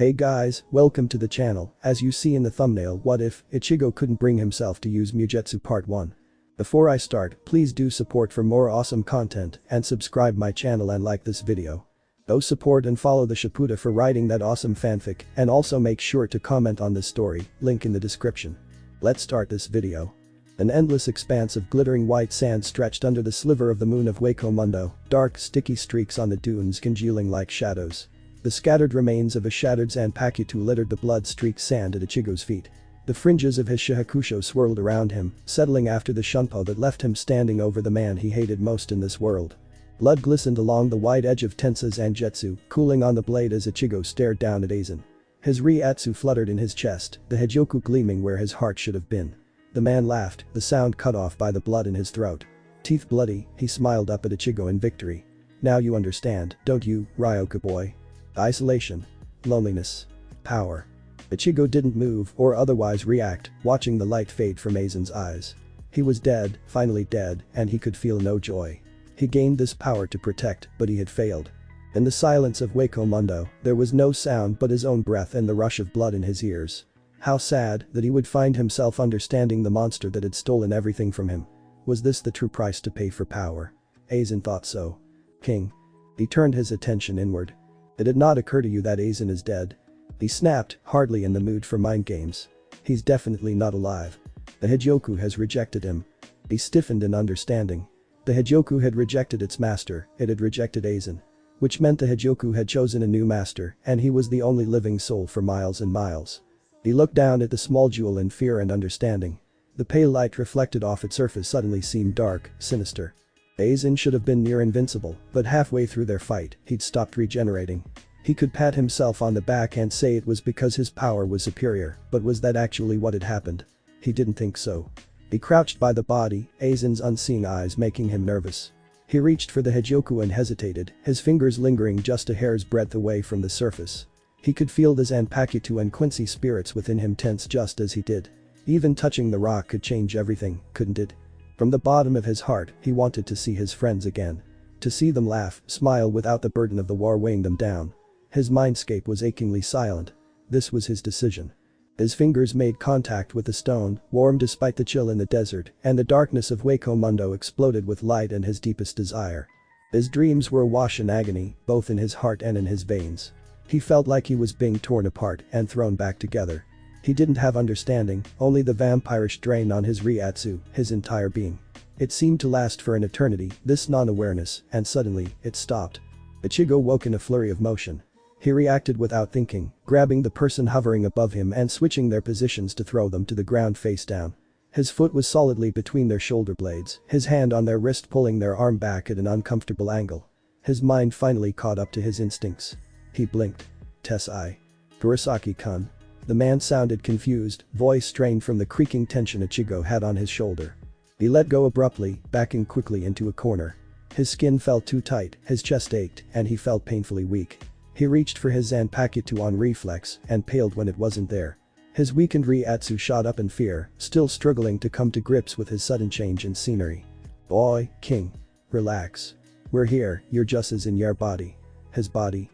Hey guys, welcome to the channel. As you see in the thumbnail, what if Ichigo couldn't bring himself to use Mugetsu Part 1? Before I start, please do support for more awesome content and subscribe my channel and like this video. Go support and follow the Shapooda for writing that awesome fanfic, and also make sure to comment on this story, link in the description. Let's start this video. An endless expanse of glittering white sand stretched under the sliver of the moon of Wako Mundo, dark sticky streaks on the dunes congealing like shadows. The scattered remains of a shattered Zanpakuto littered the blood-streaked sand at Ichigo's feet. The fringes of his shahakusho swirled around him, settling after the shunpo that left him standing over the man he hated most in this world. Blood glistened along the wide edge of Tensa's Zangetsu, cooling on the blade as Ichigo stared down at Aizen. His reiatsu fluttered in his chest, the Hogyoku gleaming where his heart should have been. The man laughed, the sound cut off by the blood in his throat. Teeth bloody, he smiled up at Ichigo in victory. Now you understand, don't you, Ryoku boy? Isolation. Loneliness. Power. Ichigo didn't move or otherwise react, watching the light fade from Aizen's eyes. He was dead, finally dead, and he could feel no joy. He gained this power to protect, but he had failed. In the silence of Wako Mundo, there was no sound but his own breath and the rush of blood in his ears. How sad that he would find himself understanding the monster that had stolen everything from him. Was this the true price to pay for power? Aizen thought so. King. He turned his attention inward. Did it not occur to you that Aizen is dead? He snapped, hardly in the mood for mind games. He's definitely not alive. The Hogyoku has rejected him. He stiffened in understanding. The Hogyoku had rejected its master, it had rejected Aizen. Which meant the Hogyoku had chosen a new master, and he was the only living soul for miles and miles. He looked down at the small jewel in fear and understanding. The pale light reflected off its surface suddenly seemed dark, sinister. Aizen should have been near invincible, but halfway through their fight, he'd stopped regenerating. He could pat himself on the back and say it was because his power was superior, but was that actually what had happened? He didn't think so. He crouched by the body, Aizen's unseeing eyes making him nervous. He reached for the Hogyoku and hesitated, his fingers lingering just a hair's breadth away from the surface. He could feel the Zanpakuto and Quincy spirits within him tense just as he did. Even touching the rock could change everything, couldn't it? From the bottom of his heart, he wanted to see his friends again. To see them laugh, smile without the burden of the war weighing them down. His mindscape was achingly silent. This was his decision. His fingers made contact with the stone, warm despite the chill in the desert, and the darkness of Wako Mundo exploded with light and his deepest desire. His dreams were awash in agony, both in his heart and in his veins. He felt like he was being torn apart and thrown back together. He didn't have understanding, only the vampirish drain on his reiatsu, his entire being. It seemed to last for an eternity, this non-awareness, and suddenly, it stopped. Ichigo woke in a flurry of motion. He reacted without thinking, grabbing the person hovering above him and switching their positions to throw them to the ground face down. His foot was solidly between their shoulder blades, his hand on their wrist pulling their arm back at an uncomfortable angle. His mind finally caught up to his instincts. He blinked. Tessai. Kurosaki-kun. The man sounded confused, voice strained from the creaking tension Ichigo had on his shoulder. He let go abruptly, backing quickly into a corner. His skin felt too tight, his chest ached, and he felt painfully weak. He reached for his Zanpakuto on reflex and paled when it wasn't there. His weakened reiatsu shot up in fear, still struggling to come to grips with his sudden change in scenery. Boy, King. Relax. We're here, you're just as in your body. His body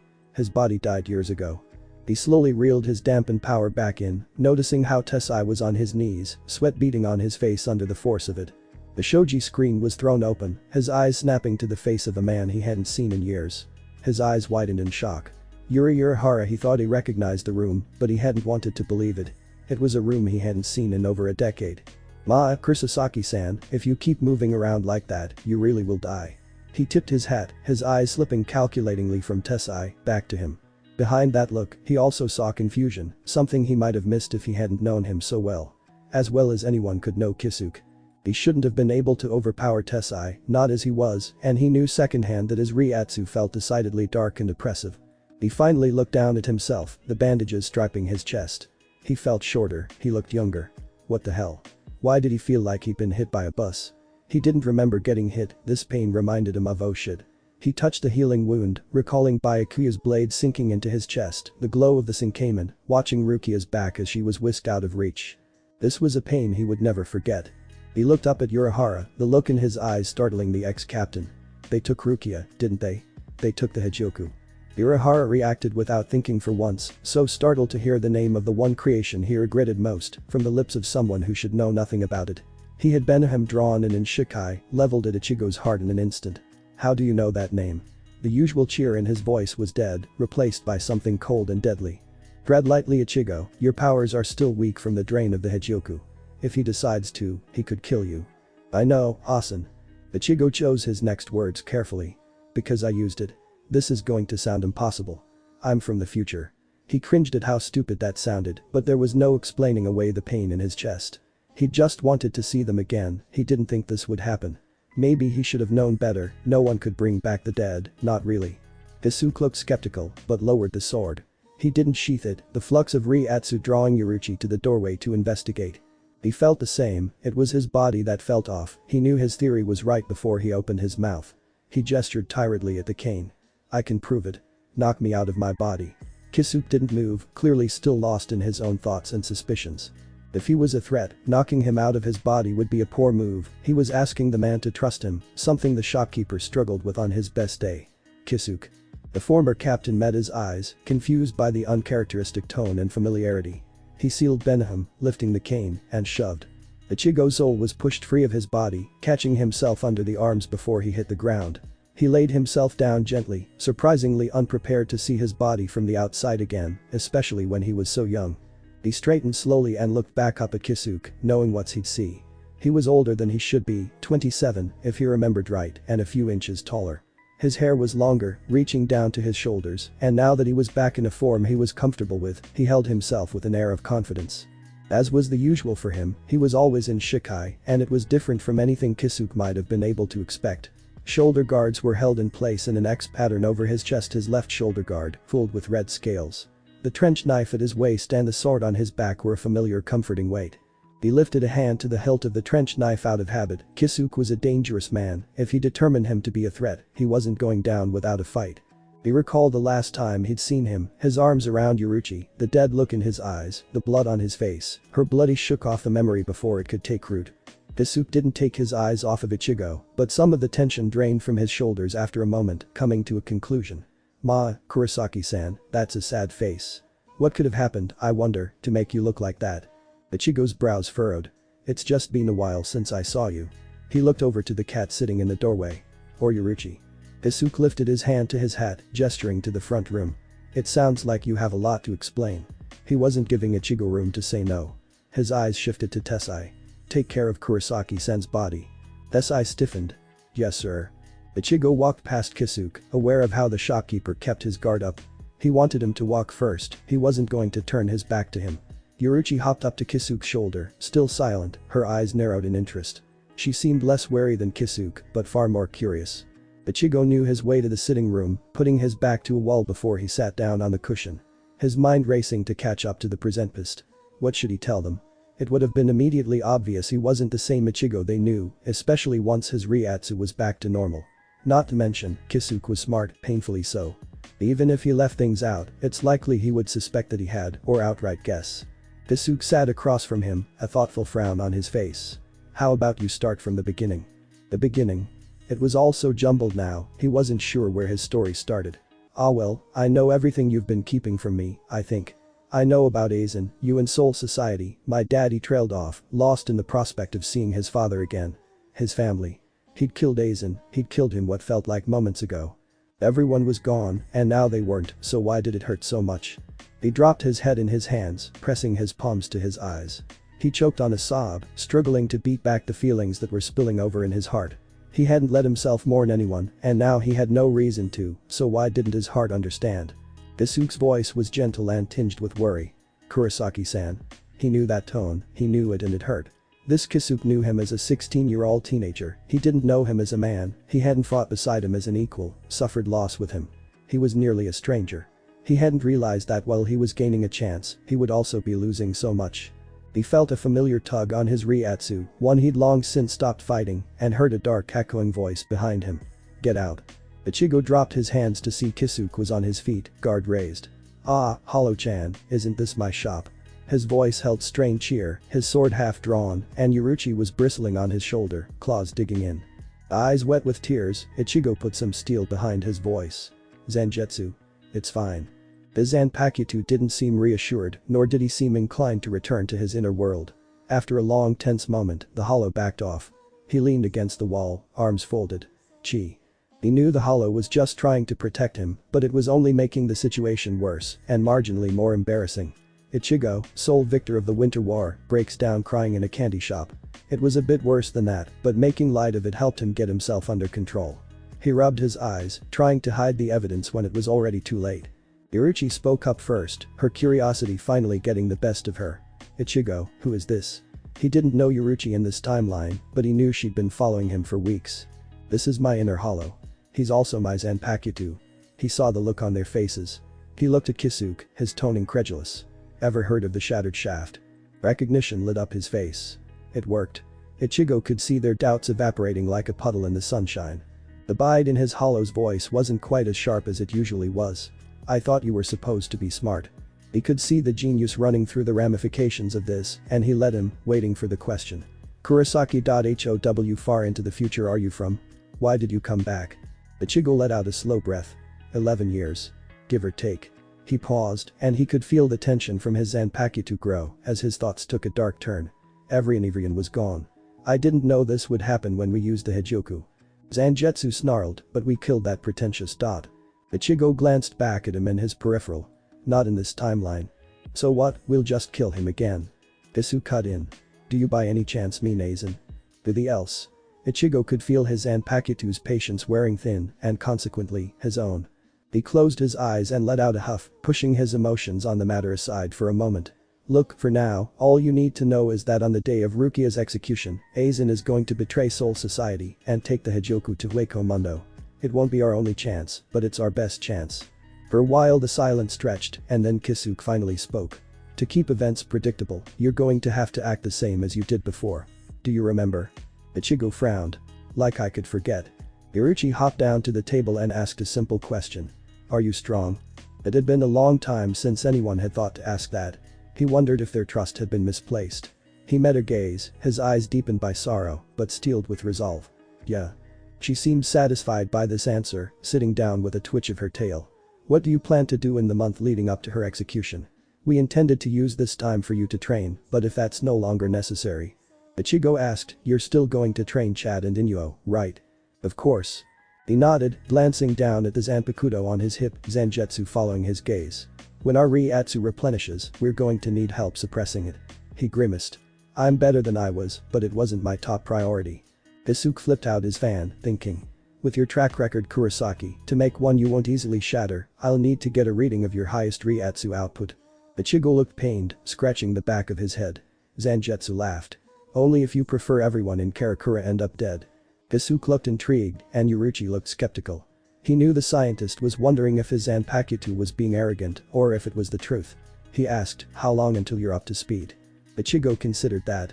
died years ago. He slowly reeled his dampened power back in, noticing how Tessai was on his knees, sweat beading on his face under the force of it. The shoji screen was thrown open, his eyes snapping to the face of a man he hadn't seen in years. His eyes widened in shock. Urahara. He thought he recognized the room, but he hadn't wanted to believe it. It was a room he hadn't seen in over a decade. Kurosaki-san, if you keep moving around like that, you really will die. He tipped his hat, his eyes slipping calculatingly from Tessai, back to him. Behind that look, he also saw confusion, something he might have missed if he hadn't known him so well. As well as anyone could know Kisuke. He shouldn't have been able to overpower Tessai, not as he was, and he knew secondhand that his reiatsu felt decidedly dark and oppressive. He finally looked down at himself, the bandages striping his chest. He felt shorter, he looked younger. What the hell? Why did he feel like he'd been hit by a bus? He didn't remember getting hit, this pain reminded him of oh shit. He touched the healing wound, recalling Byakuya's blade sinking into his chest, the glow of the Sinkamen, watching Rukia's back as she was whisked out of reach. This was a pain he would never forget. He looked up at Urahara, the look in his eyes startling the ex-captain. They took Rukia, didn't they? They took the Hogyoku. Urahara reacted without thinking for once, so startled to hear the name of the one creation he regretted most from the lips of someone who should know nothing about it. He had Benham drawn and in Shikai, leveled at Ichigo's heart in an instant. How do you know that name? The usual cheer in his voice was dead, replaced by something cold and deadly. Tread lightly, Ichigo, your powers are still weak from the drain of the Hogyoku. If he decides to, he could kill you. I know, Asen. Ichigo chose his next words carefully. Because I used it. This is going to sound impossible. I'm from the future. He cringed at how stupid that sounded, but there was no explaining away the pain in his chest. He just wanted to see them again, he didn't think this would happen. Maybe he should have known better, no one could bring back the dead, not really. Kisuke looked skeptical, but lowered the sword. He didn't sheath it, the flux of reiatsu drawing Yuruchi to the doorway to investigate. He felt the same, it was his body that felt off, he knew his theory was right before he opened his mouth. He gestured tiredly at the cane. I can prove it. Knock me out of my body. Kisuke didn't move, clearly still lost in his own thoughts and suspicions. If he was a threat, knocking him out of his body would be a poor move, he was asking the man to trust him, something the shopkeeper struggled with on his best day. Kisuke. The former captain met his eyes, confused by the uncharacteristic tone and familiarity. He sealed Benham, lifting the cane, and shoved. Ichigo's soul was pushed free of his body, catching himself under the arms before he hit the ground. He laid himself down gently, surprisingly unprepared to see his body from the outside again, especially when he was so young. He straightened slowly and looked back up at Kisuke, knowing what he'd see. He was older than he should be, 27, if he remembered right, and a few inches taller. His hair was longer, reaching down to his shoulders, and now that he was back in a form he was comfortable with, he held himself with an air of confidence. As was the usual for him, he was always in Shikai, and it was different from anything Kisuke might have been able to expect. Shoulder guards were held in place in an X pattern over his chest, his left shoulder guard, filled with red scales. The trench knife at his waist and the sword on his back were a familiar comforting weight. He lifted a hand to the hilt of the trench knife out of habit. Kisuke was a dangerous man, if he determined him to be a threat, he wasn't going down without a fight. He recalled the last time he'd seen him, his arms around Yuruchi, the dead look in his eyes, the blood on his face, her bloody shook off the memory before it could take root. Kisuke didn't take his eyes off of Ichigo, but some of the tension drained from his shoulders after a moment, coming to a conclusion. Kurosaki-san, that's a sad face. What could have happened, I wonder, to make you look like that? Ichigo's brows furrowed. It's just been a while since I saw you. He looked over to the cat sitting in the doorway. Or Yuruchi. Kisuke lifted his hand to his hat, gesturing to the front room. It sounds like you have a lot to explain. He wasn't giving Ichigo room to say no. His eyes shifted to Tessai. Take care of Kurosaki-san's body. Tessai stiffened. Yes sir. Ichigo walked past Kisuke, aware of how the shopkeeper kept his guard up. He wanted him to walk first, he wasn't going to turn his back to him. Yuruchi hopped up to Kisuke's shoulder, still silent, her eyes narrowed in interest. She seemed less wary than Kisuke, but far more curious. Ichigo knew his way to the sitting room, putting his back to a wall before he sat down on the cushion. His mind racing to catch up to the presentist. What should he tell them? It would have been immediately obvious he wasn't the same Ichigo they knew, especially once his reiatsu was back to normal. Not to mention, Kisuke was smart, painfully so. Even if he left things out, it's likely he would suspect that he had, or outright guess. Kisuke sat across from him, a thoughtful frown on his face. How about you start from the beginning? The beginning? It was all so jumbled now, he wasn't sure where his story started. Ah well, I know everything you've been keeping from me, I think. I know about Aizen, you and Soul Society, my daddy trailed off, lost in the prospect of seeing his father again. His family. He'd killed Aizen, he'd killed him what felt like moments ago. Everyone was gone, and now they weren't, so why did it hurt so much? He dropped his head in his hands, pressing his palms to his eyes. He choked on a sob, struggling to beat back the feelings that were spilling over in his heart. He hadn't let himself mourn anyone, and now he had no reason to, so why didn't his heart understand? Kisuke's voice was gentle and tinged with worry. Kurosaki-san. He knew that tone, he knew it and it hurt. This Kisuke knew him as a 16-year-old teenager, he didn't know him as a man, he hadn't fought beside him as an equal, suffered loss with him. He was nearly a stranger. He hadn't realized that while he was gaining a chance, he would also be losing so much. He felt a familiar tug on his reiatsu, one he'd long since stopped fighting, and heard a dark echoing voice behind him. Get out. Ichigo dropped his hands to see Kisuke was on his feet, guard raised. Ah, Hollow-chan, isn't this my shop? His voice held strained cheer, his sword half drawn, and Yuruchi was bristling on his shoulder, claws digging in. Eyes wet with tears, Ichigo put some steel behind his voice. Zenjutsu. It's fine. The Zanpakuto didn't seem reassured, nor did he seem inclined to return to his inner world. After a long tense moment, the hollow backed off. He leaned against the wall, arms folded. Chi. He knew the hollow was just trying to protect him, but it was only making the situation worse and marginally more embarrassing. Ichigo, sole victor of the Winter War, breaks down crying in a candy shop. It was a bit worse than that, but making light of it helped him get himself under control. He rubbed his eyes, trying to hide the evidence when it was already too late. Iruchi spoke up first, her curiosity finally getting the best of her. Ichigo, who is this? He didn't know Iruchi in this timeline, but he knew she'd been following him for weeks. This is my inner hollow. He's also my Zanpakuto. He saw the look on their faces. He looked at Kisuke, his tone incredulous. Ever heard of the shattered shaft? Recognition lit up his face. It worked. Ichigo could see their doubts evaporating like a puddle in the sunshine. The bite in his hollow's voice wasn't quite as sharp as it usually was. I thought you were supposed to be smart. He could see the genius running through the ramifications of this, and he let him, waiting for the question. Kurosaki.how far into the future are you from? Why did you come back? Ichigo let out a slow breath. 11 years. Give or take. He paused, and he could feel the tension from his Zanpakuto grow as his thoughts took a dark turn. Every Inivian was gone. I didn't know this would happen when we used the Hogyoku. Zangetsu snarled, but we killed that pretentious dot. Ichigo glanced back at him in his peripheral. Not in this timeline. So what, we'll just kill him again. Isu cut in. Do you by any chance mean Aizen? The else? Ichigo could feel his Zanpakuto's patience wearing thin, and consequently, his own. He closed his eyes and let out a huff, pushing his emotions on the matter aside for a moment. Look, for now, all you need to know is that on the day of Rukia's execution, Aizen is going to betray Soul Society and take the Hogyoku to Hueco Mundo. It won't be our only chance, but it's our best chance. For a while the silence stretched, and then Kisuke finally spoke. To keep events predictable, you're going to have to act the same as you did before. Do you remember? Ichigo frowned. Like I could forget. Iruchi hopped down to the table and asked a simple question. Are you strong? It had been a long time since anyone had thought to ask that. He wondered if their trust had been misplaced. He met her gaze, his eyes deepened by sorrow, but steeled with resolve. Yeah. She seemed satisfied by this answer, sitting down with a twitch of her tail. What do you plan to do in the month leading up to her execution? We intended to use this time for you to train, but if that's no longer necessary. Ichigo asked, you're still going to train Chad and Inuo, right? Of course. He nodded, glancing down at the Zanpakuto on his hip, Zangetsu following his gaze. When our reiatsu replenishes, we're going to need help suppressing it. He grimaced. I'm better than I was, but it wasn't my top priority. Kisuke flipped out his fan, thinking. With your track record Kurosaki, to make one you won't easily shatter, I'll need to get a reading of your highest reiatsu output. Ichigo looked pained, scratching the back of his head. Zangetsu laughed. Only if you prefer everyone in Karakura end up dead. Kisuke looked intrigued, and Iruchi looked skeptical. He knew the scientist was wondering if his Zanpakuto was being arrogant or if it was the truth. He asked, how long until you're up to speed? Ichigo considered that.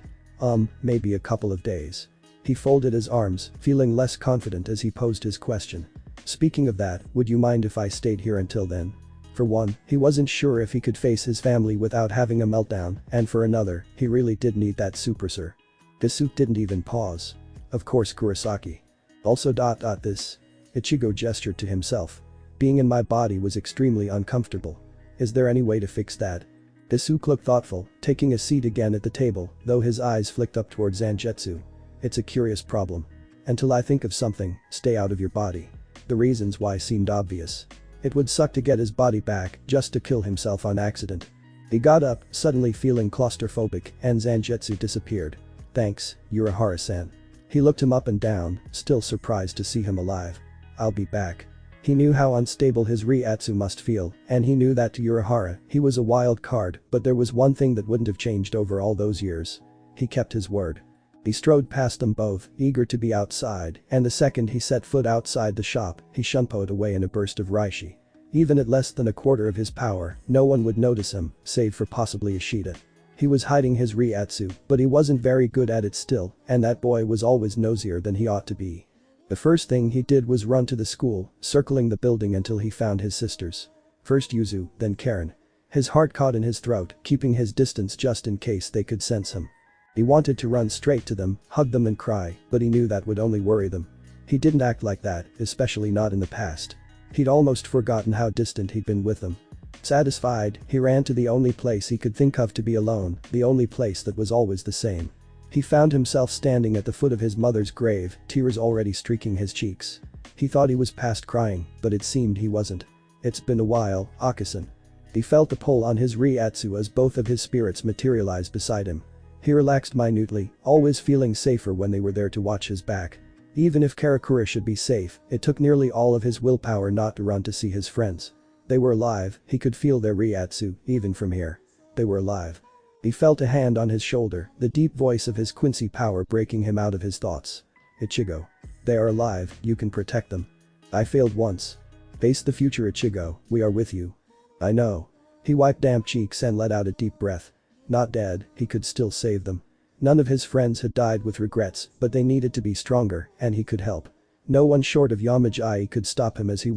Maybe a couple of days. He folded his arms, feeling less confident as he posed his question. Speaking of that, would you mind if I stayed here until then? For one, he wasn't sure if he could face his family without having a meltdown, and for another, he really did need that suppressor. Kisuke didn't even pause. Of course Kurosaki. Also this. Ichigo gestured to himself. Being in my body was extremely uncomfortable. Is there any way to fix that? Kisuke looked thoughtful, taking a seat again at the table, though his eyes flicked up toward Zangetsu. It's a curious problem. Until I think of something, stay out of your body. The reasons why seemed obvious. It would suck to get his body back just to kill himself on accident. He got up, suddenly feeling claustrophobic, and Zangetsu disappeared. Thanks, Urahara-san. He looked him up and down, still surprised to see him alive. I'll be back. He knew how unstable his reiatsu must feel, and he knew that to Urahara, he was a wild card, but there was one thing that wouldn't have changed over all those years. He kept his word. He strode past them both, eager to be outside, and the second he set foot outside the shop, he shunpoed away in a burst of reishi. Even at less than a quarter of his power, no one would notice him, save for possibly Ishida. He was hiding his reiatsu, but he wasn't very good at it still, and that boy was always nosier than he ought to be. The first thing he did was run to the school, circling the building until he found his sisters. First Yuzu, then Karen. His heart caught in his throat, keeping his distance just in case they could sense him. He wanted to run straight to them, hug them and cry, but he knew that would only worry them. He didn't act like that, especially not in the past. He'd almost forgotten how distant he'd been with them. Satisfied, he ran to the only place he could think of to be alone, the only place that was always the same. He found himself standing at the foot of his mother's grave, tears already streaking his cheeks. He thought he was past crying, but it seemed he wasn't. It's been a while, Akasan. He felt the pull on his reiatsu as both of his spirits materialized beside him. He relaxed minutely, always feeling safer when they were there to watch his back. Even if Karakura should be safe, it took nearly all of his willpower not to run to see his friends. They were alive, he could feel their reiatsu, even from here. They were alive. He felt a hand on his shoulder, the deep voice of his Quincy power breaking him out of his thoughts. Ichigo. They are alive, you can protect them. I failed once. Face the future, Ichigo, we are with you. I know. He wiped damp cheeks and let out a deep breath. Not dead, he could still save them. None of his friends had died with regrets, but they needed to be stronger, and he could help. No one short of Yamajai could stop him as he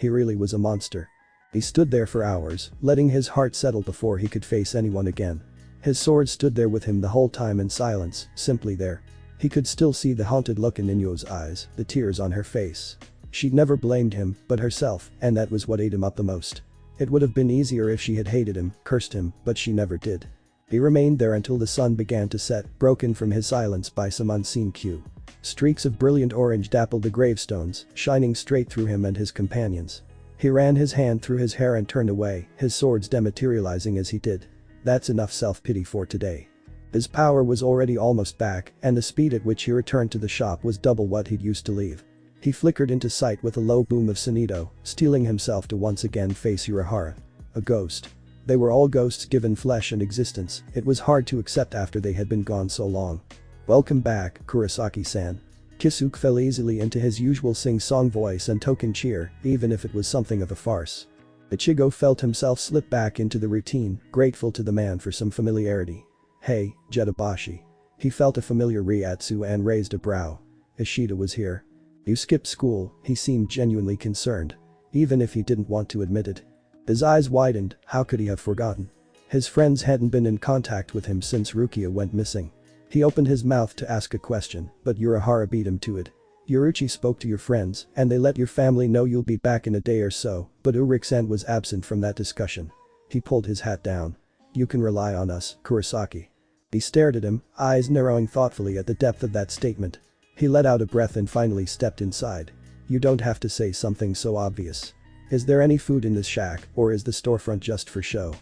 really was a monster. He stood there for hours, letting his heart settle before he could face anyone again. His sword stood there with him the whole time in silence, simply there. He could still see the haunted look in Inyo's eyes, the tears on her face. She'd never blamed him, but herself, and that was what ate him up the most. It would have been easier if she had hated him, cursed him, but she never did. He remained there until the sun began to set, broken from his silence by some unseen cue. Streaks of brilliant orange dappled the gravestones, shining straight through him and his companions. He ran his hand through his hair and turned away, his swords dematerializing as he did. That's enough self-pity for today. His power was already almost back, and the speed at which he returned to the shop was double what he'd used to leave. He flickered into sight with a low boom of Sunito, steeling himself to once again face Urahara. A ghost. They were all ghosts given flesh and existence, it was hard to accept after they had been gone so long. Welcome back, Kurosaki-san. Kisuke fell easily into his usual sing-song voice and token cheer, even if it was something of a farce. Ichigo felt himself slip back into the routine, grateful to the man for some familiarity. Hey, Jetabashi. He felt a familiar reiatsu and raised a brow. Ishida was here. You skipped school, he seemed genuinely concerned. Even if he didn't want to admit it. His eyes widened, how could he have forgotten? His friends hadn't been in contact with him since Rukia went missing. He opened his mouth to ask a question, but Urahara beat him to it. Yoruichi spoke to your friends, and they let your family know you'll be back in a day or so, but Uriksan was absent from that discussion. He pulled his hat down. You can rely on us, Kurosaki. He stared at him, eyes narrowing thoughtfully at the depth of that statement. He let out a breath and finally stepped inside. You don't have to say something so obvious. Is there any food in this shack, or is the storefront just for show?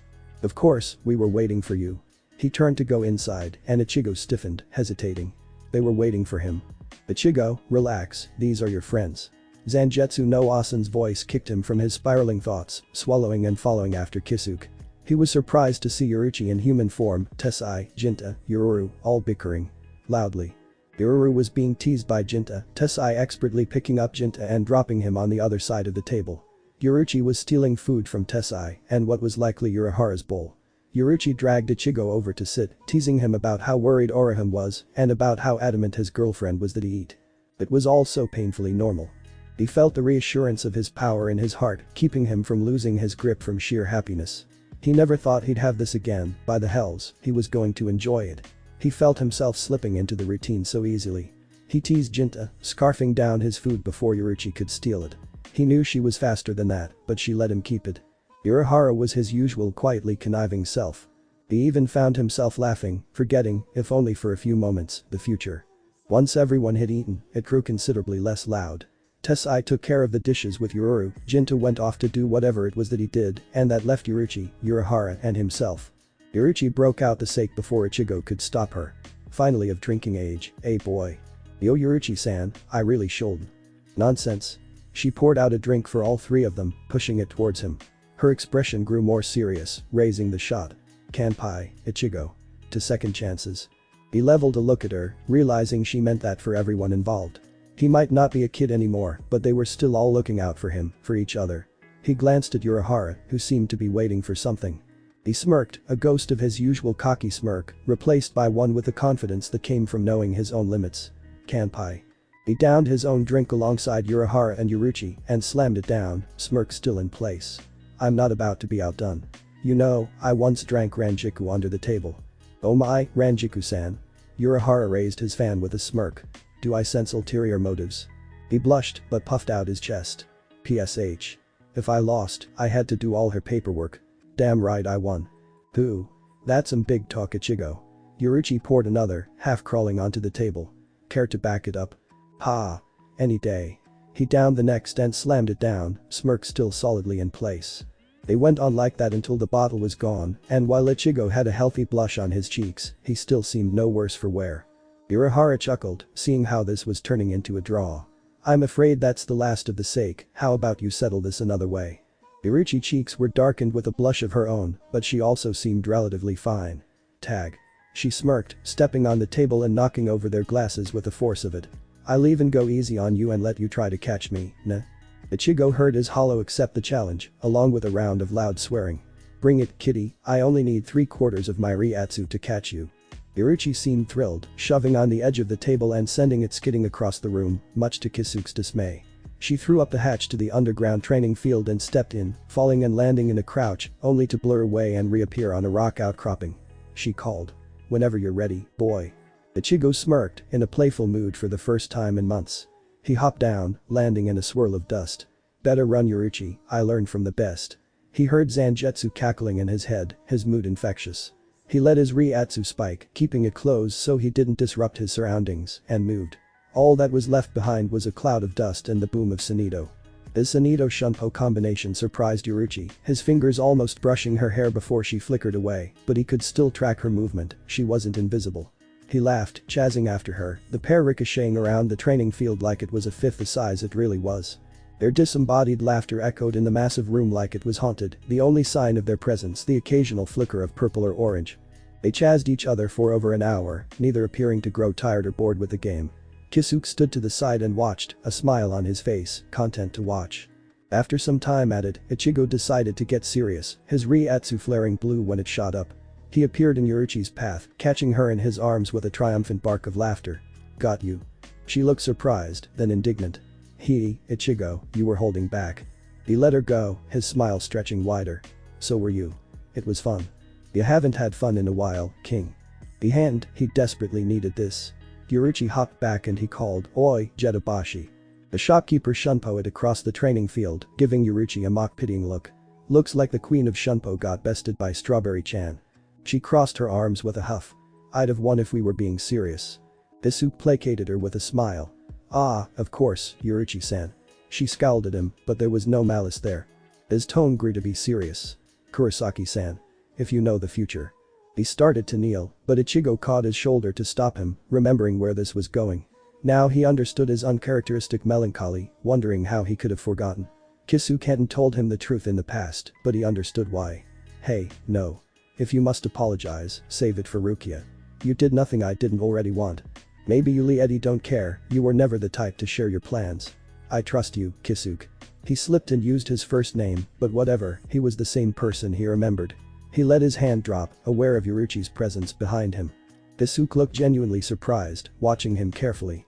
Of course, we were waiting for you. He turned to go inside, and Ichigo stiffened, hesitating. They were waiting for him. Ichigo, relax, these are your friends. Zangetsu no Asan's voice kicked him from his spiraling thoughts, swallowing and following after Kisuke. He was surprised to see Yoruichi in human form, Tessai, Jinta, Yoruru, all bickering. Loudly. Yoruru was being teased by Jinta, Tessai expertly picking up Jinta and dropping him on the other side of the table. Yoruichi was stealing food from Tessai and what was likely Urahara's bowl. Yoruichi dragged Ichigo over to sit, teasing him about how worried Orihime was and about how adamant his girlfriend was that he eat. It was all so painfully normal. He felt the reassurance of his power in his heart, keeping him from losing his grip from sheer happiness. He never thought he'd have this again, by the hells, he was going to enjoy it. He felt himself slipping into the routine so easily. He teased Jinta, scarfing down his food before Yoruichi could steal it. He knew she was faster than that, but she let him keep it. Urahara was his usual quietly conniving self. He even found himself laughing, forgetting, if only for a few moments, the future. Once everyone had eaten, it grew considerably less loud. Tessai took care of the dishes with Yoruru, Jinta went off to do whatever it was that he did, and that left Yoruichi, Urahara and himself. Yoruichi broke out the sake before Ichigo could stop her. Finally of drinking age, hey boy. Yo Yoruichi-san, I really shouldn't. Nonsense. She poured out a drink for all three of them, pushing it towards him. Her expression grew more serious, raising the shot. Kanpai, Ichigo. To second chances. He leveled a look at her, realizing she meant that for everyone involved. He might not be a kid anymore, but they were still all looking out for him, for each other. He glanced at Urahara, who seemed to be waiting for something. He smirked, a ghost of his usual cocky smirk, replaced by one with the confidence that came from knowing his own limits. Kanpai. He downed his own drink alongside Urahara and Yoruichi and slammed it down, smirk still in place. I'm not about to be outdone. You know, I once drank Ranjiku under the table. Oh my, Ranjiku-san. Urahara raised his fan with a smirk. Do I sense ulterior motives? He blushed, but puffed out his chest. PSH. If I lost, I had to do all her paperwork. Damn right I won. Pooh. That's some big talk, Ichigo. Yuruchi poured another, half crawling onto the table. Care to back it up? Ha. Any day. He downed the next and slammed it down, smirk still solidly in place. They went on like that until the bottle was gone, and while Ichigo had a healthy blush on his cheeks, he still seemed no worse for wear. Urahara chuckled, seeing how this was turning into a draw. I'm afraid that's the last of the sake, how about you settle this another way? Uruchi's cheeks were darkened with a blush of her own, but she also seemed relatively fine. Tag. She smirked, stepping on the table and knocking over their glasses with the force of it. I'll even go easy on you and let you try to catch me, nah. Ichigo heard his hollow accept the challenge, along with a round of loud swearing. Bring it, kitty, I only need 3/4 of my reiatsu to catch you. Uruchi seemed thrilled, shoving on the edge of the table and sending it skidding across the room, much to Kisuke's dismay. She threw up the hatch to the underground training field and stepped in, falling and landing in a crouch, only to blur away and reappear on a rock outcropping. She called. Whenever you're ready, boy. Ichigo smirked, in a playful mood for the first time in months. He hopped down, landing in a swirl of dust. Better run, Uruchi, I learned from the best. He heard Zangetsu cackling in his head, his mood infectious. He let his reiatsu spike, keeping it closed so he didn't disrupt his surroundings, and moved. All that was left behind was a cloud of dust and the boom of Senito. The Senito-Shunpo combination surprised Uruchi, his fingers almost brushing her hair before she flickered away, but he could still track her movement, she wasn't invisible. He laughed, chazzing after her, the pair ricocheting around the training field like it was a fifth the size it really was. Their disembodied laughter echoed in the massive room like it was haunted, the only sign of their presence the occasional flicker of purple or orange. They chazzed each other for over an hour, neither appearing to grow tired or bored with the game. Kisuke stood to the side and watched, a smile on his face, content to watch. After some time at it, Ichigo decided to get serious, his reiatsu flaring blue when it shot up. He appeared in Uruchi's path, catching her in his arms with a triumphant bark of laughter. Got you. She looked surprised, then indignant. Ichigo, you were holding back. He let her go, his smile stretching wider. So were you. It was fun. You haven't had fun in a while, King. He desperately needed this. Uruchi hopped back and he called, Oi, Jetabashi. The shopkeeper shunpo it across the training field, giving Uruchi a mock-pitying look. Looks like the queen of shunpo got bested by Strawberry-chan. She crossed her arms with a huff. I'd have won if we were being serious. Kisuke placated her with a smile. Ah, of course, Uruchi-san. She scowled at him, but there was no malice there. His tone grew to be serious. Kurosaki-san. If you know the future. He started to kneel, but Ichigo caught his shoulder to stop him, remembering where this was going. Now he understood his uncharacteristic melancholy, wondering how he could have forgotten. Kisuke hadn't told him the truth in the past, but he understood why. Hey, no. If you must apologize, save it for Rukia. You did nothing I didn't already want. Maybe you Eddie don't care, you were never the type to share your plans. I trust you, Kisuke. He slipped and used his first name, but whatever, he was the same person he remembered. He let his hand drop, aware of Uruchi's presence behind him. Kisuke looked genuinely surprised, watching him carefully.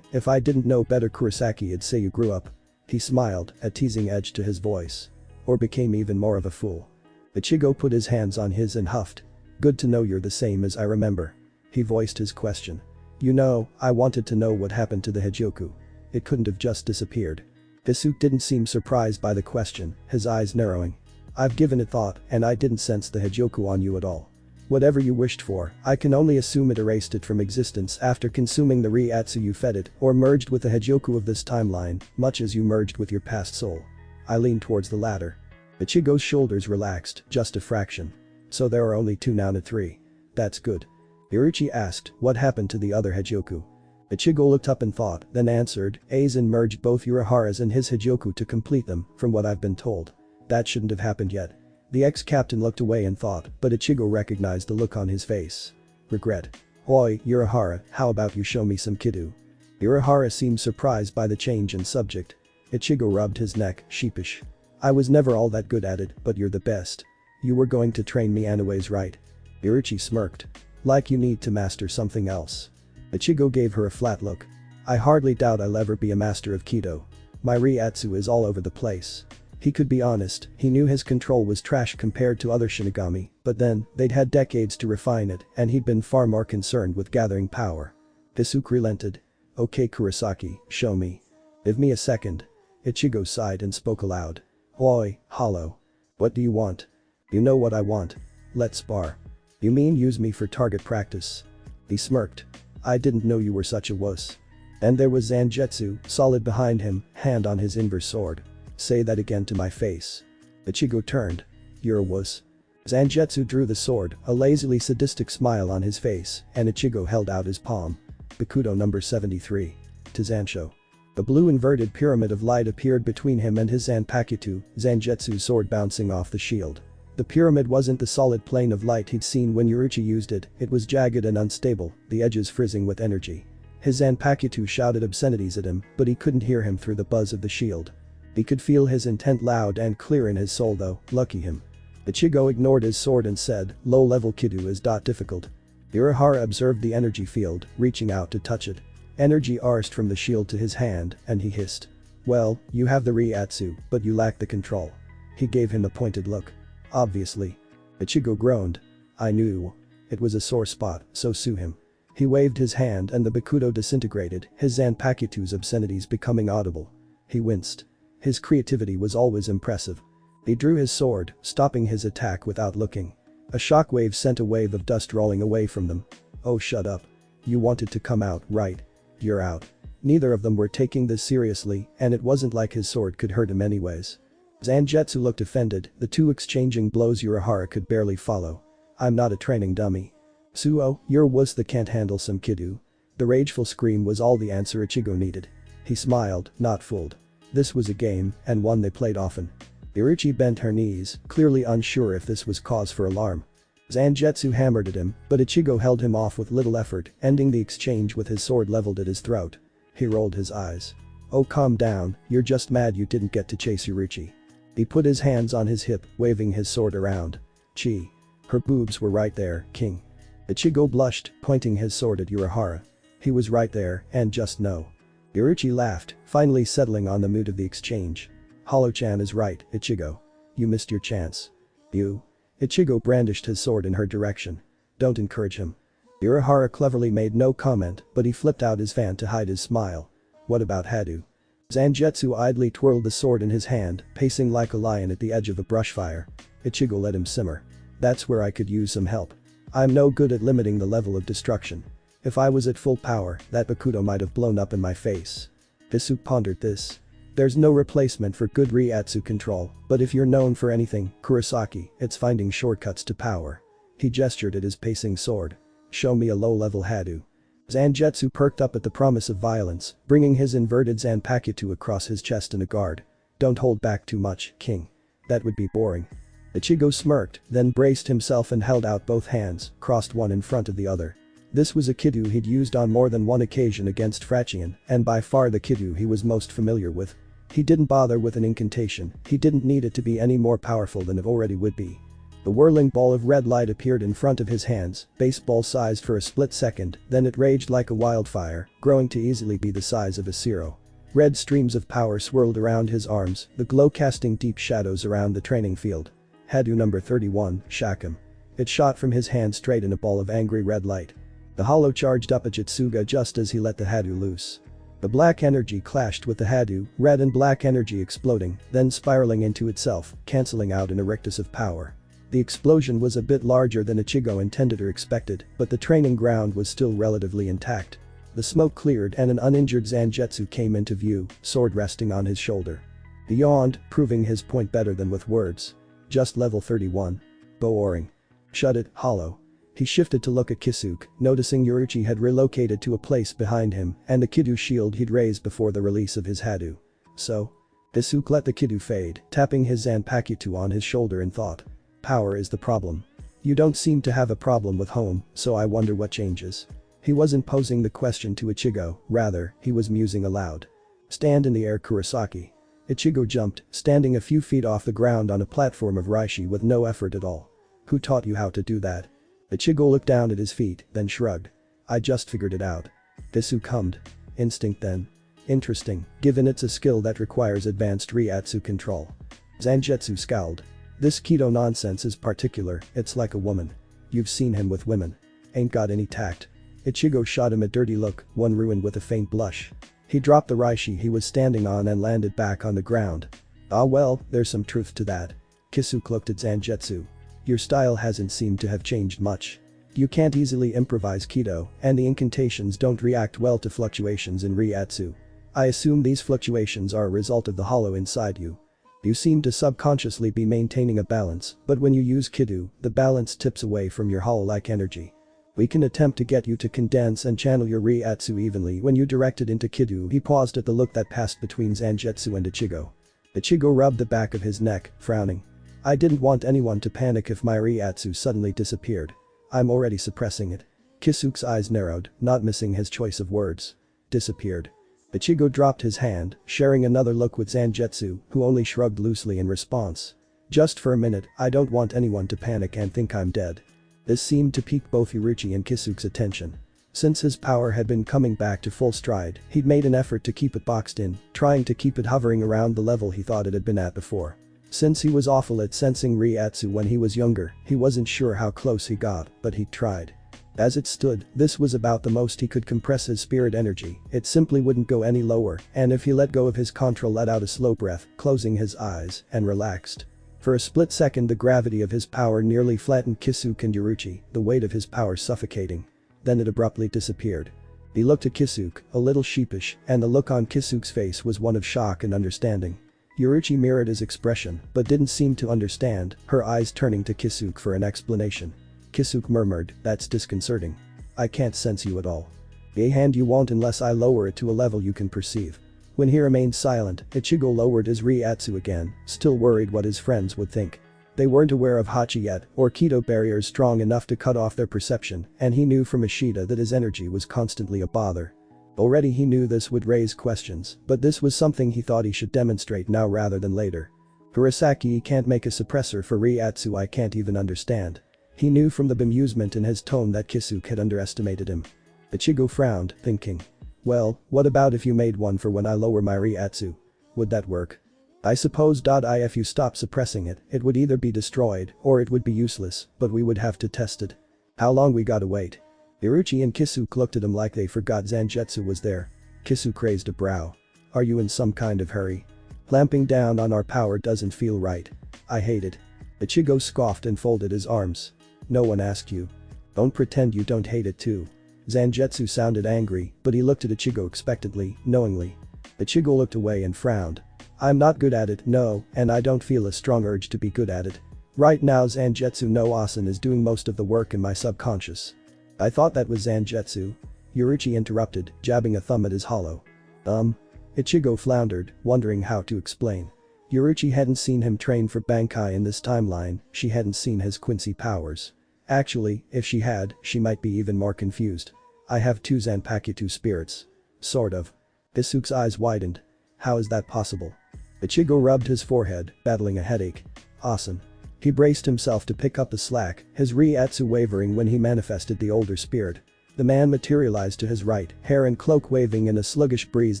If I didn't know better Kurosaki-i'd say you grew up. He smiled, a teasing edge to his voice. Or became even more of a fool. Ichigo put his hands on his and huffed. Good to know you're the same as I remember. He voiced his question. You know, I wanted to know what happened to the Hogyoku. It couldn't have just disappeared. Kisuke didn't seem surprised by the question, his eyes narrowing. I've given it thought, and I didn't sense the Hogyoku on you at all. Whatever you wished for, I can only assume it erased it from existence after consuming the reiatsu you fed it or merged with the Hogyoku of this timeline, much as you merged with your past soul. I leaned towards the latter. Ichigo's shoulders relaxed, just a fraction. So there are only 2 now, not 3. That's good. Uruchi asked, what happened to the other Hogyoku? Ichigo looked up and thought, then answered, Aizen merged both Urahara's and his Hogyoku to complete them, from what I've been told. That shouldn't have happened yet. The ex-captain looked away and thought, but Ichigo recognized the look on his face. Regret. Oi, Urahara, how about you show me some Kidu? Urahara seemed surprised by the change in subject. Ichigo rubbed his neck, sheepish. I was never all that good at it, but you're the best. You were going to train me anyways, right? Uruchi smirked. Like you need to master something else. Ichigo gave her a flat look. I hardly doubt I'll ever be a master of Kido. My reiatsu is all over the place. He could be honest, he knew his control was trash compared to other Shinigami, but then, they'd had decades to refine it and he'd been far more concerned with gathering power. Kisuke relented. Okay Kurosaki, show me. Give me a second. Ichigo sighed and spoke aloud. Oi, Hollow. What do you want? You know what I want. Let's spar. You mean use me for target practice? He smirked. I didn't know you were such a wuss. And there was Zangetsu, solid behind him, hand on his inverse sword. Say that again to my face. Ichigo turned. You're a wuss. Zangetsu drew the sword, a lazily sadistic smile on his face, and Ichigo held out his palm. Bakudo number 73. To Zansho. The blue inverted pyramid of light appeared between him and his Zanpakuto, Zangetsu's sword bouncing off the shield. The pyramid wasn't the solid plane of light he'd seen when Yoruichi used it, it was jagged and unstable, the edges frizzing with energy. His Zanpakuto shouted obscenities at him, but he couldn't hear him through the buzz of the shield. He could feel his intent loud and clear in his soul though, lucky him. Ichigo ignored his sword and said, low-level Kido is difficult. Urahara observed the energy field, reaching out to touch it. Energy arsed from the shield to his hand, and he hissed. Well, you have the reiatsu, but you lack the control. He gave him a pointed look. Obviously. Ichigo groaned. I knew. It was a sore spot, so sue him. He waved his hand and the Bakudo disintegrated, his Zanpakuto's obscenities becoming audible. He winced. His creativity was always impressive. He drew his sword, stopping his attack without looking. A shockwave sent a wave of dust rolling away from them. Oh, shut up. You wanted to come out, right? You're out. Neither of them were taking this seriously, and it wasn't like his sword could hurt him anyways. Zangetsu looked offended, the two exchanging blows Urahara could barely follow. I'm not a training dummy. Suo, you're a wuss that can't handle some Kido. The rageful scream was all the answer Ichigo needed. He smiled, not fooled. This was a game, and one they played often. Yoruichi bent her knees, clearly unsure if this was cause for alarm. Zangetsu hammered at him, but Ichigo held him off with little effort, ending the exchange with his sword leveled at his throat. He rolled his eyes. Oh, calm down, you're just mad you didn't get to chase Yoruichi. He put his hands on his hip, waving his sword around. Chi. Her boobs were right there, king. Ichigo blushed, pointing his sword at Urahara. He was right there, and just no. Yoruichi laughed, finally settling on the mood of the exchange. Hollow-chan is right, Ichigo. You missed your chance. You. Ichigo brandished his sword in her direction. Don't encourage him. Urahara cleverly made no comment, but he flipped out his fan to hide his smile. What about Hadu? Zangetsu idly twirled the sword in his hand, pacing like a lion at the edge of a brushfire. Ichigo let him simmer. That's where I could use some help. I'm no good at limiting the level of destruction. If I was at full power, that Bakudo might have blown up in my face. Isu pondered this. There's no replacement for good reiatsu control, but if you're known for anything, Kurosaki, it's finding shortcuts to power. He gestured at his pacing sword. Show me a low-level Hadu. Zangetsu perked up at the promise of violence, bringing his inverted Zanpakuto across his chest in a guard. Don't hold back too much, king. That would be boring. Ichigo smirked, then braced himself and held out both hands, crossed one in front of the other. This was a Kido he'd used on more than one occasion against Frachian, and by far the Kido he was most familiar with. He didn't bother with an incantation, he didn't need it to be any more powerful than it already would be. The whirling ball of red light appeared in front of his hands, baseball-sized for a split second, then it raged like a wildfire, growing to easily be the size of a Zero. Red streams of power swirled around his arms, the glow casting deep shadows around the training field. Hadu number 31, Shakum. It shot from his hand straight in a ball of angry red light. The hollow charged up at Jitsuga just as he let the Hadu loose. The black energy clashed with the Hadu, red and black energy exploding, then spiraling into itself, cancelling out in a rictus of power. The explosion was a bit larger than Ichigo intended or expected, but the training ground was still relatively intact. The smoke cleared and an uninjured Zangetsu came into view, sword resting on his shoulder. He yawned, proving his point better than with words. Just level 31. Boring. Shut it, Hollow. He shifted to look at Kisuke, noticing Yoruichi had relocated to a place behind him and the Kido shield he'd raised before the release of his Hadu. So? Kisuke let the Kido fade, tapping his Zanpakuto on his shoulder and thought. Power is the problem. You don't seem to have a problem with home, so I wonder what changes. He wasn't posing the question to Ichigo, rather, he was musing aloud. Stand in the air, Kurosaki. Ichigo jumped, standing a few feet off the ground on a platform of reishi with no effort at all. Who taught you how to do that? Ichigo looked down at his feet, then shrugged. I just figured it out. Kisuke hummed. Instinct then. Interesting, given it's a skill that requires advanced reiatsu control. Zangetsu scowled. This Kido nonsense is particular, it's like a woman. You've seen him with women. Ain't got any tact. Ichigo shot him a dirty look, one ruined with a faint blush. He dropped the reishi he was standing on and landed back on the ground. Ah well, there's some truth to that. Kisuke looked at Zangetsu. Your style hasn't seemed to have changed much. You can't easily improvise Kido, and the incantations don't react well to fluctuations in reiatsu. I assume these fluctuations are a result of the hollow inside you. You seem to subconsciously be maintaining a balance, but when you use Kido, the balance tips away from your hollow-like energy. We can attempt to get you to condense and channel your reiatsu evenly when you direct it into Kido. He paused at the look that passed between Zangetsu and Ichigo. Ichigo rubbed the back of his neck, frowning. I didn't want anyone to panic if my reiatsu suddenly disappeared. I'm already suppressing it. Kisuke's eyes narrowed, not missing his choice of words. Disappeared. Ichigo dropped his hand, sharing another look with Zangetsu, who only shrugged loosely in response. Just for a minute, I don't want anyone to panic and think I'm dead. This seemed to pique both Uruchi and Kisuke's attention. Since his power had been coming back to full stride, he'd made an effort to keep it boxed in, trying to keep it hovering around the level he thought it had been at before. Since he was awful at sensing reiatsu when he was younger, he wasn't sure how close he got, but he tried. As it stood, this was about the most he could compress his spirit energy. It simply wouldn't go any lower, and if he let go of his control, let out a slow breath, closing his eyes, and relaxed. For a split second, the gravity of his power nearly flattened Kisuke and Uruchi, the weight of his power suffocating. Then it abruptly disappeared. He looked at Kisuke, a little sheepish, and the look on Kisuke's face was one of shock and understanding. Uruchi mirrored his expression, but didn't seem to understand, her eyes turning to Kisuke for an explanation. Kisuke murmured, that's disconcerting. I can't sense you at all. A hand you won't unless I lower it to a level you can perceive. When he remained silent, Ichigo lowered his reiatsu again, still worried what his friends would think. They weren't aware of Hachi yet, or Kido barriers strong enough to cut off their perception, and he knew from Ishida that his energy was constantly a bother. Already he knew this would raise questions, but this was something he thought he should demonstrate now rather than later. Hirosaki can't make a suppressor for reiatsu I can't even understand. He knew from the bemusement in his tone that Kisuke had underestimated him. Ichigo frowned, thinking. Well, what about if you made one for when I lower my reiatsu? Would that work? I suppose. If you stop suppressing it, it would either be destroyed, or it would be useless, but we would have to test it. How long we gotta wait? Uruchi and Kisuke looked at him like they forgot Zangetsu was there. Kisuke raised a brow. Are you in some kind of hurry? Clamping down on our power doesn't feel right. I hate it. Ichigo scoffed and folded his arms. No one asked you. Don't pretend you don't hate it too. Zangetsu sounded angry, but he looked at Ichigo expectantly, knowingly. Ichigo looked away and frowned. I'm not good at it, no, and I don't feel a strong urge to be good at it. Right now Zangetsu no Asen is doing most of the work in my subconscious. I thought that was Zangetsu. Uruchi interrupted, jabbing a thumb at his hollow. Ichigo floundered, wondering how to explain. Uruchi hadn't seen him train for Bankai in this timeline, she hadn't seen his Quincy powers. Actually, if she had, she might be even more confused. I have 2 Zanpakuto spirits. Sort of. Kisuke's eyes widened. How is that possible? Ichigo rubbed his forehead, battling a headache. Asen. He braced himself to pick up the slack, his reiatsu wavering when he manifested the older spirit. The man materialized to his right, hair and cloak waving in a sluggish breeze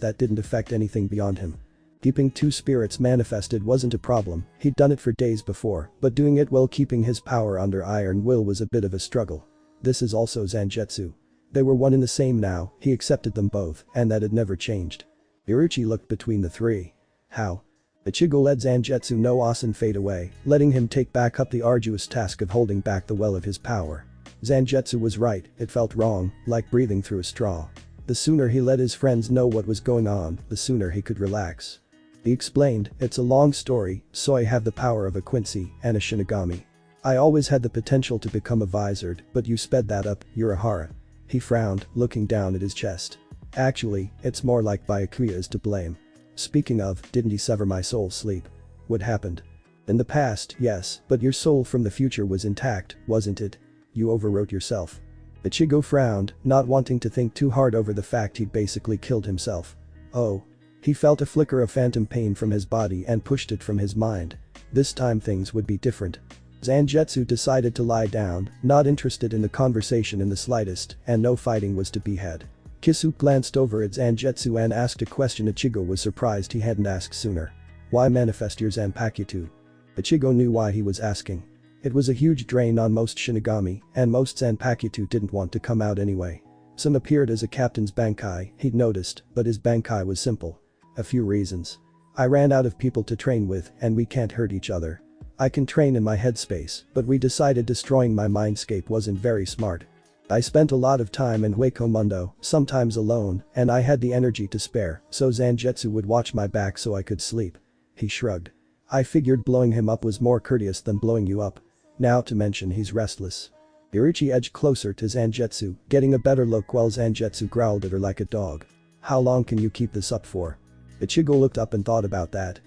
that didn't affect anything beyond him. Keeping 2 spirits manifested wasn't a problem, he'd done it for days before, but doing it while keeping his power under iron will was a bit of a struggle. This is also Zangetsu. They were one and the same now, he accepted them both, and that had never changed. Uruchi looked between the 3. How? Ichigo let Zangetsu no Asen fade away, letting him take back up the arduous task of holding back the well of his power. Zangetsu was right, it felt wrong, like breathing through a straw. The sooner he let his friends know what was going on, the sooner he could relax. He explained, it's a long story, so I have the power of a Quincy and a Shinigami. I always had the potential to become a Vizard, but you sped that up, Urahara. He frowned, looking down at his chest. Actually, it's more like Byakuya is to blame. Speaking of, didn't he sever my soul sleep? What happened? In the past, yes, but your soul from the future was intact, wasn't it? You overwrote yourself. Ichigo frowned, not wanting to think too hard over the fact he'd basically killed himself. Oh. He felt a flicker of phantom pain from his body and pushed it from his mind. This time things would be different. Zangetsu decided to lie down, not interested in the conversation in the slightest, and no fighting was to be had. Kisuke glanced over at Zangetsu and asked a question Ichigo was surprised he hadn't asked sooner. Why manifest your Zanpakuto? Ichigo knew why he was asking. It was a huge drain on most Shinigami, and most Zanpakuto didn't want to come out anyway. Some appeared as a captain's Bankai, he'd noticed, but his Bankai was simple. A few reasons. I ran out of people to train with and we can't hurt each other. I can train in my headspace, but we decided destroying my mindscape wasn't very smart. I spent a lot of time in Hueco sometimes alone, and I had the energy to spare, so Zangetsu would watch my back so I could sleep. He shrugged. I figured blowing him up was more courteous than blowing you up. Now to mention he's restless. Irichi edged closer to Zangetsu, getting a better look while Zangetsu growled at her like a dog. How long can you keep this up for? Ichigo looked up and thought about that.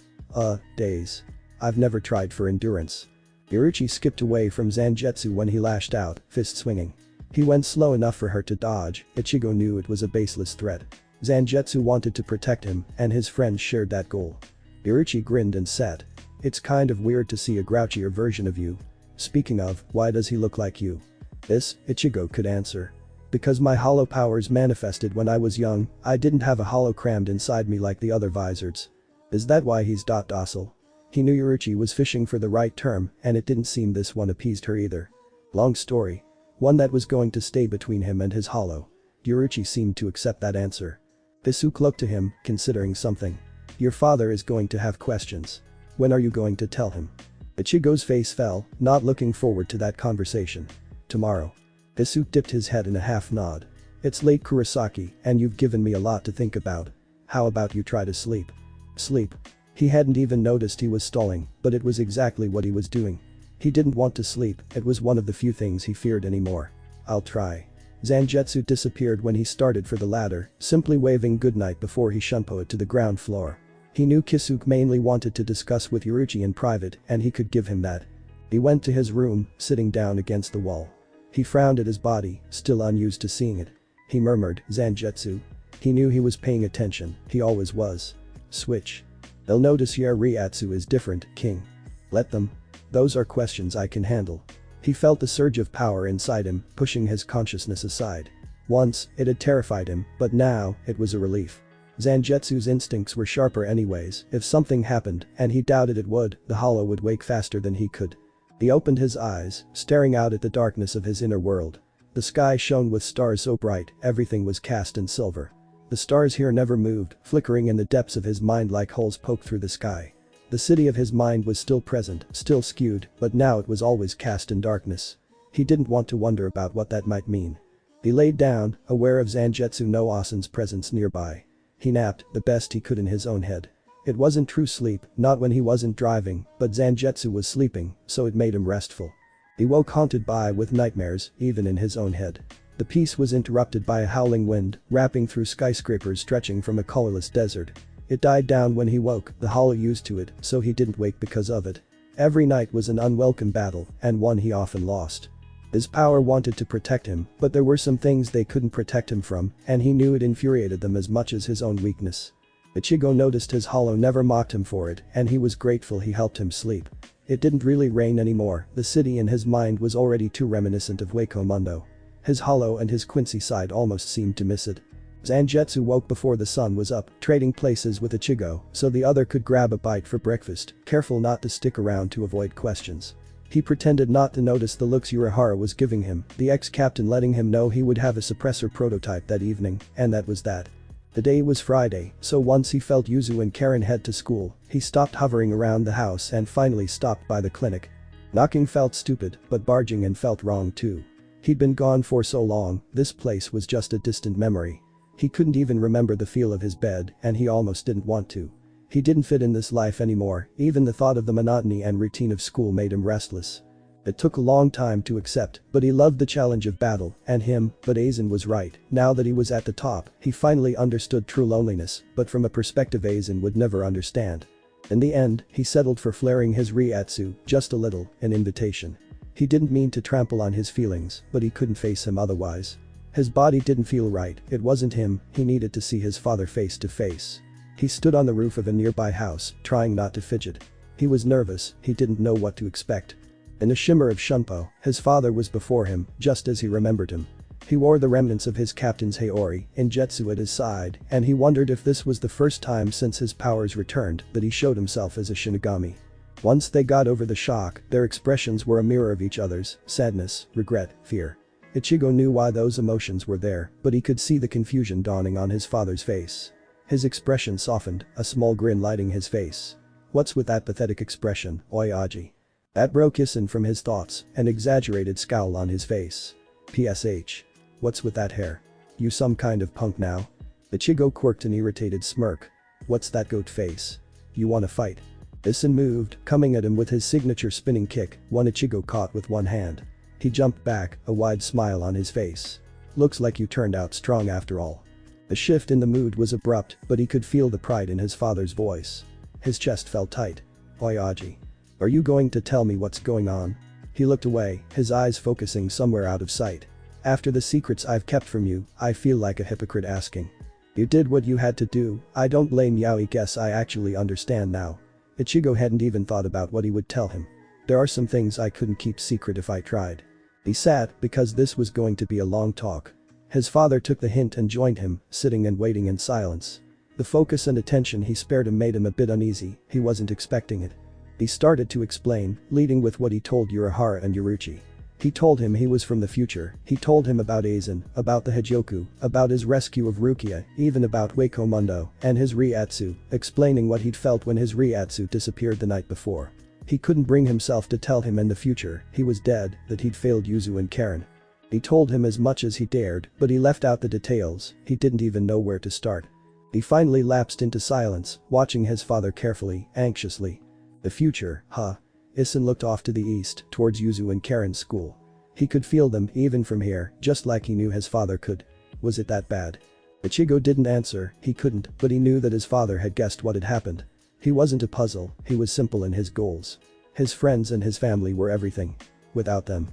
Days. I've never tried for endurance. Irichi skipped away from Zangetsu when he lashed out, fist swinging. He went slow enough for her to dodge. Ichigo knew it was a baseless threat. Zangetsu wanted to protect him, and his friends shared that goal. Irichi grinned and said. It's kind of weird to see a grouchier version of you. Speaking of, why does he look like you? This, Ichigo could answer. Because my hollow powers manifested when I was young, I didn't have a hollow crammed inside me like the other Vizards. Is that why he's docile? He knew Irichi was fishing for the right term, and it didn't seem this one appeased her either. Long story. One that was going to stay between him and his hollow. Irichi seemed to accept that answer. Isuk looked to him, considering something. Your father is going to have questions. When are you going to tell him? Ichigo's face fell, not looking forward to that conversation. Tomorrow. Isuk dipped his head in a half nod. It's late Kurosaki, and you've given me a lot to think about. How about you try to sleep? Sleep. He hadn't even noticed he was stalling, but it was exactly what he was doing. He didn't want to sleep, it was one of the few things he feared anymore. I'll try. Zangetsu disappeared when he started for the ladder, simply waving goodnight before he shunpoed to the ground floor. He knew Kisuk mainly wanted to discuss with Irichi in private, and he could give him that. He went to his room, sitting down against the wall. He frowned at his body, still unused to seeing it. He murmured, Zangetsu. He knew he was paying attention, he always was. Switch. They'll notice your reiatsu is different, King. Let them. Those are questions I can handle. He felt the surge of power inside him, pushing his consciousness aside. Once, it had terrified him, but now, it was a relief. Zangetsu's instincts were sharper anyways. If something happened, and he doubted it would, the hollow would wake faster than he could. He opened his eyes, staring out at the darkness of his inner world. The sky shone with stars so bright, everything was cast in silver. The stars here never moved, flickering in the depths of his mind like holes poked through the sky. The city of his mind was still present, still skewed, but now it was always cast in darkness. He didn't want to wonder about what that might mean. He laid down, aware of Zangetsu no Asen's presence nearby. He napped, the best he could in his own head. It wasn't true sleep, not when he wasn't driving, but Zangetsu was sleeping, so it made him restful. He woke haunted with nightmares, even in his own head. The peace was interrupted by a howling wind, rapping through skyscrapers stretching from a colorless desert. It died down when he woke, the hollow used to it, so he didn't wake because of it. Every night was an unwelcome battle, and one he often lost. His power wanted to protect him, but there were some things they couldn't protect him from, and he knew it infuriated them as much as his own weakness. Ichigo noticed his hollow never mocked him for it, and he was grateful he helped him sleep. It didn't really rain anymore, the city in his mind was already too reminiscent of Hueco. His hollow and his Quincy side almost seemed to miss it. Zangetsu woke before the sun was up, trading places with Ichigo, so the other could grab a bite for breakfast, careful not to stick around to avoid questions. He pretended not to notice the looks Urahara was giving him, the ex-captain letting him know he would have a suppressor prototype that evening, and that was that. The day was Friday, so once he felt Yuzu and Karen head to school, he stopped hovering around the house and finally stopped by the clinic. Knocking felt stupid, but barging in felt wrong too. He'd been gone for so long, this place was just a distant memory. He couldn't even remember the feel of his bed, and he almost didn't want to. He didn't fit in this life anymore, even the thought of the monotony and routine of school made him restless. It took a long time to accept, but he loved the challenge of battle, and him, but Aizen was right, now that he was at the top, he finally understood true loneliness, but from a perspective Aizen would never understand. In the end, he settled for flaring his reiatsu, just a little, an invitation. He didn't mean to trample on his feelings, but he couldn't face him otherwise. His body didn't feel right, it wasn't him, he needed to see his father face to face. He stood on the roof of a nearby house, trying not to fidget. He was nervous, he didn't know what to expect. In a shimmer of shunpo, his father was before him, just as he remembered him. He wore the remnants of his captain's Heiori, Injetsu at his side, and he wondered if this was the first time since his powers returned that he showed himself as a Shinigami. Once they got over the shock, their expressions were a mirror of each other's, sadness, regret, fear. Ichigo knew why those emotions were there, but he could see the confusion dawning on his father's face. His expression softened, a small grin lighting his face. What's with that pathetic expression, Oyaji? That broke Isin from his thoughts, an exaggerated scowl on his face. PSH. What's with that hair? You some kind of punk now? Ichigo quirked an irritated smirk. What's that goat face? You wanna fight? Isin moved, coming at him with his signature spinning kick, one Ichigo caught with one hand. He jumped back, a wide smile on his face. Looks like you turned out strong after all. The shift in the mood was abrupt, but he could feel the pride in his father's voice. His chest felt tight. Oyaji. Are you going to tell me what's going on? He looked away, his eyes focusing somewhere out of sight. After the secrets I've kept from you, I feel like a hypocrite asking. You did what you had to do, I don't blame you. I guess I actually understand now. Ichigo hadn't even thought about what he would tell him. There are some things I couldn't keep secret if I tried. He sat, because this was going to be a long talk. His father took the hint and joined him, sitting and waiting in silence. The focus and attention he spared him made him a bit uneasy, he wasn't expecting it. He started to explain, leading with what he told Urahara and Yuruchi. He told him he was from the future, he told him about Aizen, about the Hogyoku, about his rescue of Rukia, even about Wako Mundo, and his reiatsu, explaining what he'd felt when his reiatsu disappeared the night before. He couldn't bring himself to tell him in the future he was dead, that he'd failed Yuzu and Karen. He told him as much as he dared, but he left out the details, he didn't even know where to start. He finally lapsed into silence, watching his father carefully, anxiously. The future, huh? Isin looked off to the east, towards Yuzu and Karen's school. He could feel them, even from here, just like he knew his father could. Was it that bad? Ichigo didn't answer, he couldn't, but he knew that his father had guessed what had happened. He wasn't a puzzle, he was simple in his goals. His friends and his family were everything. Without them.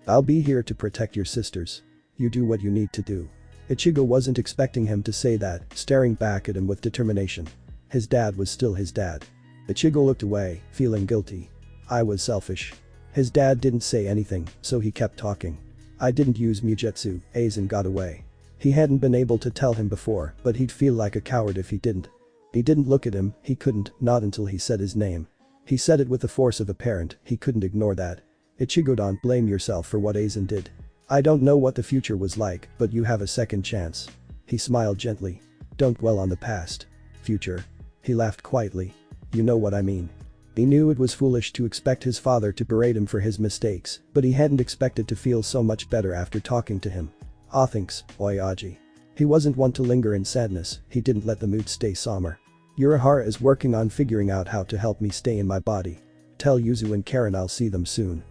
I'll be here to protect your sisters. You do what you need to do. Ichigo wasn't expecting him to say that, staring back at him with determination. His dad was still his dad. Ichigo looked away, feeling guilty. I was selfish. His dad didn't say anything, so he kept talking. I didn't use Mugetsu, Aizen got away. He hadn't been able to tell him before, but he'd feel like a coward if he didn't. He didn't look at him, he couldn't, not until he said his name. He said it with the force of a parent, he couldn't ignore that. Ichigo, don't blame yourself for what Aizen did. I don't know what the future was like, but you have a second chance. He smiled gently. Don't dwell on the past. Future. He laughed quietly. You know what I mean. He knew it was foolish to expect his father to berate him for his mistakes, but he hadn't expected to feel so much better after talking to him. Ah, thanks, Oyaji. He wasn't one to linger in sadness, he didn't let the mood stay somber. Urahara is working on figuring out how to help me stay in my body. Tell Yuzu and Karen I'll see them soon.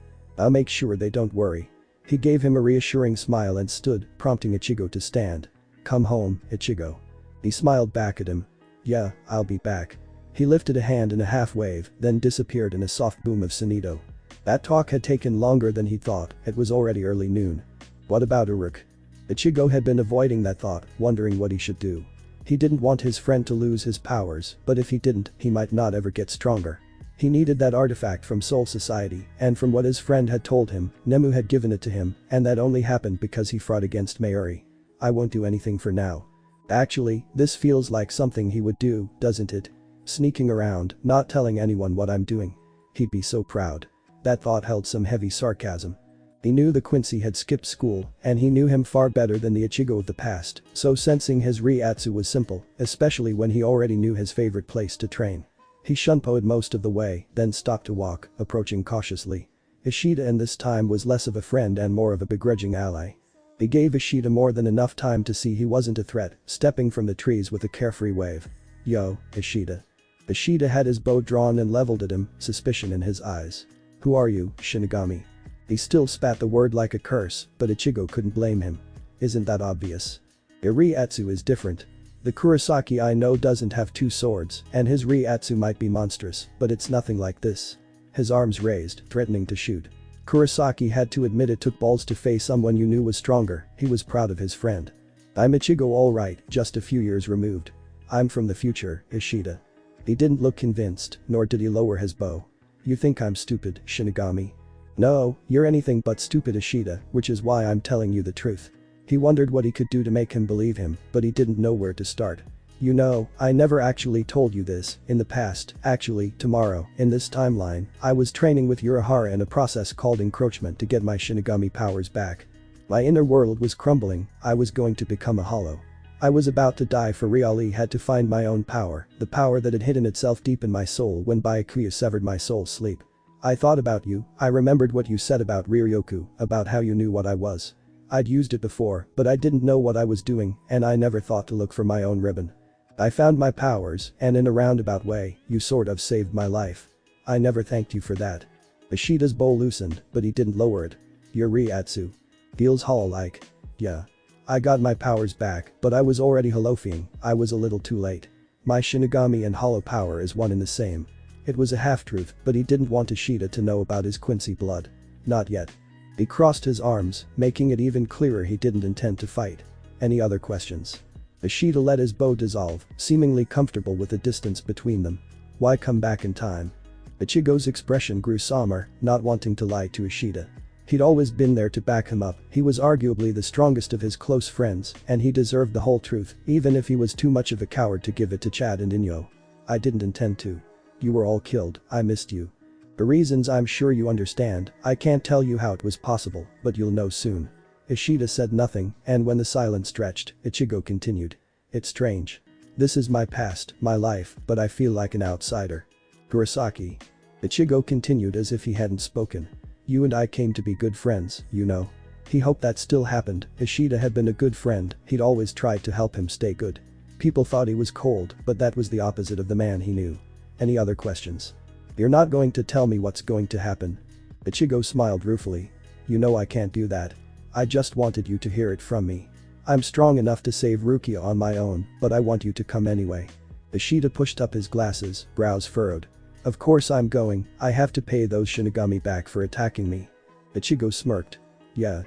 I'll make sure they don't worry. He gave him a reassuring smile and stood, prompting Ichigo to stand. Come home, Ichigo. He smiled back at him. Yeah, I'll be back. He lifted a hand in a half wave, then disappeared in a soft boom of Sonido. That talk had taken longer than he thought, it was already early noon. What about Uruk? Ichigo had been avoiding that thought, wondering what he should do. He didn't want his friend to lose his powers, but if he didn't, he might not ever get stronger. He needed that artifact from Soul Society, and from what his friend had told him, Nemu had given it to him, and that only happened because he fought against Mayuri. I won't do anything for now. Actually, this feels like something he would do, doesn't it? Sneaking around, not telling anyone what I'm doing. He'd be so proud. That thought held some heavy sarcasm. He knew the Quincy had skipped school, and he knew him far better than the Ichigo of the past, so sensing his reiatsu was simple, especially when he already knew his favorite place to train. He shunpoed most of the way, then stopped to walk, approaching cautiously. Ishida in this time was less of a friend and more of a begrudging ally. He gave Ishida more than enough time to see he wasn't a threat, stepping from the trees with a carefree wave. Yo, Ishida. Ishida had his bow drawn and leveled at him, suspicion in his eyes. Who are you, Shinigami? He still spat the word like a curse, but Ichigo couldn't blame him. Isn't that obvious? Your reiatsu is different. The Kurosaki I know doesn't have two swords, and his reiatsu might be monstrous, but it's nothing like this. His arms raised, threatening to shoot. Kurosaki had to admit it took balls to face someone you knew was stronger, he was proud of his friend. I'm Ichigo alright, just a few years removed. I'm from the future, Ishida. He didn't look convinced, nor did he lower his bow. You think I'm stupid, Shinigami? No, you're anything but stupid, Ishida, which is why I'm telling you the truth. He wondered what he could do to make him believe him, but he didn't know where to start. You know, I never actually told you this, in the past, actually, tomorrow, in this timeline, I was training with Urahara in a process called encroachment to get my Shinigami powers back. My inner world was crumbling, I was going to become a hollow. I was about to die for real. I had to find my own power, the power that had hidden itself deep in my soul when Byakuya severed my soul sleep. I thought about you, I remembered what you said about Ryoku, about how you knew what I was. I'd used it before, but I didn't know what I was doing, and I never thought to look for my own ribbon. I found my powers, and in a roundabout way, you sort of saved my life. I never thanked you for that. Ishida's bow loosened, but he didn't lower it. Your reiatsu. Feels hollow-like. Yeah. I got my powers back, but I was already holofying, I was a little too late. My Shinigami and hollow power is one and the same. It was a half-truth, but he didn't want Ishida to know about his Quincy blood. Not yet. He crossed his arms, making it even clearer he didn't intend to fight. Any other questions? Ishida let his bow dissolve, seemingly comfortable with the distance between them. Why come back in time? Ichigo's expression grew somber, not wanting to lie to Ishida. He'd always been there to back him up, he was arguably the strongest of his close friends, and he deserved the whole truth, even if he was too much of a coward to give it to Chad and Inyo. I didn't intend to. You were all killed, I missed you. For reasons I'm sure you understand, I can't tell you how it was possible, but you'll know soon. Ishida said nothing, and when the silence stretched, Ichigo continued. It's strange. This is my past, my life, but I feel like an outsider. Kurosaki. Ichigo continued as if he hadn't spoken. You and I came to be good friends, you know. He hoped that still happened, Ishida had been a good friend, he'd always tried to help him stay good. People thought he was cold, but that was the opposite of the man he knew. Any other questions? You're not going to tell me what's going to happen? Ichigo smiled ruefully. You know I can't do that. I just wanted you to hear it from me. I'm strong enough to save Rukia on my own, but I want you to come anyway. Ishida pushed up his glasses, brows furrowed. Of course I'm going, I have to pay those Shinigami back for attacking me. Ichigo smirked. Yeah.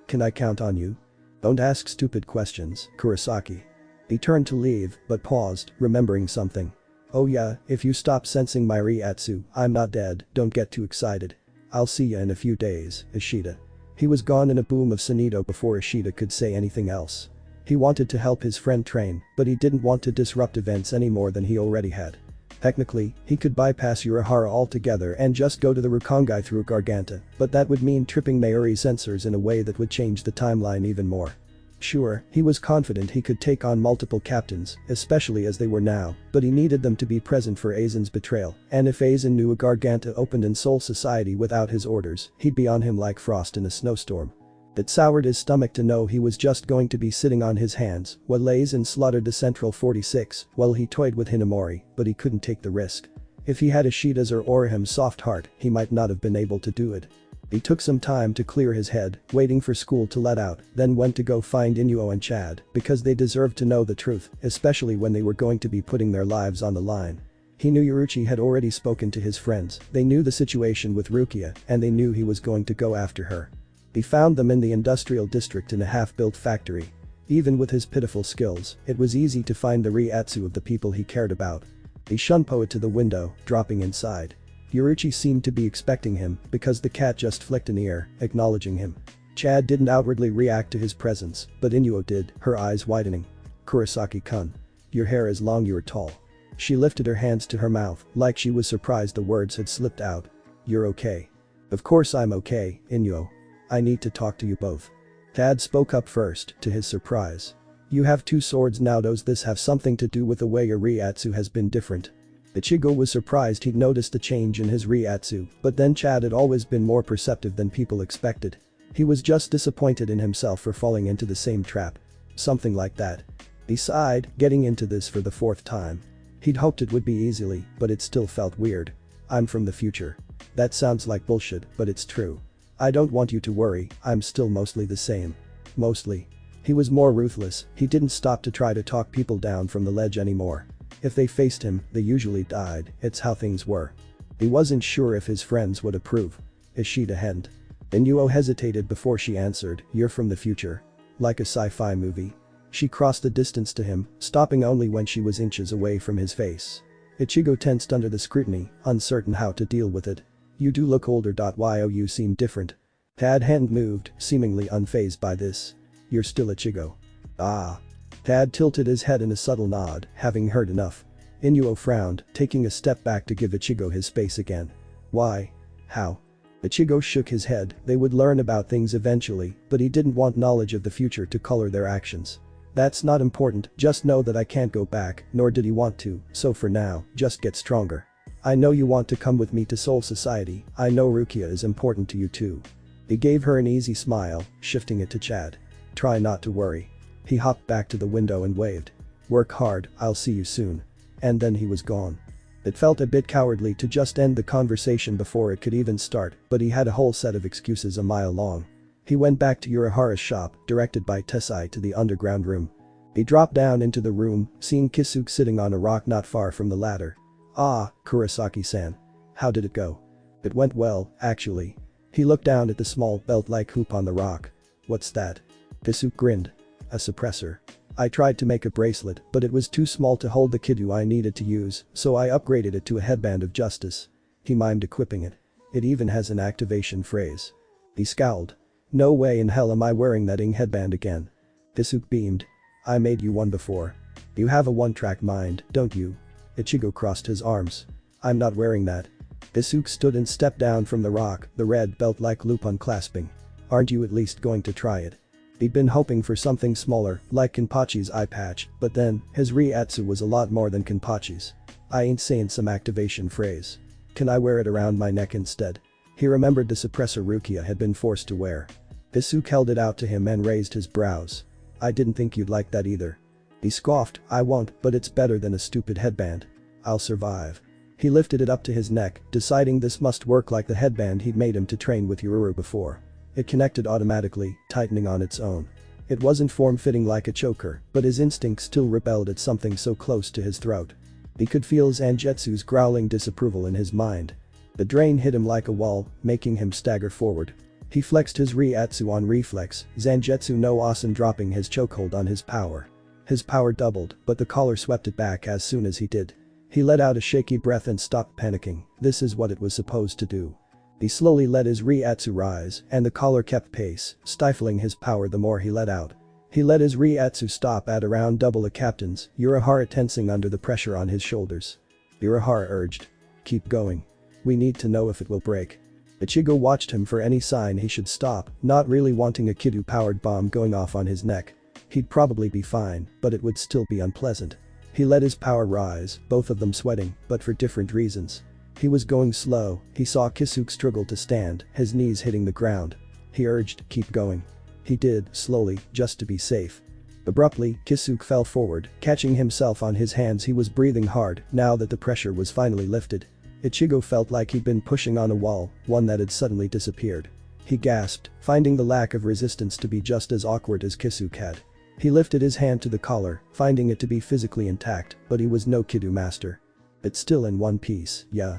Can I count on you? Don't ask stupid questions, Kurosaki. He turned to leave, but paused, remembering something. Oh yeah, if you stop sensing my reiatsu, I'm not dead, don't get too excited. I'll see ya in a few days, Ishida. He was gone in a boom of sonido before Ishida could say anything else. He wanted to help his friend train, but he didn't want to disrupt events any more than he already had. Technically, he could bypass Urahara altogether and just go to the rukongai through Garganta, but that would mean tripping Mayuri's sensors in a way that would change the timeline even more. Sure, he was confident he could take on multiple captains, especially as they were now, but he needed them to be present for Aizen's betrayal, and if Aizen knew a Garganta opened in Soul Society without his orders, he'd be on him like frost in a snowstorm. It soured his stomach to know he was just going to be sitting on his hands while Aizen slaughtered the Central 46 while he toyed with Hinamori, but he couldn't take the risk. If he had Ishida's or Orihim's soft heart, he might not have been able to do it. He took some time to clear his head, waiting for school to let out, then went to go find Inuo and Chad, because they deserved to know the truth, especially when they were going to be putting their lives on the line. He knew Yoruichi had already spoken to his friends, they knew the situation with Rukia, and they knew he was going to go after her. He found them in the industrial district in a half-built factory. Even with his pitiful skills, it was easy to find the reiatsu of the people he cared about. He shunpoed to the window, dropping inside. Yoruichi seemed to be expecting him because the cat just flicked an ear, acknowledging him. Chad didn't outwardly react to his presence, but Inuo did, her eyes widening. Kurosaki-kun. Your hair is long, you're tall. She lifted her hands to her mouth, like she was surprised the words had slipped out. You're okay. Of course I'm okay, Inuo. I need to talk to you both. Chad spoke up first, to his surprise. You have two swords now, does this have something to do with the way your reiatsu has been different? Ichigo was surprised he'd noticed a change in his reiatsu, but then Chad had always been more perceptive than people expected. He was just disappointed in himself for falling into the same trap. Something like that. He sighed, getting into this for the fourth time. He'd hoped it would be easily, but it still felt weird. I'm from the future. That sounds like bullshit, but it's true. I don't want you to worry, I'm still mostly the same. Mostly. He was more ruthless, he didn't stop to try to talk people down from the ledge anymore. If they faced him, they usually died, it's how things were. He wasn't sure if his friends would approve. Ishida hadn't. Inuo hesitated before she answered, you're from the future. Like a sci-fi movie. She crossed the distance to him, stopping only when she was inches away from his face. Ichigo tensed under the scrutiny, uncertain how to deal with it. You do look older. You seem different. Tad hadn't moved, seemingly unfazed by this. You're still Ichigo. Ah. Tad tilted his head in a subtle nod, having heard enough. Inuo frowned, taking a step back to give Ichigo his space again. Why? How? Ichigo shook his head, they would learn about things eventually, but he didn't want knowledge of the future to color their actions. That's not important, just know that I can't go back, nor did he want to, so for now, just get stronger. I know you want to come with me to Soul Society, I know Rukia is important to you too. He gave her an easy smile, shifting it to Chad. Try not to worry. He hopped back to the window and waved. Work hard, I'll see you soon. And then he was gone. It felt a bit cowardly to just end the conversation before it could even start, but he had a whole set of excuses a mile long. He went back to Urahara's shop, directed by Tessai to the underground room. He dropped down into the room, seeing Kisuke sitting on a rock not far from the ladder. Ah, Kurosaki-san. How did it go? It went well, actually. He looked down at the small belt-like hoop on the rock. What's that? Kisuke grinned. A suppressor. I tried to make a bracelet, but it was too small to hold the kiddo I needed to use, so I upgraded it to a headband of justice. He mimed equipping it. It even has an activation phrase. He scowled. No way in hell am I wearing that ing headband again. Kisuke beamed. I made you one before. You have a one-track mind, don't you? Ichigo crossed his arms. I'm not wearing that. Kisuke stood and stepped down from the rock, the red belt-like loop unclasping. Aren't you at least going to try it? He'd been hoping for something smaller, like Kenpachi's eye patch, but then, his reiatsu was a lot more than Kenpachi's. I ain't saying some activation phrase. Can I wear it around my neck instead? He remembered the suppressor Rukia had been forced to wear. Kisuke held it out to him and raised his brows. I didn't think you'd like that either. He scoffed, I won't, but it's better than a stupid headband. I'll survive. He lifted it up to his neck, deciding this must work like the headband he'd made him to train with Ururu before. It connected automatically, tightening on its own. It wasn't form-fitting like a choker, but his instinct still rebelled at something so close to his throat. He could feel Zangetsu's growling disapproval in his mind. The drain hit him like a wall, making him stagger forward. He flexed his reiatsu on reflex, Zangetsu no Asen dropping his chokehold on his power. His power doubled, but the collar swept it back as soon as he did. He let out a shaky breath and stopped panicking. This is what it was supposed to do. He slowly let his reiatsu rise, and the collar kept pace, stifling his power the more he let out. He let his reiatsu stop at around double the captain's, Urahara tensing under the pressure on his shoulders. Urahara urged. Keep going. We need to know if it will break. Ichigo watched him for any sign he should stop, not really wanting a Kiddo-powered bomb going off on his neck. He'd probably be fine, but it would still be unpleasant. He let his power rise, both of them sweating, but for different reasons. He was going slow, he saw Kisuke struggle to stand, his knees hitting the ground. He urged, keep going. He did, slowly, just to be safe. Abruptly, Kisuke fell forward, catching himself on his hands. He was breathing hard, now that the pressure was finally lifted. Ichigo felt like he'd been pushing on a wall, one that had suddenly disappeared. He gasped, finding the lack of resistance to be just as awkward as Kisuke had. He lifted his hand to the collar, finding it to be physically intact, but he was no Kiddo master. It's still in one piece, yeah.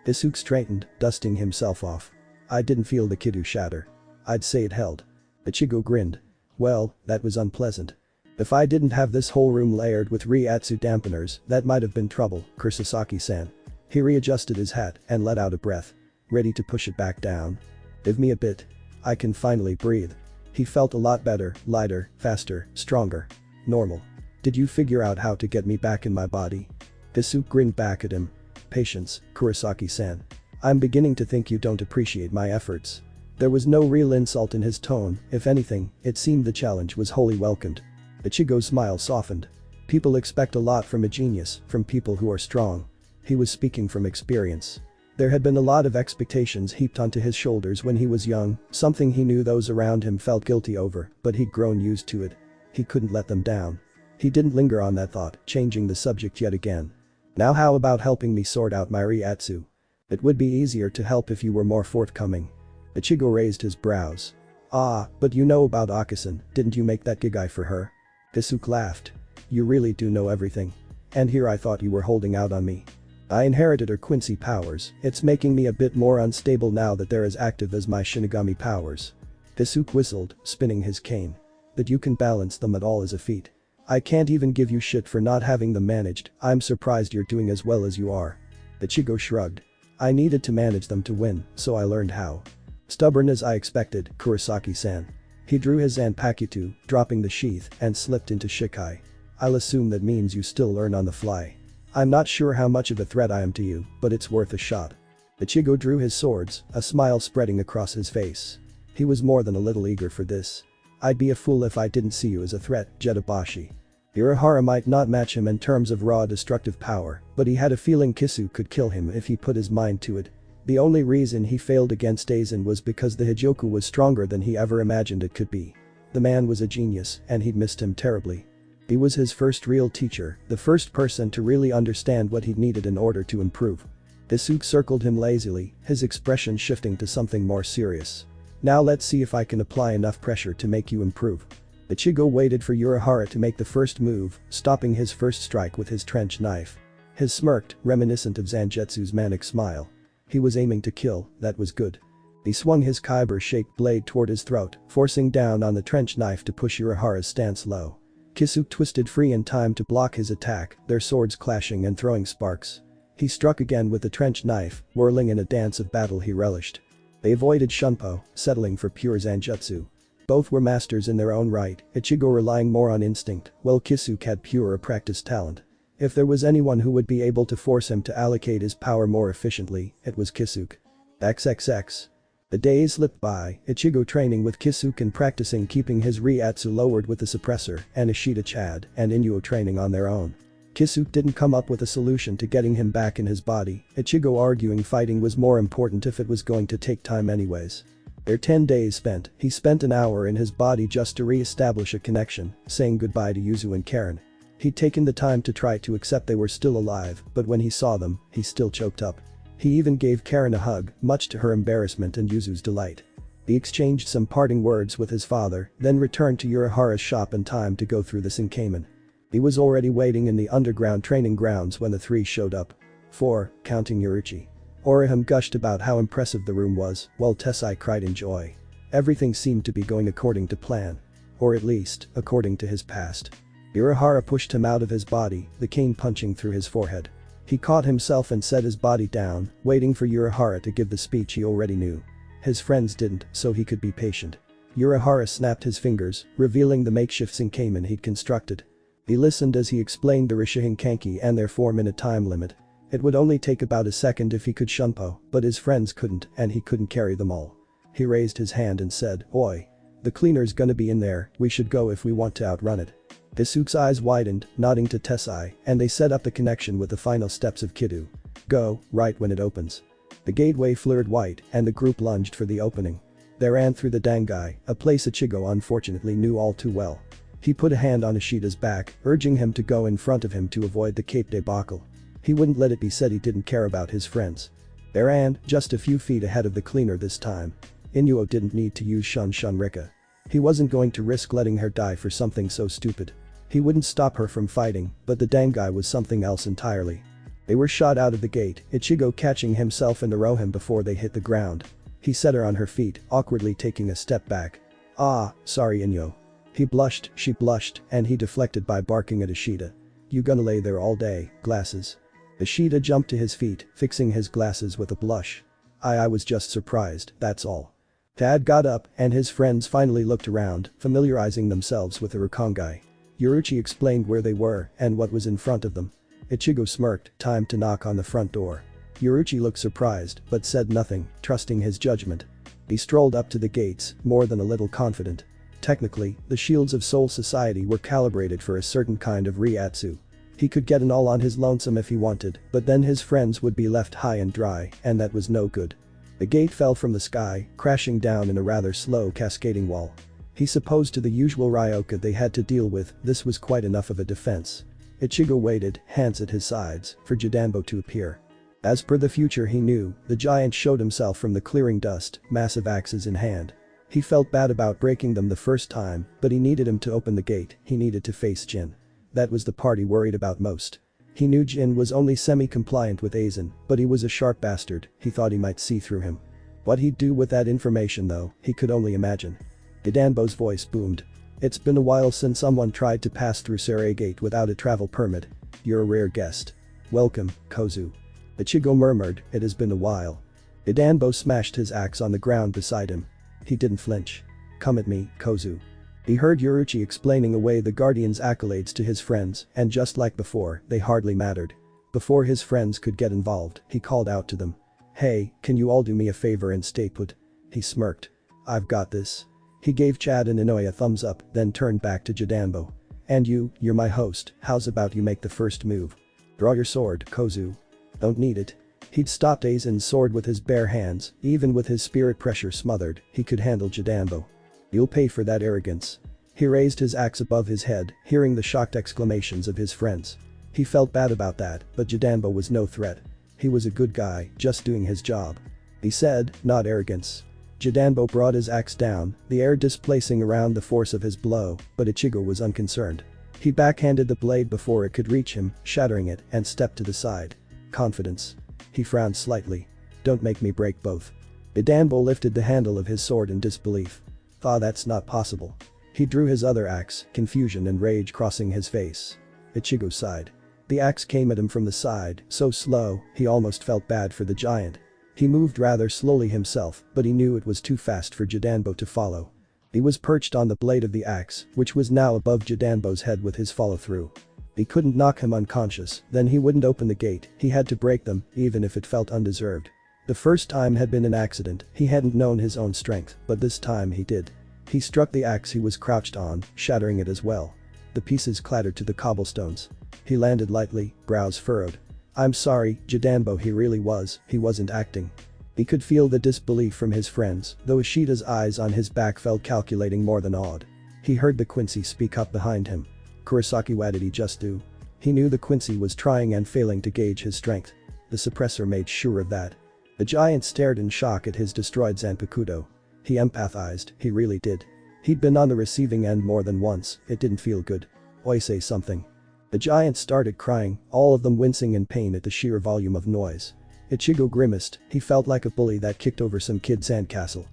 Kisuke straightened, dusting himself off. I didn't feel the Kiddo shatter. I'd say it held. Ichigo grinned. Well, that was unpleasant. If I didn't have this whole room layered with reiatsu dampeners, that might have been trouble, Kurosaki-san. He readjusted his hat and let out a breath. Ready to push it back down? Give me a bit. I can finally breathe. He felt a lot better, lighter, faster, stronger. Normal. Did you figure out how to get me back in my body? Kisuke grinned back at him. Patience, Kurosaki-san. I'm beginning to think you don't appreciate my efforts. There was no real insult in his tone, if anything, it seemed the challenge was wholly welcomed. Ichigo's smile softened. People expect a lot from a genius, from people who are strong. He was speaking from experience. There had been a lot of expectations heaped onto his shoulders when he was young, something he knew those around him felt guilty over, but he'd grown used to it. He couldn't let them down. He didn't linger on that thought, changing the subject yet again. Now how about helping me sort out my reiatsu? It would be easier to help if you were more forthcoming. Ichigo raised his brows. Ah, but you know about Akasan, didn't you make that gigai for her? Kisuke laughed. You really do know everything. And here I thought you were holding out on me. I inherited her Quincy powers, it's making me a bit more unstable now that they're as active as my Shinigami powers. Kisuke whistled, spinning his cane. That you can balance them at all is a feat. I can't even give you shit for not having them managed, I'm surprised you're doing as well as you are. Ichigo shrugged. I needed to manage them to win, so I learned how. Stubborn as I expected, Kurosaki-san. He drew his Zanpakuto, dropping the sheath, and slipped into Shikai. I'll assume that means you still learn on the fly. I'm not sure how much of a threat I am to you, but it's worth a shot. Ichigo drew his swords, a smile spreading across his face. He was more than a little eager for this. I'd be a fool if I didn't see you as a threat, Jetabashi. Urahara might not match him in terms of raw destructive power, but he had a feeling Kisu could kill him if he put his mind to it. The only reason he failed against Aizen was because the Hogyoku was stronger than he ever imagined it could be. The man was a genius, and he'd missed him terribly. He was his first real teacher, the first person to really understand what he needed in order to improve. Isuke circled him lazily, his expression shifting to something more serious. Now let's see if I can apply enough pressure to make you improve. Ichigo waited for Urahara to make the first move, stopping his first strike with his trench knife. His smirked, reminiscent of Zangetsu's manic smile. He was aiming to kill, that was good. He swung his kyber-shaped blade toward his throat, forcing down on the trench knife to push Urahara's stance low. Kisu twisted free in time to block his attack, their swords clashing and throwing sparks. He struck again with the trench knife, whirling in a dance of battle he relished. They avoided Shunpo, settling for pure Zangetsu. Both were masters in their own right, Ichigo relying more on instinct, while Kisuke had pure practiced talent. If there was anyone who would be able to force him to allocate his power more efficiently, it was Kisuke. XXX. The days slipped by, Ichigo training with Kisuke and practicing keeping his reiatsu lowered with the suppressor, and Ishida Chad and Inuo training on their own. Kisuke didn't come up with a solution to getting him back in his body, Ichigo arguing fighting was more important if it was going to take time anyways. Their 10 days spent, he spent an hour in his body just to re-establish a connection, saying goodbye to Yuzu and Karen. He'd taken the time to try to accept they were still alive, but when he saw them, he still choked up. He even gave Karen a hug, much to her embarrassment and Yuzu's delight. He exchanged some parting words with his father, then returned to Urahara's shop in time to go through the Sinkamen. He was already waiting in the underground training grounds when the three showed up. 4, counting Yuruchi. Orihime gushed about how impressive the room was, while Tessai cried in joy. Everything seemed to be going according to plan. Or at least, according to his past. Urahara pushed him out of his body, the cane punching through his forehead. He caught himself and set his body down, waiting for Urahara to give the speech he already knew. His friends didn't, so he could be patient. Urahara snapped his fingers, revealing the makeshift Sinkamen he'd constructed. He listened as he explained the Rishihinkanki and their 4-minute time limit. It would only take about a second if he could shunpo, but his friends couldn't and he couldn't carry them all. He raised his hand and said, "Oi. The cleaner's gonna be in there, we should go if we want to outrun it." Isuke's eyes widened, nodding to Tessai, and they set up the connection with the final steps of Kidu. Go, right when it opens. The gateway flared white and the group lunged for the opening. They ran through the dangai, a place Ichigo unfortunately knew all too well. He put a hand on Ishida's back, urging him to go in front of him to avoid the cape debacle. He wouldn't let it be said he didn't care about his friends. They ran, just a few feet ahead of the cleaner this time. Inuo didn't need to use Shun Rika. He wasn't going to risk letting her die for something so stupid. He wouldn't stop her from fighting, but the dangai was something else entirely. They were shot out of the gate, Ichigo catching himself in Rohim before they hit the ground. He set her on her feet, awkwardly taking a step back. "Ah, sorry Inuo." He blushed, she blushed, and he deflected by barking at Ishida. "You gonna lay there all day, glasses?" Ishida jumped to his feet, fixing his glasses with a blush. I was just surprised, that's all." Tad got up, and his friends finally looked around, familiarizing themselves with the rukongai. Yuruchi explained where they were and what was in front of them. Ichigo smirked, time to knock on the front door. Yuruchi looked surprised, but said nothing, trusting his judgment. He strolled up to the gates, more than a little confident. Technically, the shields of Soul Society were calibrated for a certain kind of reiatsu. He could get an all on his lonesome if he wanted, but then his friends would be left high and dry, and that was no good. The gate fell from the sky, crashing down in a rather slow cascading wall. He supposed to the usual ryoka they had to deal with, this was quite enough of a defense. Ichigo waited, hands at his sides, for Jidanbo to appear. As per the future he knew, the giant showed himself from the clearing dust, massive axes in hand. He felt bad about breaking them the first time, but he needed him to open the gate, he needed to face Jin. That was the part he worried about most. He knew Jin was only semi-compliant with Aizen, but he was a sharp bastard, he thought he might see through him. What he'd do with that information though, he could only imagine. Jidanbo's voice boomed. "It's been a while since someone tried to pass through Seireitei Gate without a travel permit. You're a rare guest. Welcome, Kozu." Ichigo murmured, "It has been a while." Jidanbo smashed his axe on the ground beside him. He didn't flinch. "Come at me, Kozu." He heard Yuruchi explaining away the Guardian's accolades to his friends, and just like before, they hardly mattered. Before his friends could get involved, he called out to them. "Hey, can you all do me a favor and stay put?" He smirked. "I've got this." He gave Chad and Inoue a thumbs up, then turned back to Jidanbo. "And you're my host, how's about you make the first move? Draw your sword, Kozu." "Don't need it." He'd stopped Aizen's sword with his bare hands, even with his spirit pressure smothered, he could handle Jidanbo. "You'll pay for that arrogance." He raised his axe above his head, hearing the shocked exclamations of his friends. He felt bad about that, but Jidanbo was no threat. He was a good guy, just doing his job. He said, "Not arrogance." Jidanbo brought his axe down, the air displacing around the force of his blow, but Ichigo was unconcerned. He backhanded the blade before it could reach him, shattering it, and stepped to the side. Confidence. He frowned slightly. "Don't make me break both." Jidanbo lifted the handle of his sword in disbelief. That's not possible." He drew his other axe, confusion and rage crossing his face. Ichigo sighed. The axe came at him from the side, so slow, he almost felt bad for the giant. He moved rather slowly himself, but he knew it was too fast for Jidanbo to follow. He was perched on the blade of the axe, which was now above Jidanbo's head with his follow-through. He couldn't knock him unconscious, then he wouldn't open the gate, he had to break them, even if it felt undeserved. The first time had been an accident, he hadn't known his own strength, but this time he did. He struck the axe he was crouched on, shattering it as well. The pieces clattered to the cobblestones. He landed lightly, brows furrowed. "I'm sorry, Jidanbo." He wasn't acting. He could feel the disbelief from his friends, though Ishida's eyes on his back felt calculating more than awed. He heard the Quincy speak up behind him. "Kurosaki, what did he just do?" He knew the Quincy was trying and failing to gauge his strength. The suppressor made sure of that. The giant stared in shock at his destroyed Zanpakuto. He empathized, he really did. He'd been on the receiving end more than once, it didn't feel good. "Oi, say something." The giant started crying, all of them wincing in pain at the sheer volume of noise. Ichigo grimaced, he felt like a bully that kicked over some kid's sandcastle.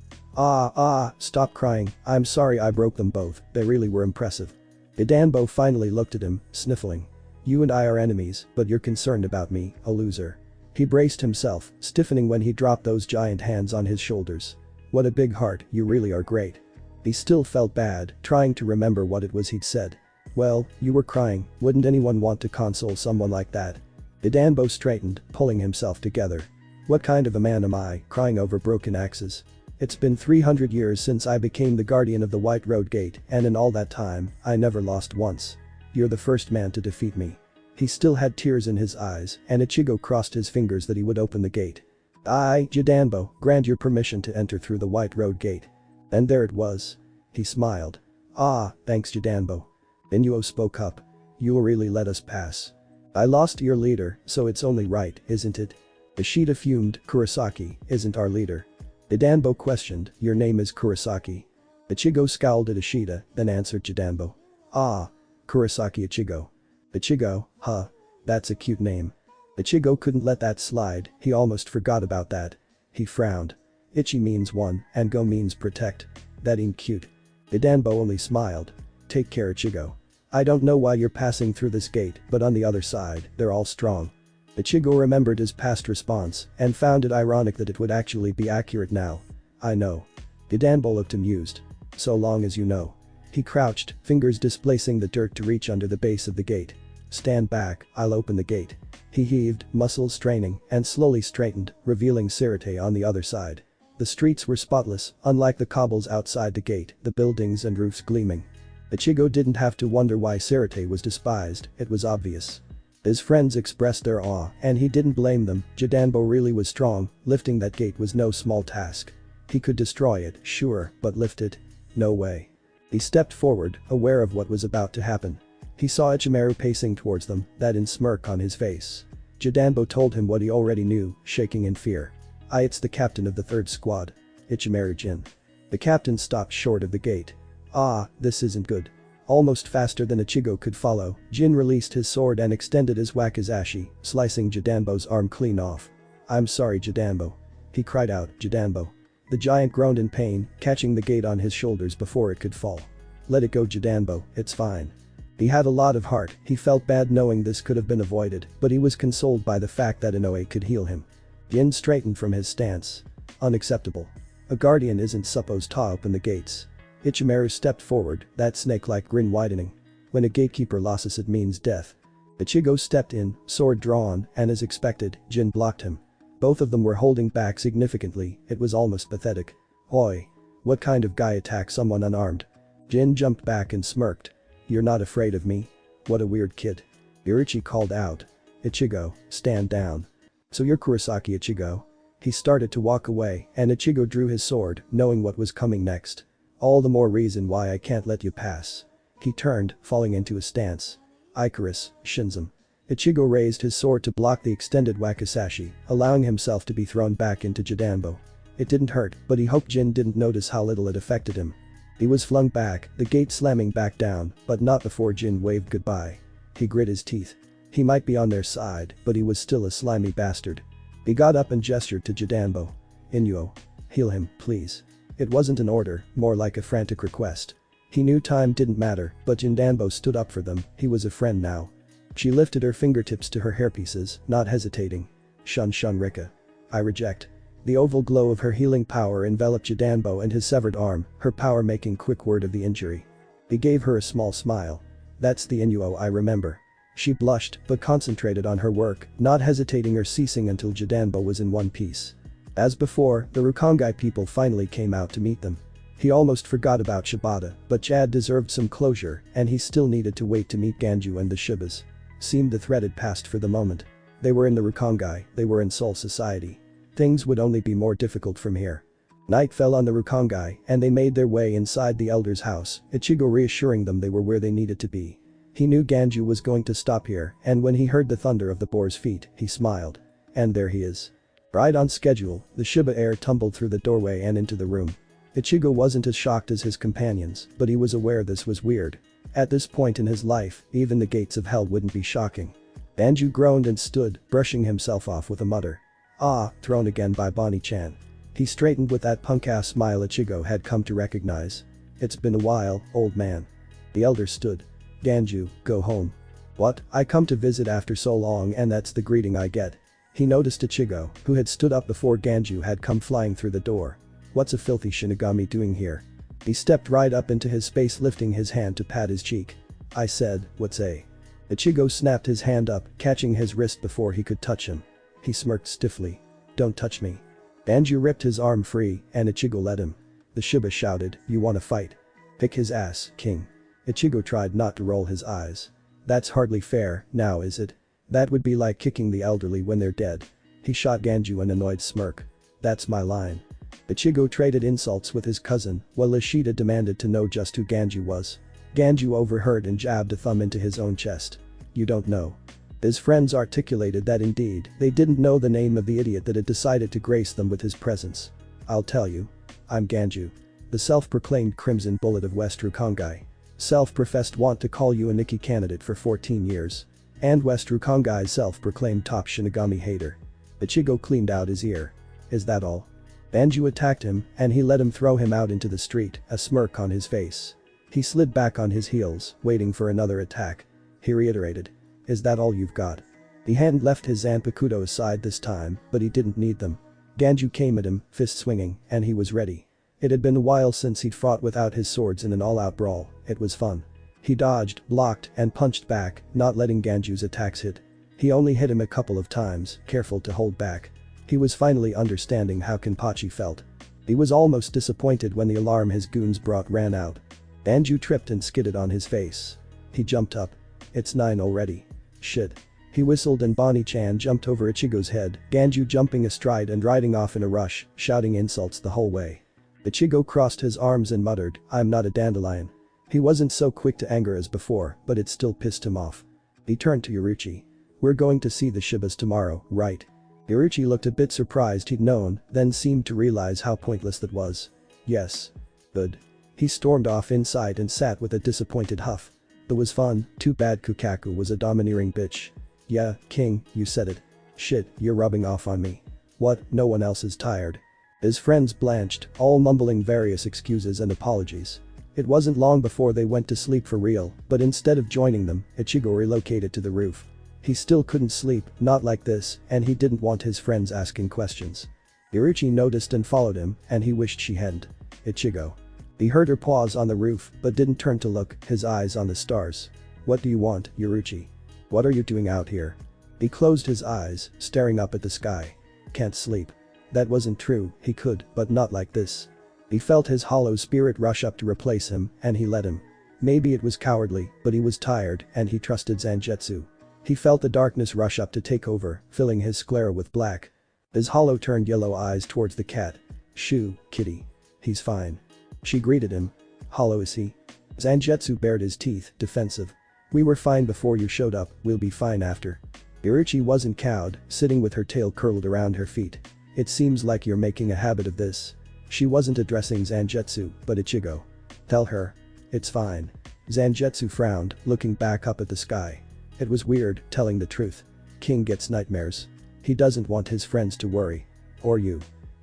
Stop crying, I'm sorry I broke them both, they really were impressive." Jidanbo finally looked at him, sniffling. "You and I are enemies, but you're concerned about me, a loser." He braced himself, stiffening when he dropped those giant hands on his shoulders. "What a big heart, you really are great." He still felt bad, trying to remember what it was he'd said. "Well, you were crying, wouldn't anyone want to console someone like that?" Jidanbo straightened, pulling himself together. "What kind of a man am I, crying over broken axes? It's been 300 years since I became the guardian of the White Road Gate, and in all that time, I never lost once. You're the first man to defeat me." He still had tears in his eyes, and Ichigo crossed his fingers that he would open the gate. Jidanbo, grant your permission to enter through the White Road Gate." And there it was. He smiled. Thanks Jidanbo." Inuo spoke up. "You'll really let us pass?" "I lost your leader, so it's only right, isn't it?" Ishida fumed. "Kurosaki isn't our leader." Jidanbo questioned, "Your name is Kurosaki?" Ichigo scowled at Ishida, then answered Jidanbo. Kurosaki Ichigo." "Ichigo, huh? That's a cute name." Ichigo couldn't let that slide, he almost forgot about that. He frowned. "Ichi means one, and go means protect. That ain't cute." Jidanbo only smiled. "Take care Ichigo. I don't know why you're passing through this gate, but on the other side, they're all strong." Ichigo remembered his past response, and found it ironic that it would actually be accurate now. "I know." Jidanbo looked amused. "So long as you know." He crouched, fingers displacing the dirt to reach under the base of the gate. "Stand back, I'll open the gate." He heaved, muscles straining, and slowly straightened, revealing Seireitei on the other side. The streets were spotless, unlike the cobbles outside the gate, the buildings and roofs gleaming. Ichigo didn't have to wonder why Seireitei was despised, it was obvious. His friends expressed their awe, and he didn't blame them. Jidanbo really was strong, lifting that gate was no small task. He could destroy it, sure, but lift it? No way. He stepped forward, aware of what was about to happen. He saw Ichimaru pacing towards them, that smirk on his face. Jidanbo told him what he already knew, shaking in fear. It's the captain of the third squad. Ichimaru-jin." The captain stopped short of the gate. This isn't good." Almost faster than Ichigo could follow, Jin released his sword and extended his wakizashi, slicing Jidanbo's arm clean off. "I'm sorry Jidanbo." He cried out, "Jidanbo." The giant groaned in pain, catching the gate on his shoulders before it could fall. "Let it go Jidanbo, it's fine." He had a lot of heart, he felt bad knowing this could have been avoided, but he was consoled by the fact that Inoue could heal him. Jin straightened from his stance. "Unacceptable. A guardian isn't supposed to open the gates." Ichimaru stepped forward, that snake-like grin widening. "When a gatekeeper loses it means death." Ichigo stepped in, sword drawn, and as expected, Jin blocked him. Both of them were holding back significantly, it was almost pathetic. "Oi." What kind of guy attacks someone unarmed? Jin jumped back and smirked. You're not afraid of me? What a weird kid. Irichi called out. Ichigo, stand down. So you're Kurosaki Ichigo? He started to walk away and Ichigo drew his sword, knowing what was coming next. All the more reason why I can't let you pass. He turned, falling into a stance. Icarus, Shinzum. Ichigo raised his sword to block the extended wakizashi, allowing himself to be thrown back into Jidanbo. It didn't hurt, but he hoped Jin didn't notice how little it affected him. He was flung back, the gate slamming back down, but not before Jin waved goodbye. He grit his teeth. He might be on their side, but he was still a slimy bastard. He got up and gestured to Jidanbo. Inuo. Heal him, please. It wasn't an order, more like a frantic request. He knew time didn't matter, but Jidanbo stood up for them, he was a friend now. She lifted her fingertips to her hairpieces, not hesitating. Shun Rika. I reject. The oval glow of her healing power enveloped Jidanbo and his severed arm, her power making quick word of the injury. He gave her a small smile. That's the Inuo I remember. She blushed, but concentrated on her work, not hesitating or ceasing until Jidanbo was in one piece. As before, the rukongai people finally came out to meet them. He almost forgot about Shapooda, but Chad deserved some closure, and he still needed to wait to meet Ganju and the Shibas. Seemed the threat had passed for the moment. They were in the rukongai, they were in Soul Society. Things would only be more difficult from here. Night fell on the rukongai, and they made their way inside the elder's house, Ichigo reassuring them they were where they needed to be. He knew Ganju was going to stop here, and when he heard the thunder of the boar's feet, he smiled. And there he is. Right on schedule, the Shiba heir tumbled through the doorway and into the room. Ichigo wasn't as shocked as his companions, but he was aware this was weird. At this point in his life, even the gates of hell wouldn't be shocking. Ganju groaned and stood, brushing himself off with a mutter. Ah, thrown again by Bonnie-chan. He straightened with that punk-ass smile Ichigo had come to recognize. It's been a while, old man. The elder stood. Ganju, go home. What? I come to visit after so long and that's the greeting I get. He noticed Ichigo, who had stood up before Ganju had come flying through the door. What's a filthy Shinigami doing here? He stepped right up into his space, lifting his hand to pat his cheek. I said, what's a? Ichigo snapped his hand up, catching his wrist before he could touch him. He smirked stiffly. Don't touch me. Ganju ripped his arm free, and Ichigo let him. The Shiba shouted, you wanna fight? Pick his ass, king. Ichigo tried not to roll his eyes. That's hardly fair, now is it? That would be like kicking the elderly when they're dead. He shot Ganju an annoyed smirk. That's my line. Ichigo traded insults with his cousin, while Ishida demanded to know just who Ganju was. Ganju overheard and jabbed a thumb into his own chest. You don't know. His friends articulated that indeed, they didn't know the name of the idiot that had decided to grace them with his presence. I'll tell you. I'm Ganju. The self-proclaimed Crimson Bullet of West Rukongai. Self-professed want to call you a Nikki candidate for 14 years. And West Rukongai's self-proclaimed top Shinigami hater. Ichigo cleaned out his ear. Is that all? Ganju attacked him, and he let him throw him out into the street, a smirk on his face. He slid back on his heels, waiting for another attack. He reiterated. Is that all you've got? He hadn't left his Zanpakuto aside this time, but he didn't need them. Ganju came at him, fist swinging, and he was ready. It had been a while since he'd fought without his swords in an all-out brawl, it was fun. He dodged, blocked, and punched back, not letting Ganju's attacks hit. He only hit him a couple of times, careful to hold back. He was finally understanding how Kenpachi felt. He was almost disappointed when the alarm his goons brought ran out. Ganju tripped and skidded on his face. He jumped up. It's 9 already. Shit. He whistled and Bonnie-chan jumped over Ichigo's head, Ganju jumping astride and riding off in a rush, shouting insults the whole way. Ichigo crossed his arms and muttered, I'm not a dandelion. He wasn't so quick to anger as before, but it still pissed him off. He turned to Yoruichi. We're going to see the Shibas tomorrow, right? Yoruichi looked a bit surprised he'd known, then seemed to realize how pointless that was. Yes. Good. He stormed off inside and sat with a disappointed huff. That was fun, too bad Ikkaku was a domineering bitch. Yeah, king, you said it. Shit, you're rubbing off on me. What, no one else is tired? His friends blanched, all mumbling various excuses and apologies. It wasn't long before they went to sleep for real, but instead of joining them, Ichigo relocated to the roof. He still couldn't sleep, not like this, and he didn't want his friends asking questions. Yoruichi noticed and followed him, and he wished she hadn't. Ichigo. He heard her pause on the roof, but didn't turn to look, his eyes on the stars. What do you want, Yoruichi? What are you doing out here? He closed his eyes, staring up at the sky. Can't sleep. That wasn't true, he could, but not like this. He felt his hollow spirit rush up to replace him, and he let him. Maybe it was cowardly, but he was tired, and he trusted Zangetsu. He felt the darkness rush up to take over, filling his sclera with black. His hollow turned yellow eyes towards the cat. "Shoo, kitty. He's fine." She greeted him. "Hollow is he?" Zangetsu bared his teeth, defensive. "We were fine before you showed up, we'll be fine after." Irichi wasn't cowed, sitting with her tail curled around her feet. "It seems like you're making a habit of this." She wasn't addressing Zangetsu, but Ichigo. "Tell her. It's fine." Zangetsu frowned, looking back up at the sky. It was weird, telling the truth. King gets nightmares. He doesn't want his friends to worry. Or you.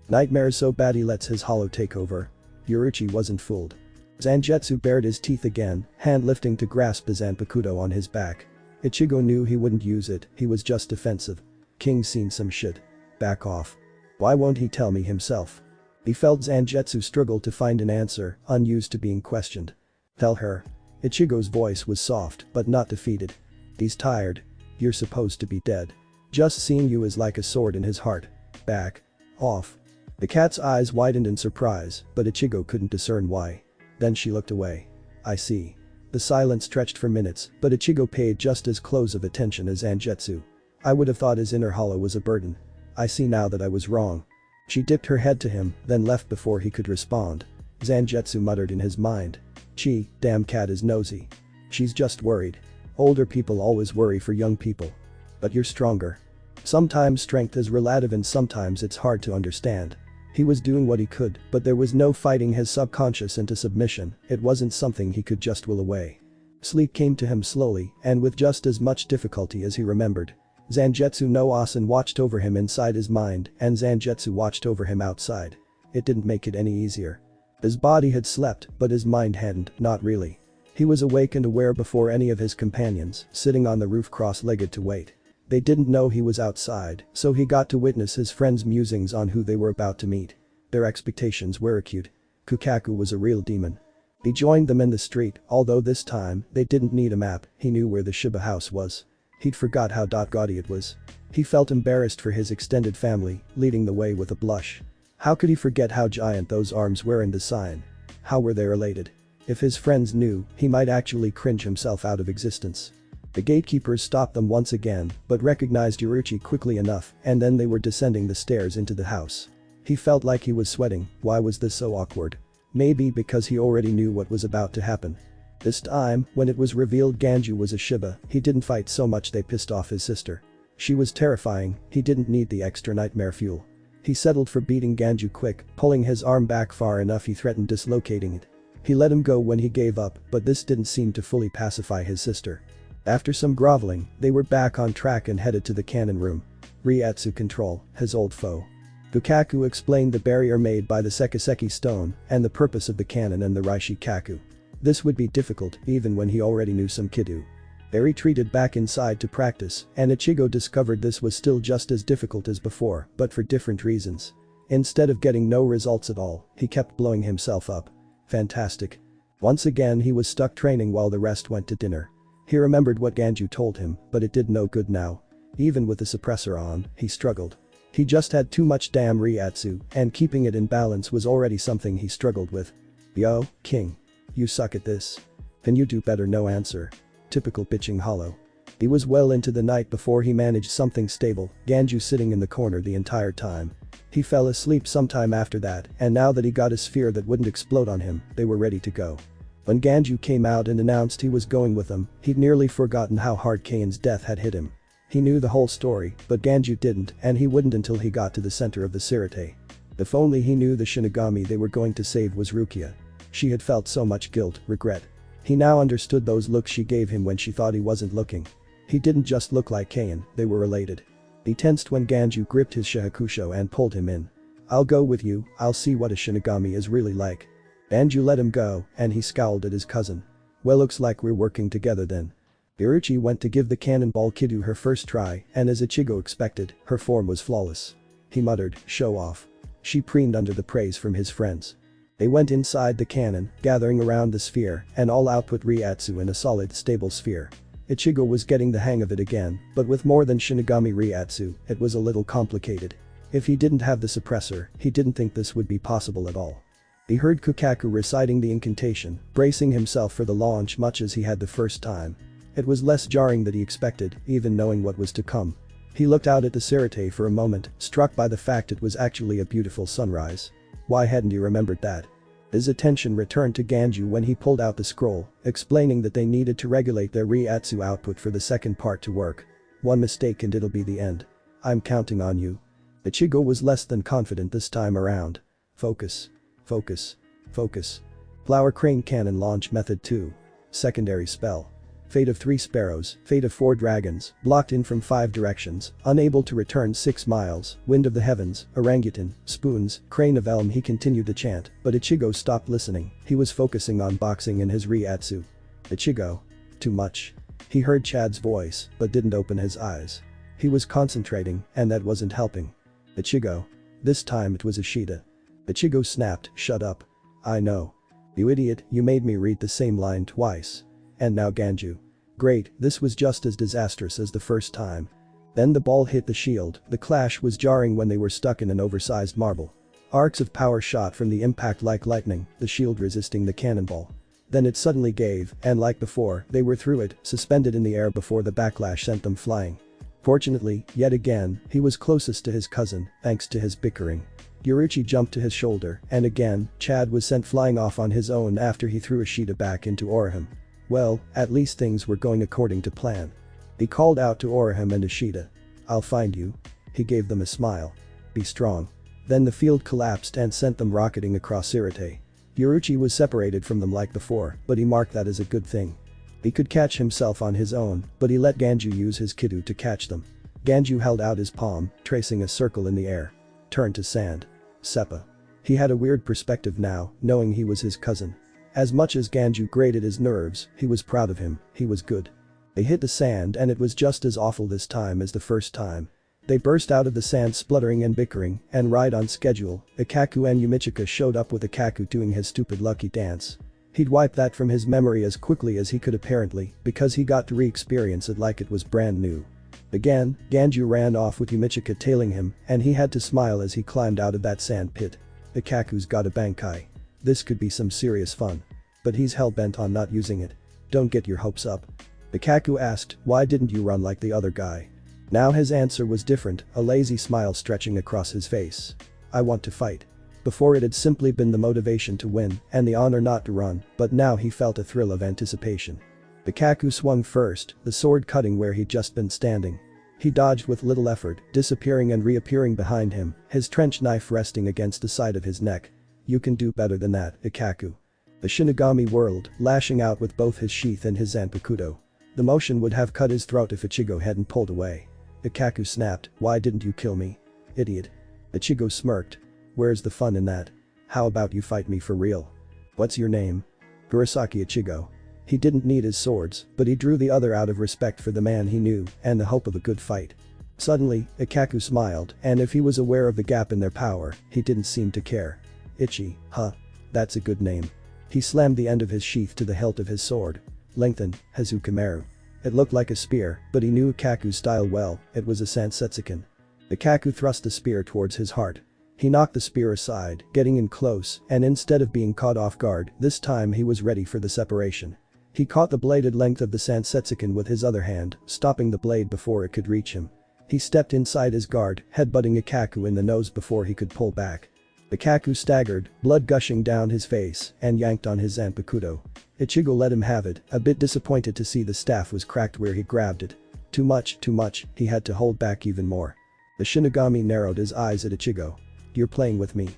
Nightmares so bad he lets his hollow take over. Irichi wasn't fooled. Zangetsu bared his teeth again, hand lifting to grasp the Zanpakuto on his back. Ichigo knew he wouldn't use it, he was just defensive. King's seen some shit. Back off. Why won't he tell me himself? He felt Zangetsu struggle to find an answer, unused to being questioned. Tell her. Ichigo's voice was soft, but not defeated. He's tired. You're supposed to be dead. Just seeing you is like a sword in his heart. Back. Off. The cat's eyes widened in surprise, but Ichigo couldn't discern why. Then she looked away. I see. The silence stretched for minutes, but Ichigo paid just as close of attention as Zangetsu. I would have thought his inner hollow was a burden. I see now that I was wrong. She dipped her head to him, then left before he could respond. Zangetsu muttered in his mind. Gee, damn cat is nosy. She's just worried. Older people always worry for young people. But you're stronger. Sometimes strength is relative and sometimes it's hard to understand. He was doing what he could, but there was no fighting his subconscious into submission, it wasn't something he could just will away. Sleep came to him slowly, and with just as much difficulty as he remembered. Zangetsu no Asen watched over him inside his mind, and Zangetsu watched over him outside. It didn't make it any easier. His body had slept, but his mind hadn't, not really. He was awake and aware before any of his companions, sitting on the roof cross-legged to wait. They didn't know he was outside, so he got to witness his friends' musings on who they were about to meet. Their expectations were acute. Ikkaku was a real demon. He joined them in the street, although this time, they didn't need a map, he knew where the Shiba house was. He'd forgot how gaudy it was. He felt embarrassed for his extended family, leading the way with a blush. How could he forget how giant those arms were in the sign? How were they related? If his friends knew, he might actually cringe himself out of existence. The gatekeepers stopped them once again, but recognized Irichi quickly enough, and then they were descending the stairs into the house. He felt like he was sweating. Why was this so awkward? Maybe because he already knew what was about to happen. This time, when it was revealed Ganju was a Shiba, he didn't fight so much they pissed off his sister. She was terrifying, he didn't need the extra nightmare fuel. He settled for beating Ganju quick, pulling his arm back far enough he threatened dislocating it. He let him go when he gave up, but this didn't seem to fully pacify his sister. After some groveling, they were back on track and headed to the cannon room. Reiatsu control, his old foe. Ikkaku explained the barrier made by the Sekiseki stone and the purpose of the cannon and the Raishikaku. This would be difficult even when he already knew some Kidu. They retreated back inside to practice, and Ichigo discovered this was still just as difficult as before, but for different reasons. Instead of getting no results at all, he kept blowing himself up. Fantastic. Once again he was stuck training while the rest went to dinner. He remembered what Ganju told him, but it did no good now. Even with the suppressor on, he struggled. He just had too much damn reiatsu, and keeping it in balance was already something he struggled with. Yo, King. You suck at this. Can you do better? No answer. Typical bitching hollow. He was well into the night before he managed something stable, Ganju sitting in the corner the entire time. He fell asleep sometime after that, and now that he got a sphere that wouldn't explode on him, they were ready to go. When Ganju came out and announced he was going with them, he'd nearly forgotten how hard Kain's death had hit him. He knew the whole story, but Ganju didn't, and he wouldn't until he got to the center of the Seireitei. If only he knew the Shinigami they were going to save was Rukia. She had felt so much guilt, regret. He now understood those looks she gave him when she thought he wasn't looking. He didn't just look like Kain, they were related. He tensed when Ganju gripped his shahakusho and pulled him in. I'll go with you, I'll see what a Shinigami is really like. Ganju let him go, and he scowled at his cousin. Well, looks like we're working together then. Irichi went to give the cannonball Kidu her first try, and as Ichigo expected, her form was flawless. He muttered, show off. She preened under the praise from his friends. They went inside the cannon, gathering around the sphere, and all output reiatsu in a solid, stable sphere. Ichigo was getting the hang of it again, but with more than Shinigami reiatsu, it was a little complicated. If he didn't have the suppressor, he didn't think this would be possible at all. He heard Ikkaku reciting the incantation, bracing himself for the launch much as he had the first time. It was less jarring than he expected, even knowing what was to come. He looked out at the Seireitei for a moment, struck by the fact it was actually a beautiful sunrise. Why hadn't he remembered that? His attention returned to Ganju when he pulled out the scroll, explaining that they needed to regulate their reiatsu output for the second part to work. One mistake and it'll be the end. I'm counting on you. Ichigo was less than confident this time around. Focus. Focus. Focus. Flower Crane Cannon Launch Method 2. Secondary Spell. Fate of 3 Sparrows, Fate of 4 Dragons, blocked in from 5 directions, unable to return 6 miles, Wind of the Heavens, Orangutan, Spoons, Crane of Elm. He continued to chant, but Ichigo stopped listening. He was focusing on boxing in his reiatsu. Ichigo. Too much. He heard Chad's voice, but didn't open his eyes. He was concentrating, and that wasn't helping. Ichigo. This time it was Ishida. Ichigo snapped, shut up. I know. You idiot, you made me read the same line twice. And now Ganju. Great, this was just as disastrous as the first time. Then the ball hit the shield, the clash was jarring when they were stuck in an oversized marble. Arcs of power shot from the impact like lightning, the shield resisting the cannonball. Then it suddenly gave, and like before, they were through it, suspended in the air before the backlash sent them flying. Fortunately, yet again, he was closest to his cousin, thanks to his bickering. Yoruichi jumped to his shoulder, and again, Chad was sent flying off on his own after he threw Ishida back into Orihime. Well, at least things were going according to plan. He called out to Orihime and Ishida. I'll find you. He gave them a smile. Be strong. Then the field collapsed and sent them rocketing across Seireitei. Yoruichi was separated from them like before, but he marked that as a good thing. He could catch himself on his own, but he let Ganju use his Kidu to catch them. Ganju held out his palm, tracing a circle in the air. Turned to sand. Seppa. He had a weird perspective now, knowing he was his cousin. As much as Ganju grated his nerves, he was proud of him, he was good. They hit the sand and it was just as awful this time as the first time. They burst out of the sand spluttering and bickering, and right on schedule, Ikkaku and Yumichika showed up with Ikkaku doing his stupid lucky dance. He'd wiped that from his memory as quickly as he could apparently, because he got to re-experience it like it was brand new. Again, Ganju ran off with Yumichika tailing him, and he had to smile as he climbed out of that sand pit. Ikkaku's got a bankai. This could be some serious fun. But he's hell-bent on not using it. Don't get your hopes up. Ikkaku asked, why didn't you run like the other guy? Now his answer was different, a lazy smile stretching across his face. I want to fight. Before it had simply been the motivation to win and the honor not to run, but now he felt a thrill of anticipation. Ikkaku swung first, the sword cutting where he'd just been standing. He dodged with little effort, disappearing and reappearing behind him, his trench knife resting against the side of his neck. You can do better than that, Ikkaku. The Shinigami whirled, lashing out with both his sheath and his Zanpakuto. The motion would have cut his throat if Ichigo hadn't pulled away. Ikkaku snapped, why didn't you kill me? Idiot. Ichigo smirked. Where's the fun in that? How about you fight me for real? What's your name? Kurosaki Ichigo. He didn't need his swords, but he drew the other out of respect for the man he knew and the hope of a good fight. Suddenly, Ikkaku smiled, and if he was aware of the gap in their power, he didn't seem to care. Ichi, huh? That's a good name. He slammed the end of his sheath to the hilt of his sword. Lengthen, Hazukimaru. It looked like a spear, but he knew Ikkaku's style well, it was a Sansetsuken. Ikkaku thrust the spear towards his heart. He knocked the spear aside, getting in close, and instead of being caught off guard, this time he was ready for the separation. He caught the bladed length of the Sansetsuken with his other hand, stopping the blade before it could reach him. He stepped inside his guard, headbutting Ikkaku in the nose before he could pull back. Ikkaku staggered, blood gushing down his face, and yanked on his Zanpakuto. Ichigo let him have it, a bit disappointed to see the staff was cracked where he grabbed it. Too much, he had to hold back even more. The Shinigami narrowed his eyes at Ichigo. You're playing with me.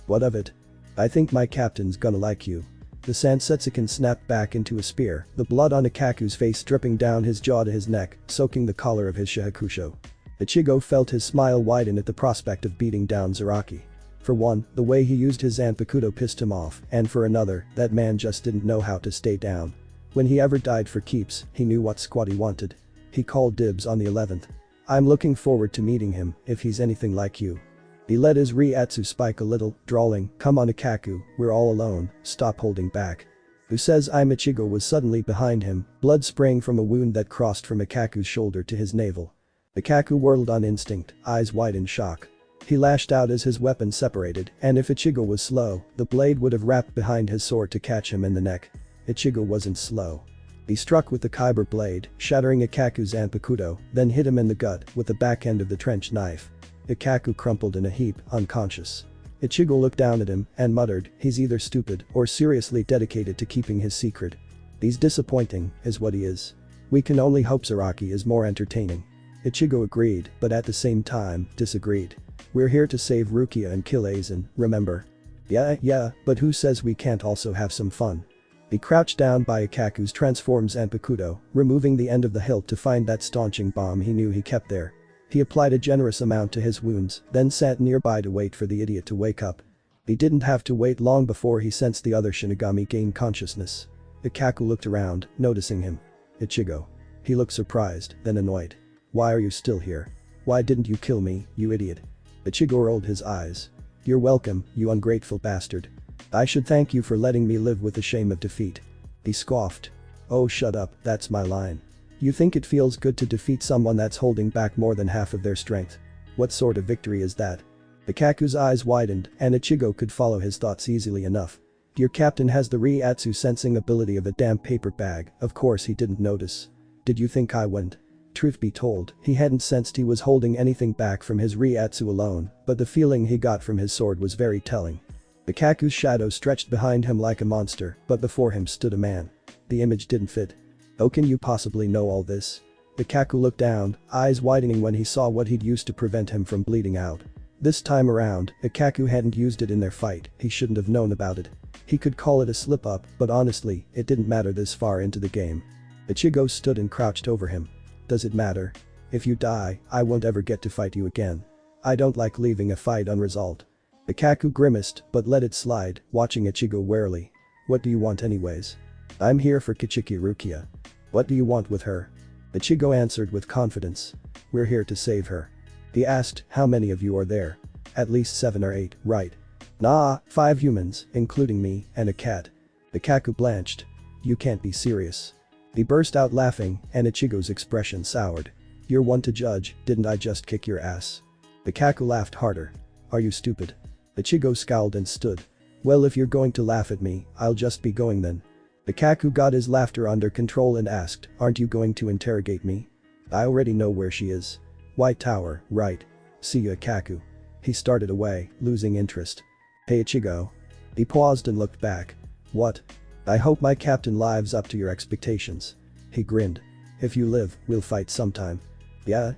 What of it? I think my captain's gonna like you. The Sansetsuken snapped back into a spear, the blood on Ikkaku's face dripping down his jaw to his neck, soaking the collar of his shahakusho. Ichigo felt his smile widen at the prospect of beating down Zaraki. For one, the way he used his Zanpakuto pissed him off, and for another, that man just didn't know how to stay down. When he ever died for keeps, he knew what squad he wanted. He called dibs on the 11th. I'm looking forward to meeting him, if he's anything like you. He let his reiatsu spike a little, drawling, come on Ikkaku, we're all alone, stop holding back. Who says I'm Ichigo was suddenly behind him, blood spraying from a wound that crossed from Ikkaku's shoulder to his navel. Ikkaku whirled on instinct, eyes wide in shock. He lashed out as his weapon separated, and if Ichigo was slow, the blade would have wrapped behind his sword to catch him in the neck. Ichigo wasn't slow. He struck with the kyber blade, shattering Ikkaku's zanpakuto, then hit him in the gut with the back end of the trench knife. Ikkaku crumpled in a heap, unconscious. Ichigo looked down at him and muttered, he's either stupid or seriously dedicated to keeping his secret. He's disappointing, is what he is. We can only hope Zaraki is more entertaining. Ichigo agreed, but at the same time, disagreed. We're here to save Rukia and kill Aizen, remember? Yeah, but who says we can't also have some fun? He crouched down by Ikkaku's transformed zanpakuto, removing the end of the hilt to find that staunching bomb he knew he kept there. He applied a generous amount to his wounds, then sat nearby to wait for the idiot to wake up. He didn't have to wait long before he sensed the other Shinigami gain consciousness. Ikkaku looked around, noticing him. Ichigo. He looked surprised, then annoyed. Why are you still here? Why didn't you kill me, you idiot? Ichigo rolled his eyes. You're welcome, you ungrateful bastard. I should thank you for letting me live with the shame of defeat. He scoffed. Oh, shut up, that's my line. You think it feels good to defeat someone that's holding back more than half of their strength? What sort of victory is that? Ikkaku's eyes widened, and Ichigo could follow his thoughts easily enough. Your captain has the reiatsu sensing ability of a damn paper bag, of course he didn't notice. Did you think I wouldn't? Truth be told, he hadn't sensed he was holding anything back from his reiatsu alone, but the feeling he got from his sword was very telling. Ikkaku's shadow stretched behind him like a monster, but before him stood a man. The image didn't fit. How can you possibly know all this? Ikkaku looked down, eyes widening when he saw what he'd used to prevent him from bleeding out. This time around, Ikkaku hadn't used it in their fight, he shouldn't have known about it. He could call it a slip-up, but honestly, it didn't matter this far into the game. Ichigo stood and crouched over him. Does it matter? If you die, I won't ever get to fight you again. I don't like leaving a fight unresolved. Ikkaku grimaced, but let it slide, watching Ichigo warily. What do you want anyways? I'm here for Kichiki Rukia. What do you want with her? Ichigo answered with confidence. We're here to save her. He asked, how many of you are there? At least 7 or 8, right? Nah, 5 humans, including me, and a cat. Ikkaku blanched. You can't be serious. He burst out laughing, and Ichigo's expression soured. You're one to judge, didn't I just kick your ass? Ikkaku laughed harder. Are you stupid? Ichigo scowled and stood. Well, if you're going to laugh at me, I'll just be going then. Ikkaku got his laughter under control and asked, aren't you going to interrogate me? I already know where she is. White Tower, right. See you, Ikkaku. He started away, losing interest. Hey Ichigo. He paused and looked back. What? I hope my captain lives up to your expectations. He grinned. If you live, we'll fight sometime. Yeah.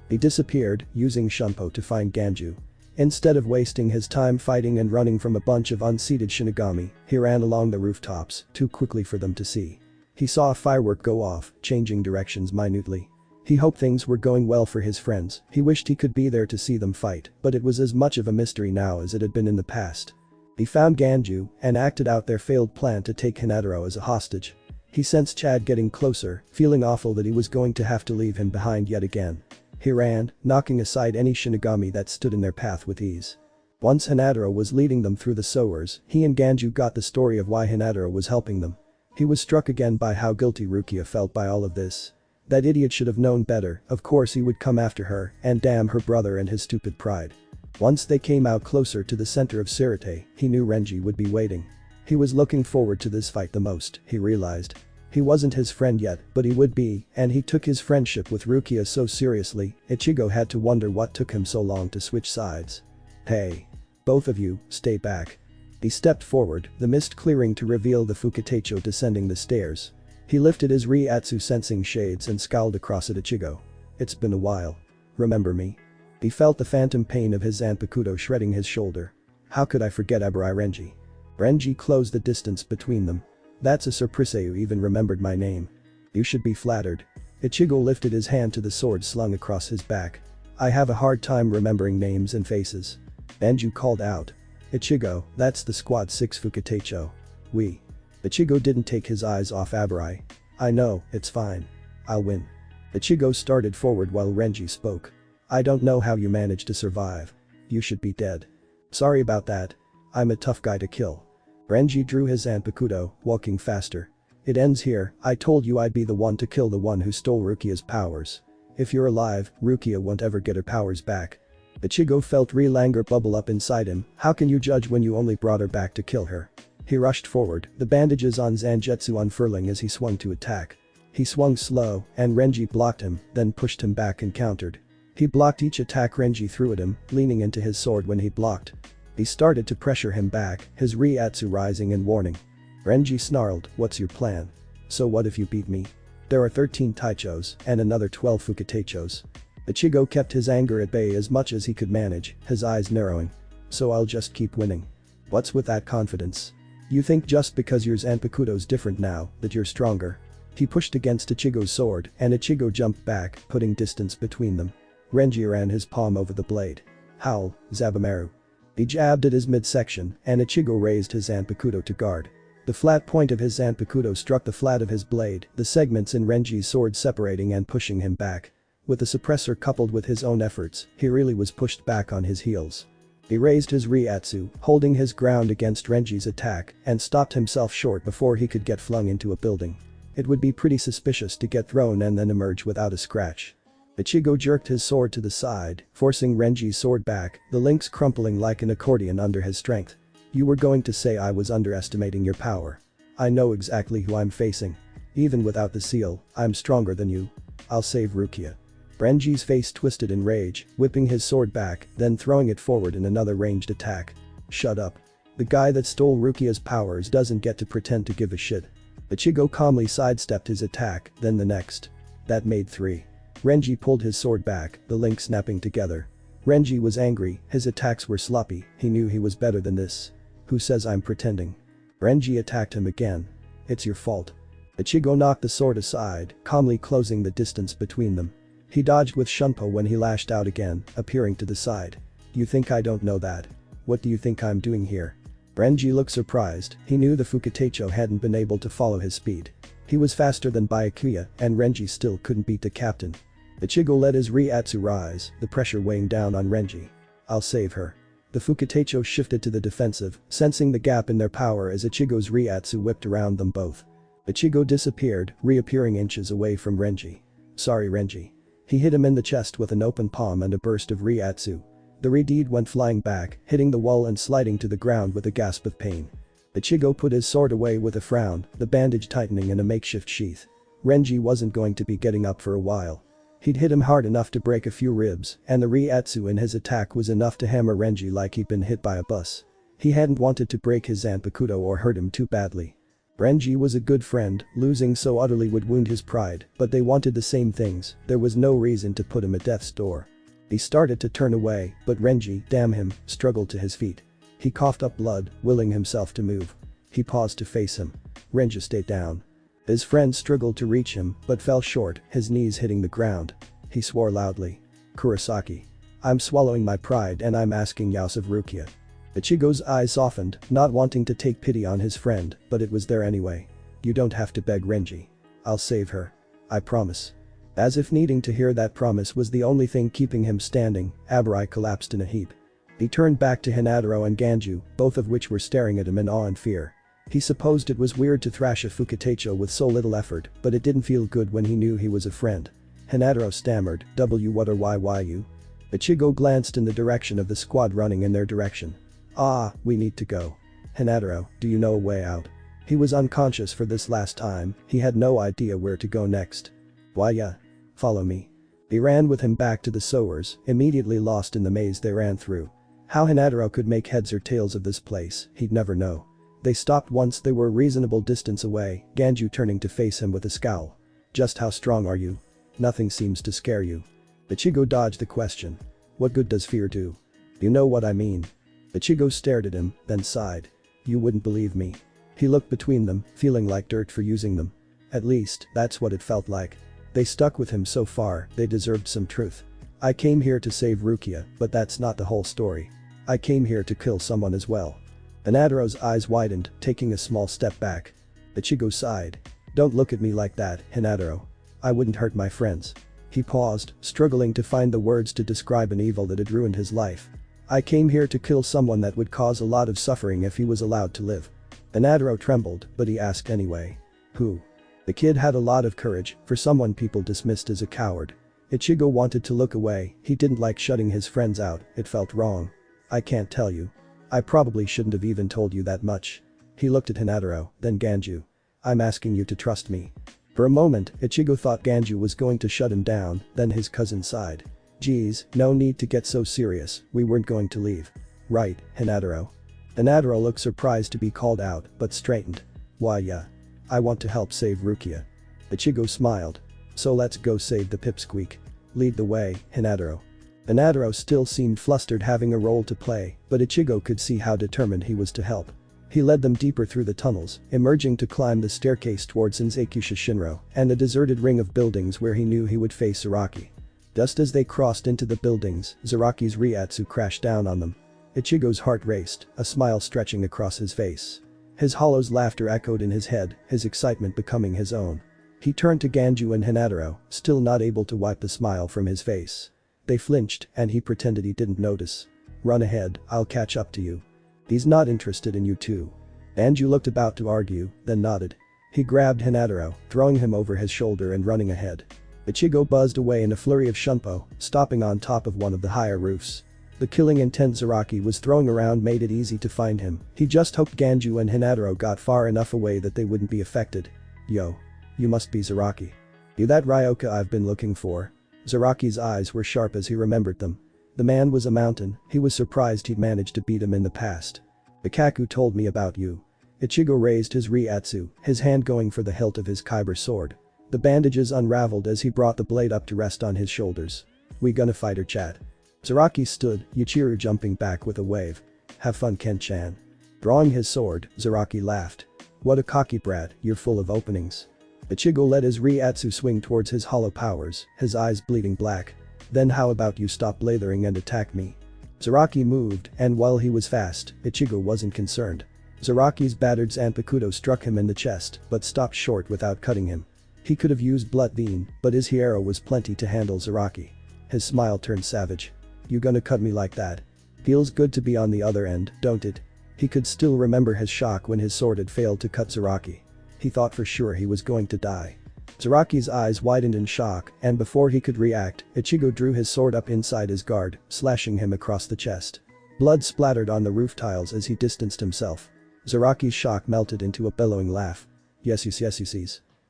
He disappeared, using Shunpo to find Ganju. Instead of wasting his time fighting and running from a bunch of unseated Shinigami, he ran along the rooftops, too quickly for them to see. He saw a firework go off, changing directions minutely. He hoped things were going well for his friends, he wished he could be there to see them fight, but it was as much of a mystery now as it had been in the past. He found Ganju and acted out their failed plan to take Hinataro as a hostage. He sensed Chad getting closer, feeling awful that he was going to have to leave him behind yet again. He ran, knocking aside any Shinigami that stood in their path with ease. Once Hinataro was leading them through the sewers, he and Ganju got the story of why Hinataro was helping them. He was struck again by how guilty Rukia felt by all of this. That idiot should have known better, of course he would come after her, and damn her brother and his stupid pride. Once they came out closer to the center of Seireitei, he knew Renji would be waiting. He was looking forward to this fight the most, he realized. He wasn't his friend yet, but he would be, and he took his friendship with Rukia so seriously, Ichigo had to wonder what took him so long to switch sides. Hey. Both of you, stay back. He stepped forward, the mist clearing to reveal the Fukatecho descending the stairs. He lifted his reiatsu sensing shades and scowled across at Ichigo. It's been a while. Remember me? He felt the phantom pain of his zanpakuto shredding his shoulder. How could I forget Aburai Renji? Renji closed the distance between them. That's a surprise you even remembered my name. You should be flattered. Ichigo lifted his hand to the sword slung across his back. I have a hard time remembering names and faces. Renji called out. Ichigo, that's the squad 6 Fukatecho. We. Ichigo didn't take his eyes off Aburai. I know, it's fine. I'll win. Ichigo started forward while Renji spoke. I don't know how you managed to survive. You should be dead. Sorry about that. I'm a tough guy to kill. Renji drew his zanpakuto, walking faster. It ends here, I told you I'd be the one to kill the one who stole Rukia's powers. If you're alive, Rukia won't ever get her powers back. Ichigo felt real anger bubble up inside him. How can you judge when you only brought her back to kill her? He rushed forward, the bandages on Zangetsu unfurling as he swung to attack. He swung slow, and Renji blocked him, then pushed him back and countered. He blocked each attack Renji threw at him, leaning into his sword when he blocked. He started to pressure him back, his reiatsu rising in warning. Renji snarled, "What's your plan? So what if you beat me? There are 13 Taichos, and another 12 Fukateichos." Ichigo kept his anger at bay as much as he could manage, his eyes narrowing. "So I'll just keep winning. What's with that confidence? You think just because your Zanpakuto's different now, that you're stronger?" He pushed against Ichigo's sword, and Ichigo jumped back, putting distance between them. Renji ran his palm over the blade. "Howl, Zabumaru." He jabbed at his midsection, and Ichigo raised his Zanpakuto to guard. The flat point of his Zanpakuto struck the flat of his blade, the segments in Renji's sword separating and pushing him back. With the suppressor coupled with his own efforts, he really was pushed back on his heels. He raised his reiatsu, holding his ground against Renji's attack, and stopped himself short before he could get flung into a building. It would be pretty suspicious to get thrown and then emerge without a scratch. Ichigo jerked his sword to the side, forcing Renji's sword back, the links crumpling like an accordion under his strength. "You were going to say I was underestimating your power. I know exactly who I'm facing. Even without the seal, I'm stronger than you. I'll save Rukia." Renji's face twisted in rage, whipping his sword back, then throwing it forward in another ranged attack. "Shut up. The guy that stole Rukia's powers doesn't get to pretend to give a shit." Ichigo calmly sidestepped his attack, then the next. That made 3. Renji pulled his sword back, the link snapping together. Renji was angry, his attacks were sloppy, he knew he was better than this. "Who says I'm pretending?" Renji attacked him again. "It's your fault." Ichigo knocked the sword aside, calmly closing the distance between them. He dodged with Shunpo when he lashed out again, appearing to the side. "You think I don't know that? What do you think I'm doing here?" Renji looked surprised, he knew the Fukateicho hadn't been able to follow his speed. He was faster than Byakuya, and Renji still couldn't beat the captain. Ichigo let his reiatsu rise, the pressure weighing down on Renji. "I'll save her." The Fukateicho shifted to the defensive, sensing the gap in their power as Ichigo's reiatsu whipped around them both. Ichigo disappeared, reappearing inches away from Renji. "Sorry Renji." He hit him in the chest with an open palm and a burst of reiatsu. The redeed went flying back, hitting the wall and sliding to the ground with a gasp of pain. Ichigo put his sword away with a frown, the bandage tightening in a makeshift sheath. Renji wasn't going to be getting up for a while. He'd hit him hard enough to break a few ribs, and the reiatsu in his attack was enough to hammer Renji like he'd been hit by a bus. He hadn't wanted to break his Zanpakuto or hurt him too badly. Renji was a good friend, losing so utterly would wound his pride, but they wanted the same things, there was no reason to put him at death's door. He started to turn away, but Renji, damn him, struggled to his feet. He coughed up blood, willing himself to move. He paused to face him. Renji stayed down. His friend struggled to reach him, but fell short, his knees hitting the ground. He swore loudly. "Kurosaki. I'm swallowing my pride and I'm asking Yaos of Rukia." Ichigo's eyes softened, not wanting to take pity on his friend, but it was there anyway. "You don't have to beg Renji. I'll save her. I promise." As if needing to hear that promise was the only thing keeping him standing, Abarai collapsed in a heap. He turned back to Hinataro and Ganju, both of which were staring at him in awe and fear. He supposed it was weird to thrash a Fukateicho with so little effort, but it didn't feel good when he knew he was a friend. Hinataro stammered, "What or why you?" Ichigo glanced in the direction of the squad running in their direction. "Ah, we need to go. Hinataro, do you know a way out?" He was unconscious for this last time, he had no idea where to go next. "Why yeah. Follow me." He ran with him back to the sowers, immediately lost in the maze they ran through. How Hinataro could make heads or tails of this place, he'd never know. They stopped once they were a reasonable distance away, Ganju turning to face him with a scowl. "Just how strong are you? Nothing seems to scare you." Ichigo dodged the question. "What good does fear do? You know what I mean." Ichigo stared at him, then sighed. "You wouldn't believe me." He looked between them, feeling like dirt for using them. At least, that's what it felt like. They stuck with him so far, they deserved some truth. "I came here to save Rukia, but that's not the whole story. I came here to kill someone as well." Hinataro's eyes widened, taking a small step back. Ichigo sighed. "Don't look at me like that, Hinataro. I wouldn't hurt my friends." He paused, struggling to find the words to describe an evil that had ruined his life. "I came here to kill someone that would cause a lot of suffering if he was allowed to live." Hinataro trembled, but he asked anyway. "Who?" The kid had a lot of courage, for someone people dismissed as a coward. Ichigo wanted to look away, he didn't like shutting his friends out, it felt wrong. I can't tell you. I probably shouldn't have even told you that much. He looked at Hinataro, then Ganju. I'm asking you to trust me. For a moment, Ichigo thought Ganju was going to shut him down, then his cousin sighed. Geez, no need to get so serious, we weren't going to leave. Right, Hinataro. Hinataro looked surprised to be called out, but straightened. Why yeah. I want to help save Rukia. Ichigo smiled. So let's go save the pipsqueak. Lead the way, Hinataro. Hinataro still seemed flustered having a role to play, but Ichigo could see how determined he was to help. He led them deeper through the tunnels, emerging to climb the staircase towards Senzakusha Shinro and the deserted ring of buildings where he knew he would face Zaraki. Just as they crossed into the buildings, Zaraki's reiatsu crashed down on them. Ichigo's heart raced, a smile stretching across his face. His hollow's laughter echoed in his head, his excitement becoming his own. He turned to Ganju and Hinataro, still not able to wipe the smile from his face. They flinched, and he pretended he didn't notice. Run ahead, I'll catch up to you. He's not interested in you too. Ganju looked about to argue, then nodded. He grabbed Hinataro, throwing him over his shoulder and running ahead. Ichigo buzzed away in a flurry of shunpo, stopping on top of one of the higher roofs. The killing intent Zaraki was throwing around made it easy to find him, he just hoped Ganju and Hinataro got far enough away that they wouldn't be affected. Yo. You must be Zaraki. You that Ryoka I've been looking for? Zaraki's eyes were sharp as he remembered them. The man was a mountain, he was surprised he'd managed to beat him in the past. Ikkaku told me about you. Ichigo raised his reiatsu, his hand going for the hilt of his kyber sword. The bandages unraveled as he brought the blade up to rest on his shoulders. We gonna fight or chat? Zaraki stood, Yuichiro jumping back with a wave. Have fun Ken-chan. Drawing his sword, Zaraki laughed. What a cocky brat, you're full of openings. Ichigo let his reiatsu swing towards his hollow powers, his eyes bleeding black. Then how about you stop blathering and attack me? Zaraki moved, and while he was fast, Ichigo wasn't concerned. Zaraki's battered Zanpakuto struck him in the chest, but stopped short without cutting him. He could have used Blood Vein, but his Hiero was plenty to handle Zaraki. His smile turned savage. You gonna cut me like that? Feels good to be on the other end, don't it? He could still remember his shock when his sword had failed to cut Zaraki. He thought for sure he was going to die. Zaraki's eyes widened in shock, and before he could react, Ichigo drew his sword up inside his guard, slashing him across the chest. Blood splattered on the roof tiles as he distanced himself. Zaraki's shock melted into a bellowing laugh. Yes.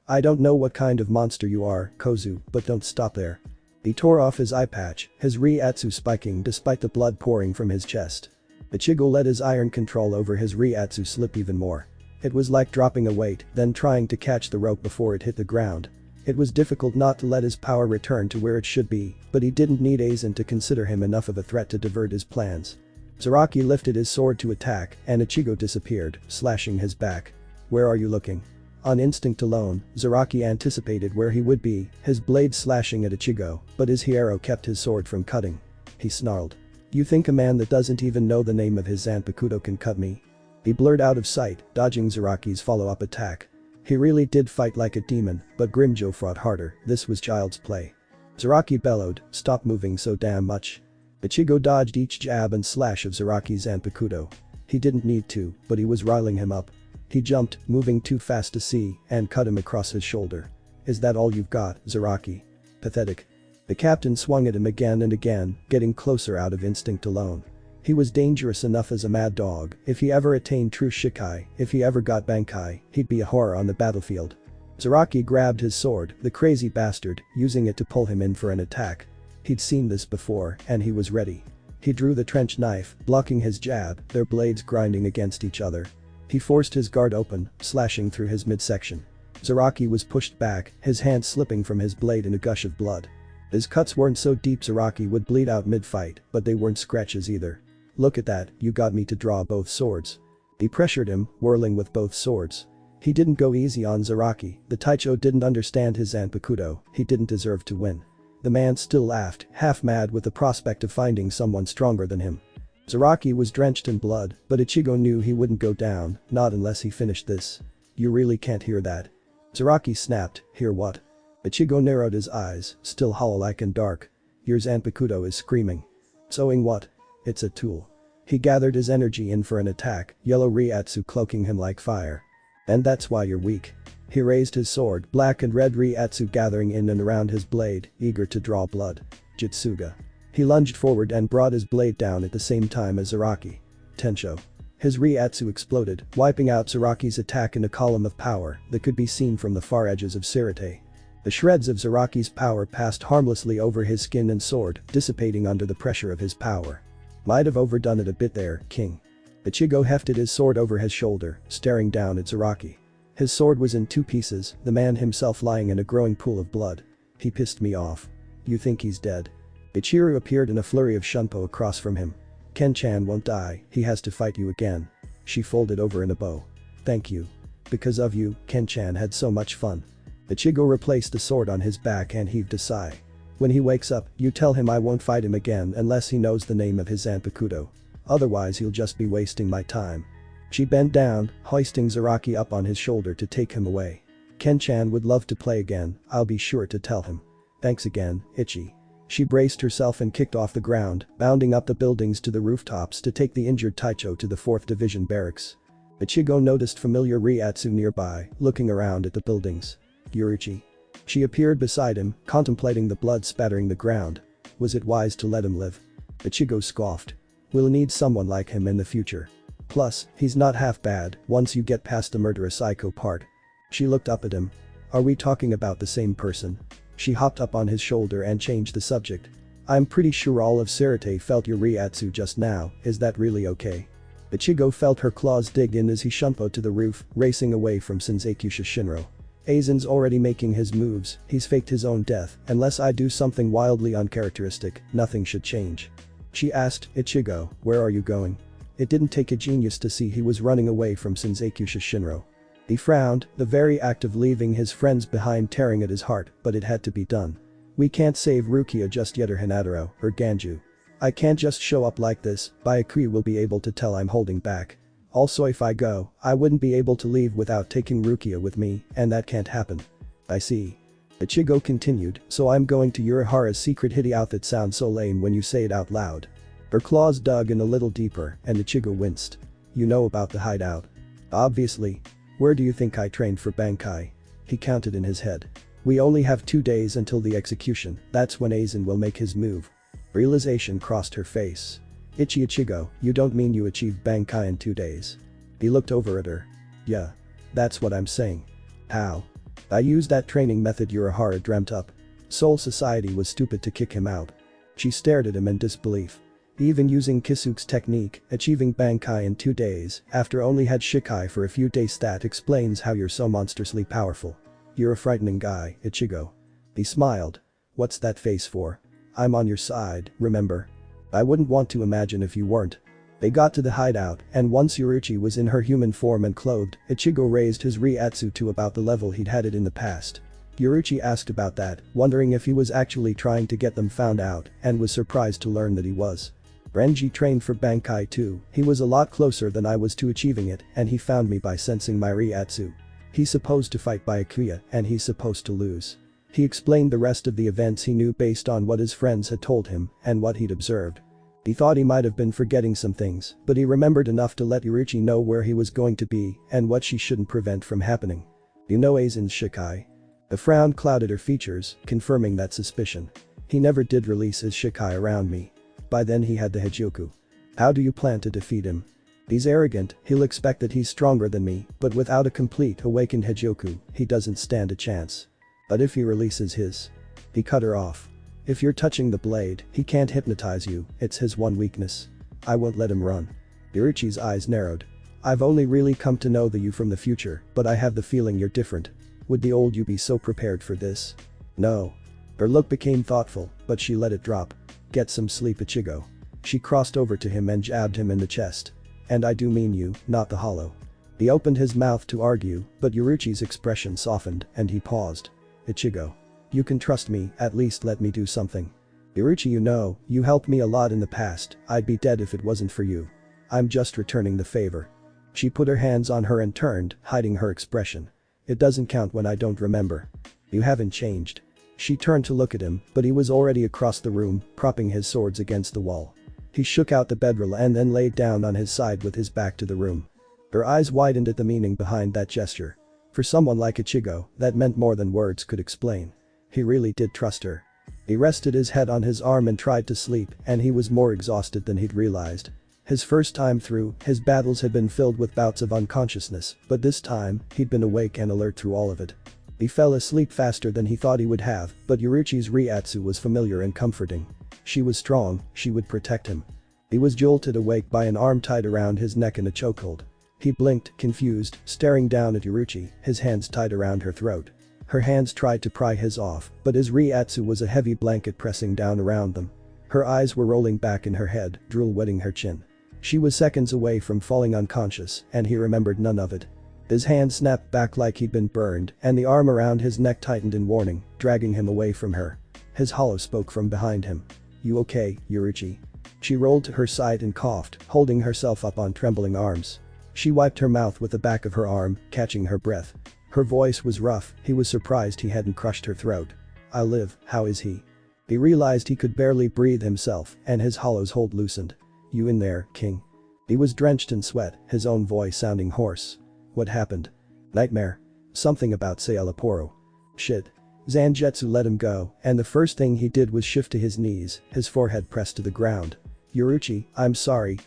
I don't know what kind of monster you are, Kozu, but don't stop there. He tore off his eye patch, his reiatsu spiking despite the blood pouring from his chest. Ichigo let his iron control over his reiatsu slip even more. It was like dropping a weight, then trying to catch the rope before it hit the ground. It was difficult not to let his power return to where it should be, but he didn't need Aizen to consider him enough of a threat to divert his plans. Zaraki lifted his sword to attack, and Ichigo disappeared, slashing his back. Where are you looking? On instinct alone, Zaraki anticipated where he would be, his blade slashing at Ichigo, but his Hiero kept his sword from cutting. He snarled. You think a man that doesn't even know the name of his Zanpakuto can cut me? He blurred out of sight, dodging Zaraki's follow-up attack. He really did fight like a demon, but Grimmjow fought harder, this was child's play. Zaraki bellowed, stop moving so damn much. Ichigo dodged each jab and slash of Zaraki's Zanpakuto. He didn't need to, but he was riling him up. He jumped, moving too fast to see, and cut him across his shoulder. Is that all you've got, Zaraki? Pathetic. The captain swung at him again and again, getting closer out of instinct alone. He was dangerous enough as a mad dog, if he ever attained true Shikai, if he ever got Bankai, he'd be a horror on the battlefield. Zaraki grabbed his sword, the crazy bastard, using it to pull him in for an attack. He'd seen this before, and he was ready. He drew the trench knife, blocking his jab, their blades grinding against each other. He forced his guard open, slashing through his midsection. Zaraki was pushed back, his hand slipping from his blade in a gush of blood. His cuts weren't so deep Zaraki would bleed out mid-fight, but they weren't scratches either. Look at that, you got me to draw both swords. He pressured him, whirling with both swords. He didn't go easy on Zaraki, the Taicho didn't understand his Zanpakuto, he didn't deserve to win. The man still laughed, half mad with the prospect of finding someone stronger than him. Zaraki was drenched in blood, but Ichigo knew he wouldn't go down, not unless he finished this. You really can't hear that. Zaraki snapped, hear what? Ichigo narrowed his eyes, still hollow-like and dark. Your Zanpakuto is screaming. Sewing what? It's a tool. He gathered his energy in for an attack, yellow reiatsu cloaking him like fire. And that's why you're weak. He raised his sword, black and red reiatsu gathering in and around his blade, eager to draw blood. Jutsuga. He lunged forward and brought his blade down at the same time as Zaraki. Tensho. His reiatsu exploded, wiping out Zaraki's attack in a column of power that could be seen from the far edges of Seireitei. The shreds of Zaraki's power passed harmlessly over his skin and sword, dissipating under the pressure of his power. Might have overdone it a bit there, King. Ichigo hefted his sword over his shoulder, staring down at Zaraki. His sword was in two pieces, the man himself lying in a growing pool of blood. He pissed me off. You think he's dead? Ichiru appeared in a flurry of shunpo across from him. Ken-chan won't die, he has to fight you again. She folded over in a bow. Thank you. Because of you, Ken-chan had so much fun. Ichigo replaced the sword on his back and heaved a sigh. When he wakes up, you tell him I won't fight him again unless he knows the name of his Zanpakuto. Otherwise he'll just be wasting my time. She bent down, hoisting Zaraki up on his shoulder to take him away. Ken-chan would love to play again, I'll be sure to tell him. Thanks again, Ichi. She braced herself and kicked off the ground, bounding up the buildings to the rooftops to take the injured Taicho to the 4th Division barracks. Ichigo noticed familiar reiatsu nearby, looking around at the buildings. Yurichi. She appeared beside him, contemplating the blood spattering the ground. Was it wise to let him live? Ichigo scoffed. We'll need someone like him in the future. Plus, he's not half bad once you get past the murderous psycho part. She looked up at him. Are we talking about the same person? She hopped up on his shoulder and changed the subject. I'm pretty sure all of Seireitei felt your reiatsu just now, is that really okay? Ichigo felt her claws dig in as he shunpoed to the roof, racing away from Seireitei Shinro. Aizen's already making his moves, he's faked his own death, unless I do something wildly uncharacteristic, nothing should change. She asked, Ichigo, where are you going? It didn't take a genius to see he was running away from Seireitei Shinro. He frowned, the very act of leaving his friends behind tearing at his heart, but it had to be done. We can't save Rukia just yet or Hinataro, or Ganju. I can't just show up like this, Byakuya will be able to tell I'm holding back. Also if I go, I wouldn't be able to leave without taking Rukia with me, and that can't happen. I see. Ichigo continued, so I'm going to Urahara's secret hideout. That sounds so lame when you say it out loud. Her claws dug in a little deeper, and Ichigo winced. You know about the hideout? Obviously. Where do you think I trained for Bankai? He counted in his head. We only have 2 days until the execution, that's when Aizen will make his move. Realization crossed her face. Ichigo, you don't mean you achieved Bankai in 2 days? He looked over at her. Yeah. That's what I'm saying. How? I used that training method Urahara dreamt up. Soul Society was stupid to kick him out. She stared at him in disbelief. Even using Kisuke's technique, achieving Bankai in 2 days, after only had Shikai for a few days, that explains how you're so monstrously powerful. You're a frightening guy, Ichigo. He smiled. What's that face for? I'm on your side, remember? I wouldn't want to imagine if you weren't. They got to the hideout, and once Yurichi was in her human form and clothed, Ichigo raised his reiatsu to about the level he'd had it in the past. Yurichi asked about that, wondering if he was actually trying to get them found out, and was surprised to learn that he was. Renji trained for Bankai too, he was a lot closer than I was to achieving it, and he found me by sensing my reiatsu. He's supposed to fight Byakuya, and he's supposed to lose. He explained the rest of the events he knew based on what his friends had told him, and what he'd observed. He thought he might have been forgetting some things, but he remembered enough to let Yurichi know where he was going to be, and what she shouldn't prevent from happening. You know Aizen's Shikai? A frown clouded her features, confirming that suspicion. He never did release his Shikai around me. By then he had the Hogyoku. How do you plan to defeat him? He's arrogant, he'll expect that he's stronger than me, but without a complete awakened Hogyoku, he doesn't stand a chance. But if he releases his... He cut her off. If you're touching the blade, he can't hypnotize you, it's his one weakness. I won't let him run. Yurichi's eyes narrowed. I've only really come to know you from the future, but I have the feeling you're different. Would the old you be so prepared for this? No. Her look became thoughtful, but she let it drop. Get some sleep, Ichigo. She crossed over to him and jabbed him in the chest. And I do mean you, not the hollow. He opened his mouth to argue, but Yurichi's expression softened, and he paused. Ichigo. You can trust me, at least let me do something. Yurichi, you know, you helped me a lot in the past, I'd be dead if it wasn't for you. I'm just returning the favor. She put her hands on her and turned, hiding her expression. It doesn't count when I don't remember. You haven't changed. She turned to look at him, but he was already across the room, propping his swords against the wall. He shook out the bedroll and then laid down on his side with his back to the room. Her eyes widened at the meaning behind that gesture. For someone like Ichigo, that meant more than words could explain. He really did trust her. He rested his head on his arm and tried to sleep, and he was more exhausted than he'd realized. His first time through, his battles had been filled with bouts of unconsciousness, but this time, he'd been awake and alert through all of it. He fell asleep faster than he thought he would have, but Yorichi's reiatsu was familiar and comforting. She was strong, she would protect him. He was jolted awake by an arm tied around his neck in a chokehold. He blinked, confused, staring down at Yorichi, his hands tied around her throat. Her hands tried to pry his off, but his reiatsu was a heavy blanket pressing down around them. Her eyes were rolling back in her head, drool wetting her chin. She was seconds away from falling unconscious, and he remembered none of it. His hand snapped back like he'd been burned, and the arm around his neck tightened in warning, dragging him away from her. His hollow spoke from behind him. "You okay, Yorichi?" She rolled to her side and coughed, holding herself up on trembling arms. She wiped her mouth with the back of her arm, catching her breath. Her voice was rough, he was surprised he hadn't crushed her throat. "I'll live, how is he?" He realized he could barely breathe himself, and his hollow's hold loosened. "You in there, King?" He was drenched in sweat, his own voice sounding hoarse. "What happened?" "Nightmare. Something about Seireitei." "Shit." Zangetsu let him go, and the first thing he did was shift to his knees, his forehead pressed to the ground. "Yorichi, I'm sorry."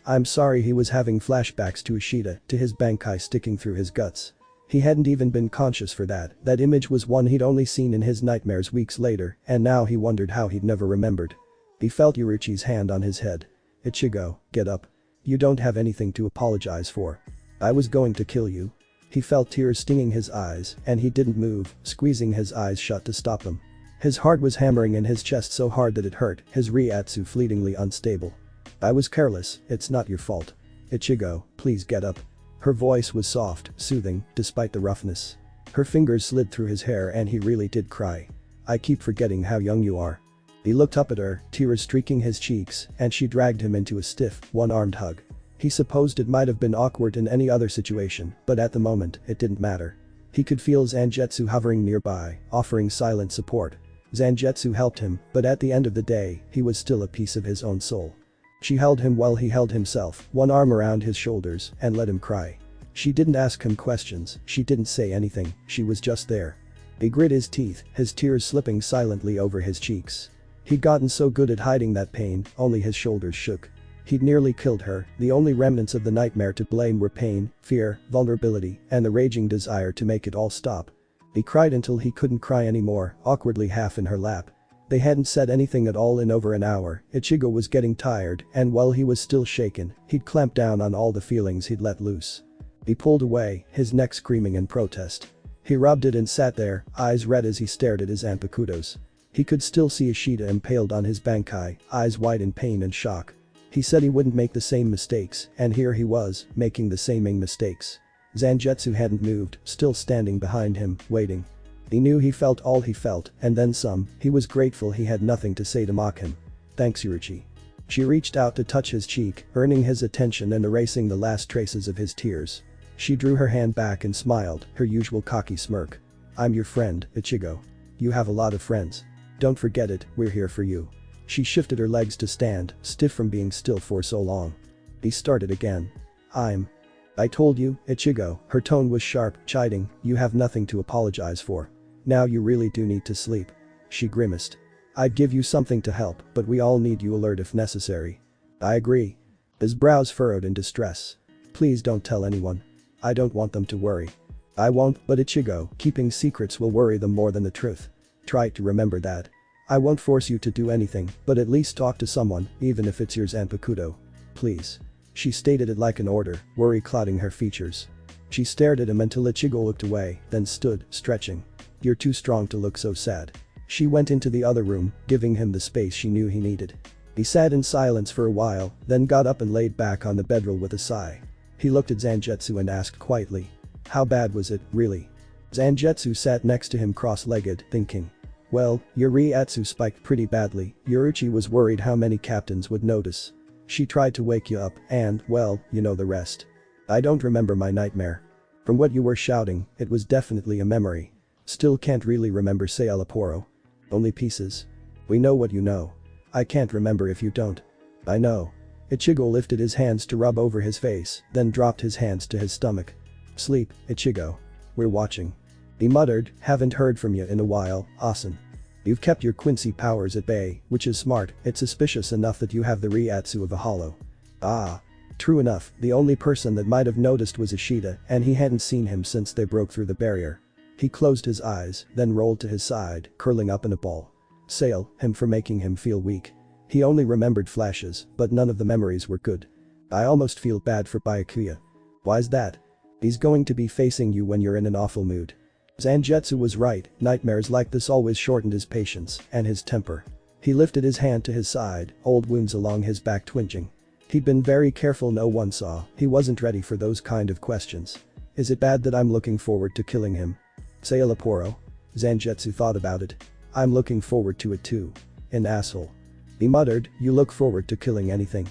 He was having flashbacks to Ishida, to his bankai sticking through his guts. He hadn't even been conscious for that image was one he'd only seen in his nightmares weeks later, and now he wondered how he'd never remembered. He felt Yorichi's hand on his head. "Ichigo, get up. You don't have anything to apologize for. I was going to kill you." He felt tears stinging his eyes, and he didn't move, squeezing his eyes shut to stop them. His heart was hammering in his chest so hard that it hurt, his reiatsu fleetingly unstable. "I was careless, it's not your fault. Ichigo, please get up." Her voice was soft, soothing, despite the roughness. Her fingers slid through his hair and he really did cry. "I keep forgetting how young you are." He looked up at her, tears streaking his cheeks, and she dragged him into a stiff, one-armed hug. He supposed it might have been awkward in any other situation, but at the moment, it didn't matter. He could feel Zangetsu hovering nearby, offering silent support. Zangetsu helped him, but at the end of the day, he was still a piece of his own soul. She held him while he held himself, one arm around his shoulders, and let him cry. She didn't ask him questions, she didn't say anything, she was just there. He grit his teeth, his tears slipping silently over his cheeks. He'd gotten so good at hiding that pain, only his shoulders shook. He'd nearly killed her, the only remnants of the nightmare to blame were pain, fear, vulnerability, and the raging desire to make it all stop. He cried until he couldn't cry anymore, awkwardly half in her lap. They hadn't said anything at all in over an hour. Ichigo was getting tired, and while he was still shaken, he'd clamped down on all the feelings he'd let loose. He pulled away, his neck screaming in protest. He rubbed it and sat there, eyes red as he stared at his zanpakutos. He could still see Ishida impaled on his bankai, eyes wide in pain and shock. He said he wouldn't make the same mistakes, and here he was, making the same mistakes. Zangetsu hadn't moved, still standing behind him, waiting. He knew he felt all he felt, and then some. He was grateful he had nothing to say to mock him. "Thanks, Yorichi." She reached out to touch his cheek, earning his attention and erasing the last traces of his tears. She drew her hand back and smiled, her usual cocky smirk. "I'm your friend, Ichigo. You have a lot of friends. Don't forget it, we're here for you." She shifted her legs to stand, stiff from being still for so long. He started again. I told you, Ichigo." Her tone was sharp, chiding, "You have nothing to apologize for. Now you really do need to sleep." She grimaced. "I'd give you something to help, but we all need you alert if necessary." "I agree." His brows furrowed in distress. "Please don't tell anyone. I don't want them to worry." "I won't, but Ichigo, keeping secrets will worry them more than the truth. Try to remember that. I won't force you to do anything, but at least talk to someone, even if it's your zanpakuto. Please." She stated it like an order, worry clouding her features. She stared at him until Ichigo looked away, then stood, stretching. "You're too strong to look so sad." She went into the other room, giving him the space she knew he needed. He sat in silence for a while, then got up and laid back on the bedroll with a sigh. He looked at Zangetsu and asked quietly. "How bad was it, really?" Zangetsu sat next to him cross-legged, thinking. "Well, your reiatsu spiked pretty badly." Yorichi was worried how many captains would notice. "She tried to wake you up and, well, you know the rest." "I don't remember my nightmare. From what you were shouting, it was definitely a memory. Still can't really remember Seireitei. Only pieces. We know what you know. I can't remember if you don't." "I know." Ichigo lifted his hands to rub over his face, then dropped his hands to his stomach. Sleep, Ichigo. We're watching. He muttered, haven't heard from you in a while, Asen. You've kept your Quincy powers at bay, which is smart, it's suspicious enough that you have the reiatsu of a hollow. Ah. True enough, the only person that might have noticed was Ishida, and he hadn't seen him since they broke through the barrier. He closed his eyes, then rolled to his side, curling up in a ball. Sail him for making him feel weak. He only remembered flashes, but none of the memories were good. I almost feel bad for Byakuya. Why's that? He's going to be facing you when you're in an awful mood. Zangetsu was right, nightmares like this always shortened his patience and his temper. He lifted his hand to his side, old wounds along his back twinging. He'd been very careful no one saw, he wasn't ready for those kind of questions. Is it bad that I'm looking forward to killing him? Say Laporo. Zangetsu thought about it. I'm looking forward to it too. An asshole. He muttered, you look forward to killing anything.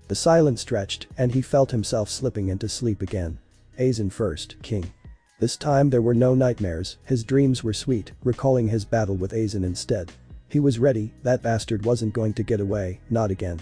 The silence stretched and he felt himself slipping into sleep again. Aizen first, king. This time there were no nightmares, his dreams were sweet, recalling his battle with Aizen instead. He was ready, that bastard wasn't going to get away, not again.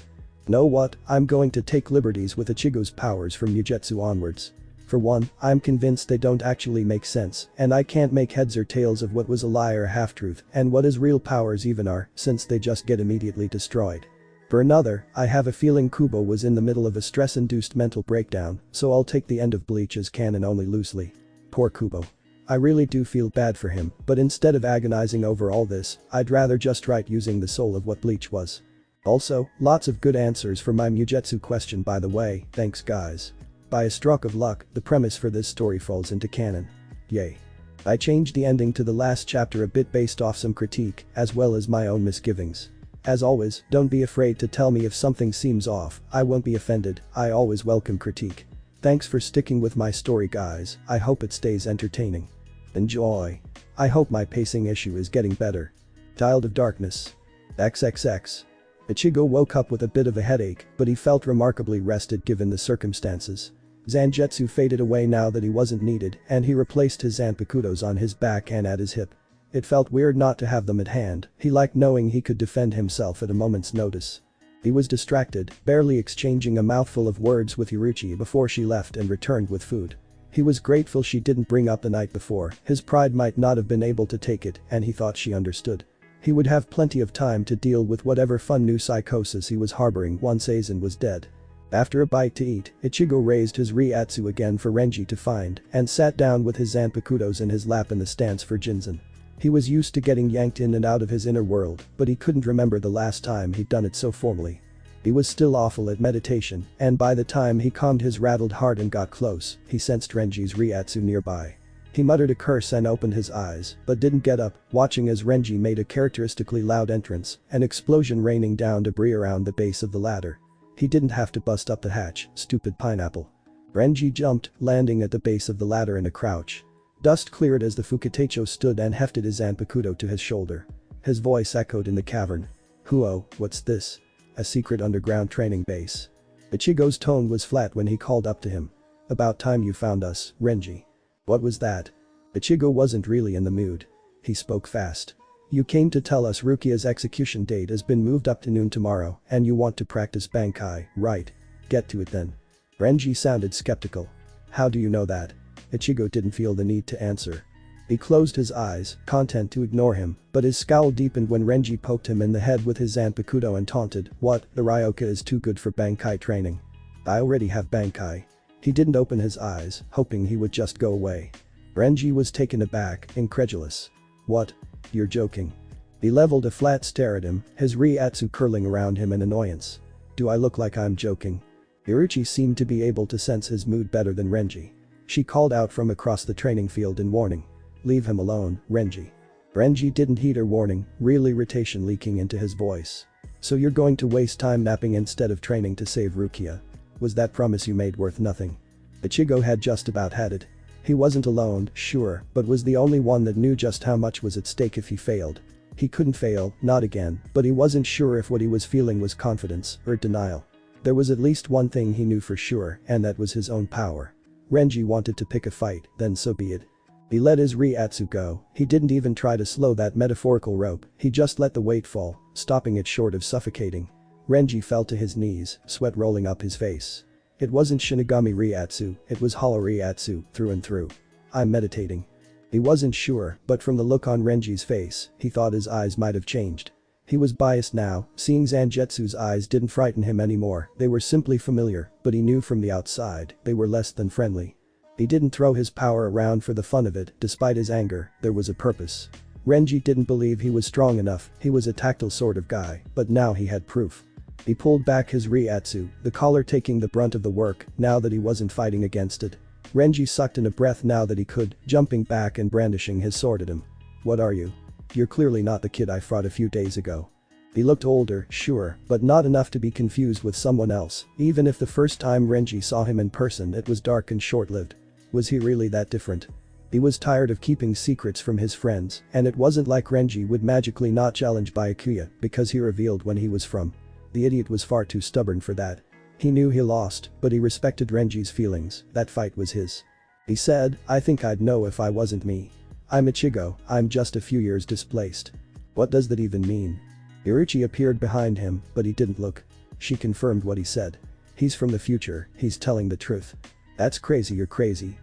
Know what, I'm going to take liberties with Ichigo's powers from Mugetsu onwards. For one, I'm convinced they don't actually make sense, and I can't make heads or tails of what was a lie or a half-truth and what his real powers even are, since they just get immediately destroyed. For another, I have a feeling Kubo was in the middle of a stress-induced mental breakdown, so I'll take the end of Bleach as canon only loosely. Poor Kubo. I really do feel bad for him, but instead of agonizing over all this, I'd rather just write using the soul of what Bleach was. Also, lots of good answers for my Mugetsu question by the way, thanks guys. By a stroke of luck, the premise for this story falls into canon. Yay. I changed the ending to the last chapter a bit based off some critique, as well as my own misgivings. As always, don't be afraid to tell me if something seems off, I won't be offended, I always welcome critique. Thanks for sticking with my story guys, I hope it stays entertaining. Enjoy. I hope my pacing issue is getting better. Child of Darkness. XXX. Ichigo woke up with a bit of a headache, but he felt remarkably rested given the circumstances. Zangetsu faded away now that he wasn't needed and he replaced his zanpakutos on his back and at his hip. It felt weird not to have them at hand, he liked knowing he could defend himself at a moment's notice. He was distracted, barely exchanging a mouthful of words with Yuruchi before she left and returned with food. He was grateful she didn't bring up the night before, his pride might not have been able to take it and he thought she understood. He would have plenty of time to deal with whatever fun new psychosis he was harboring once Aizen was dead. After a bite to eat, Ichigo raised his reiatsu again for Renji to find and sat down with his zanpakutos in his lap in the stance for Jinzen. He was used to getting yanked in and out of his inner world, but he couldn't remember the last time he'd done it so formally. He was still awful at meditation, and by the time he calmed his rattled heart and got close, he sensed Renji's reiatsu nearby. He muttered a curse and opened his eyes, but didn't get up, watching as Renji made a characteristically loud entrance, an explosion raining down debris around the base of the ladder. He didn't have to bust up the hatch, stupid pineapple. Renji jumped, landing at the base of the ladder in a crouch. Dust cleared as the Fukatecho stood and hefted his zanpakuto to his shoulder. His voice echoed in the cavern. Huo, what's this? A secret underground training base. Ichigo's tone was flat when he called up to him. About time you found us, Renji. What was that? Ichigo wasn't really in the mood. He spoke fast. You came to tell us Rukia's execution date has been moved up to noon tomorrow and you want to practice Bankai, right? Get to it then. Renji sounded skeptical. How do you know that? Ichigo didn't feel the need to answer. He closed his eyes, content to ignore him, but his scowl deepened when Renji poked him in the head with his zanpakuto and taunted, what, the Ryoka is too good for Bankai training. I already have Bankai. He didn't open his eyes, hoping he would just go away. Renji was taken aback, incredulous. What? You're joking. He leveled a flat stare at him, his reiatsu curling around him in annoyance. Do I look like I'm joking? Yuruchi seemed to be able to sense his mood better than Renji. She called out from across the training field in warning. Leave him alone, Renji. Renji didn't heed her warning, real irritation leaking into his voice. So you're going to waste time napping instead of training to save Rukia? Was that promise you made worth nothing? Ichigo had just about had it. He wasn't alone, sure, but was the only one that knew just how much was at stake if he failed. He couldn't fail, not again, but he wasn't sure if what he was feeling was confidence or denial. There was at least one thing he knew for sure, and that was his own power. Renji wanted to pick a fight, then so be it. He let his reiatsu go, he didn't even try to slow that metaphorical rope, he just let the weight fall, stopping it short of suffocating. Renji fell to his knees, sweat rolling up his face. It wasn't Shinigami Reiatsu, it was Hollow Reiatsu, through and through. I'm meditating. He wasn't sure, but from the look on Renji's face, he thought his eyes might have changed. He was biased now, seeing Zangetsu's eyes didn't frighten him anymore, they were simply familiar, but he knew from the outside, they were less than friendly. He didn't throw his power around for the fun of it, despite his anger, there was a purpose. Renji didn't believe he was strong enough, he was a tactile sort of guy, but now he had proof. He pulled back his reiatsu, the collar taking the brunt of the work, now that he wasn't fighting against it. Renji sucked in a breath now that he could, jumping back and brandishing his sword at him. What are you? You're clearly not the kid I fought a few days ago. He looked older, sure, but not enough to be confused with someone else, even if the first time Renji saw him in person it was dark and short-lived. Was he really that different? He was tired of keeping secrets from his friends, and it wasn't like Renji would magically not challenge Byakuya because he revealed when he was from. The idiot was far too stubborn for that. He knew he lost, but he respected Renji's feelings, that fight was his. He said, I think I'd know if I wasn't me. I'm Ichigo, I'm just a few years displaced. What does that even mean? Iruchi appeared behind him, but he didn't look. She confirmed what he said. He's from the future, he's telling the truth. That's crazy, you're crazy.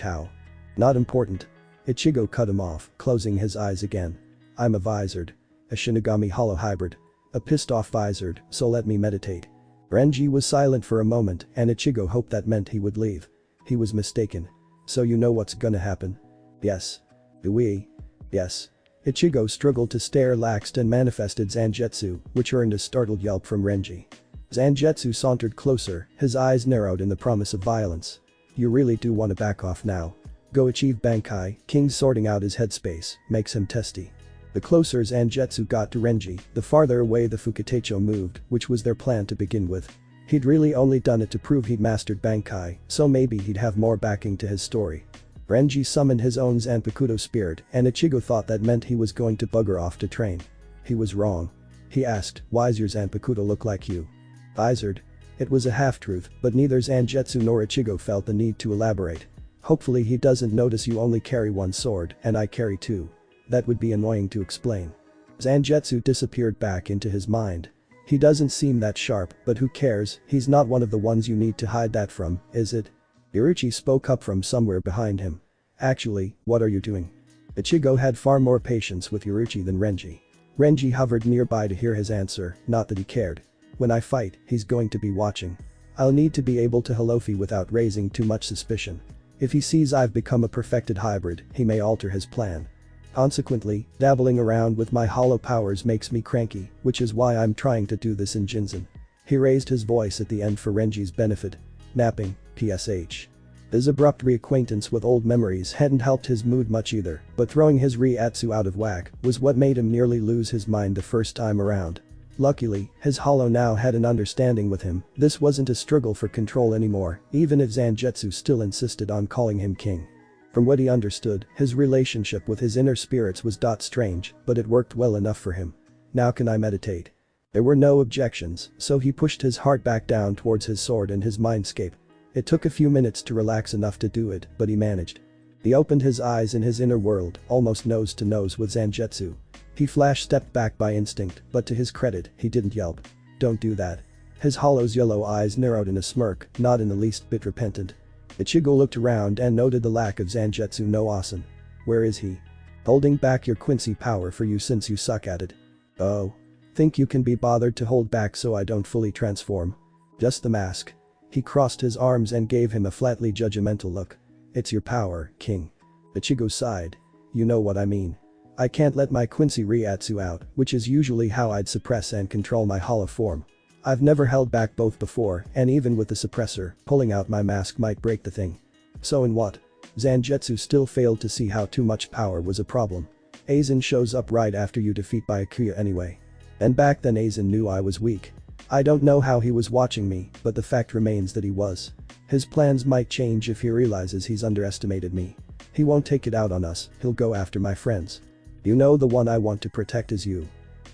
How? Not important. Ichigo cut him off, closing his eyes again. I'm a visored. A Shinigami hollow hybrid. A pissed off visored, so let me meditate. Renji was silent for a moment and Ichigo hoped that meant he would leave. He was mistaken. So you know what's gonna happen? Yes. Oui. Yes. Ichigo struggled to stare laxed and manifested Zangetsu, which earned a startled yelp from Renji. Zangetsu sauntered closer, his eyes narrowed in the promise of violence. You really do want to back off now. Go achieve Bankai, King sorting out his headspace, makes him testy. The closer Zangetsu got to Renji, the farther away the Fukatecho moved, which was their plan to begin with. He'd really only done it to prove he'd mastered Bankai, so maybe he'd have more backing to his story. Renji summoned his own Zanpakuto spirit and Ichigo thought that meant he was going to bugger off to train. He was wrong. He asked, why's your Zanpakuto look like you? Visored. It was a half-truth, but neither Zangetsu nor Ichigo felt the need to elaborate. Hopefully he doesn't notice you only carry one sword and I carry two. That would be annoying to explain. Zangetsu disappeared back into his mind. He doesn't seem that sharp, but who cares, he's not one of the ones you need to hide that from, is it? Iruchi spoke up from somewhere behind him. Actually, what are you doing? Ichigo had far more patience with Iruchi than Renji. Renji hovered nearby to hear his answer, not that he cared. When I fight, he's going to be watching. I'll need to be able to Holofi without raising too much suspicion. If he sees I've become a perfected hybrid, he may alter his plan. Consequently, dabbling around with my hollow powers makes me cranky, which is why I'm trying to do this in Jinzen. He raised his voice at the end for Renji's benefit. Napping, PSH. His abrupt reacquaintance with old memories hadn't helped his mood much either, but throwing his reiatsu out of whack was what made him nearly lose his mind the first time around. Luckily, his hollow now had an understanding with him, this wasn't a struggle for control anymore, even if Zangetsu still insisted on calling him king. From what he understood, his relationship with his inner spirits was strange, but it worked well enough for him. Now can I meditate? There were no objections, so he pushed his heart back down towards his sword and his mindscape. It took a few minutes to relax enough to do it, but he managed. He opened his eyes in his inner world, almost nose to nose with Zangetsu. He stepped back by instinct, but to his credit, he didn't yelp. Don't do that. His hollow's yellow eyes narrowed in a smirk, not in the least bit repentant. Ichigo looked around and noted the lack of Zangetsu no Asen. Where is he? Holding back your Quincy power for you since you suck at it. Oh. Think you can be bothered to hold back so I don't fully transform? Just the mask. He crossed his arms and gave him a flatly judgmental look. It's your power, King. Ichigo sighed. You know what I mean. I can't let my Quincy reiatsu out, which is usually how I'd suppress and control my hollow form. I've never held back both before, and even with the suppressor, pulling out my mask might break the thing. So in what? Zangetsu still failed to see how too much power was a problem. Aizen shows up right after you defeat Byakuya anyway. And back then Aizen knew I was weak. I don't know how he was watching me, but the fact remains that he was. His plans might change if he realizes he's underestimated me. He won't take it out on us, he'll go after my friends. You know the one I want to protect is you.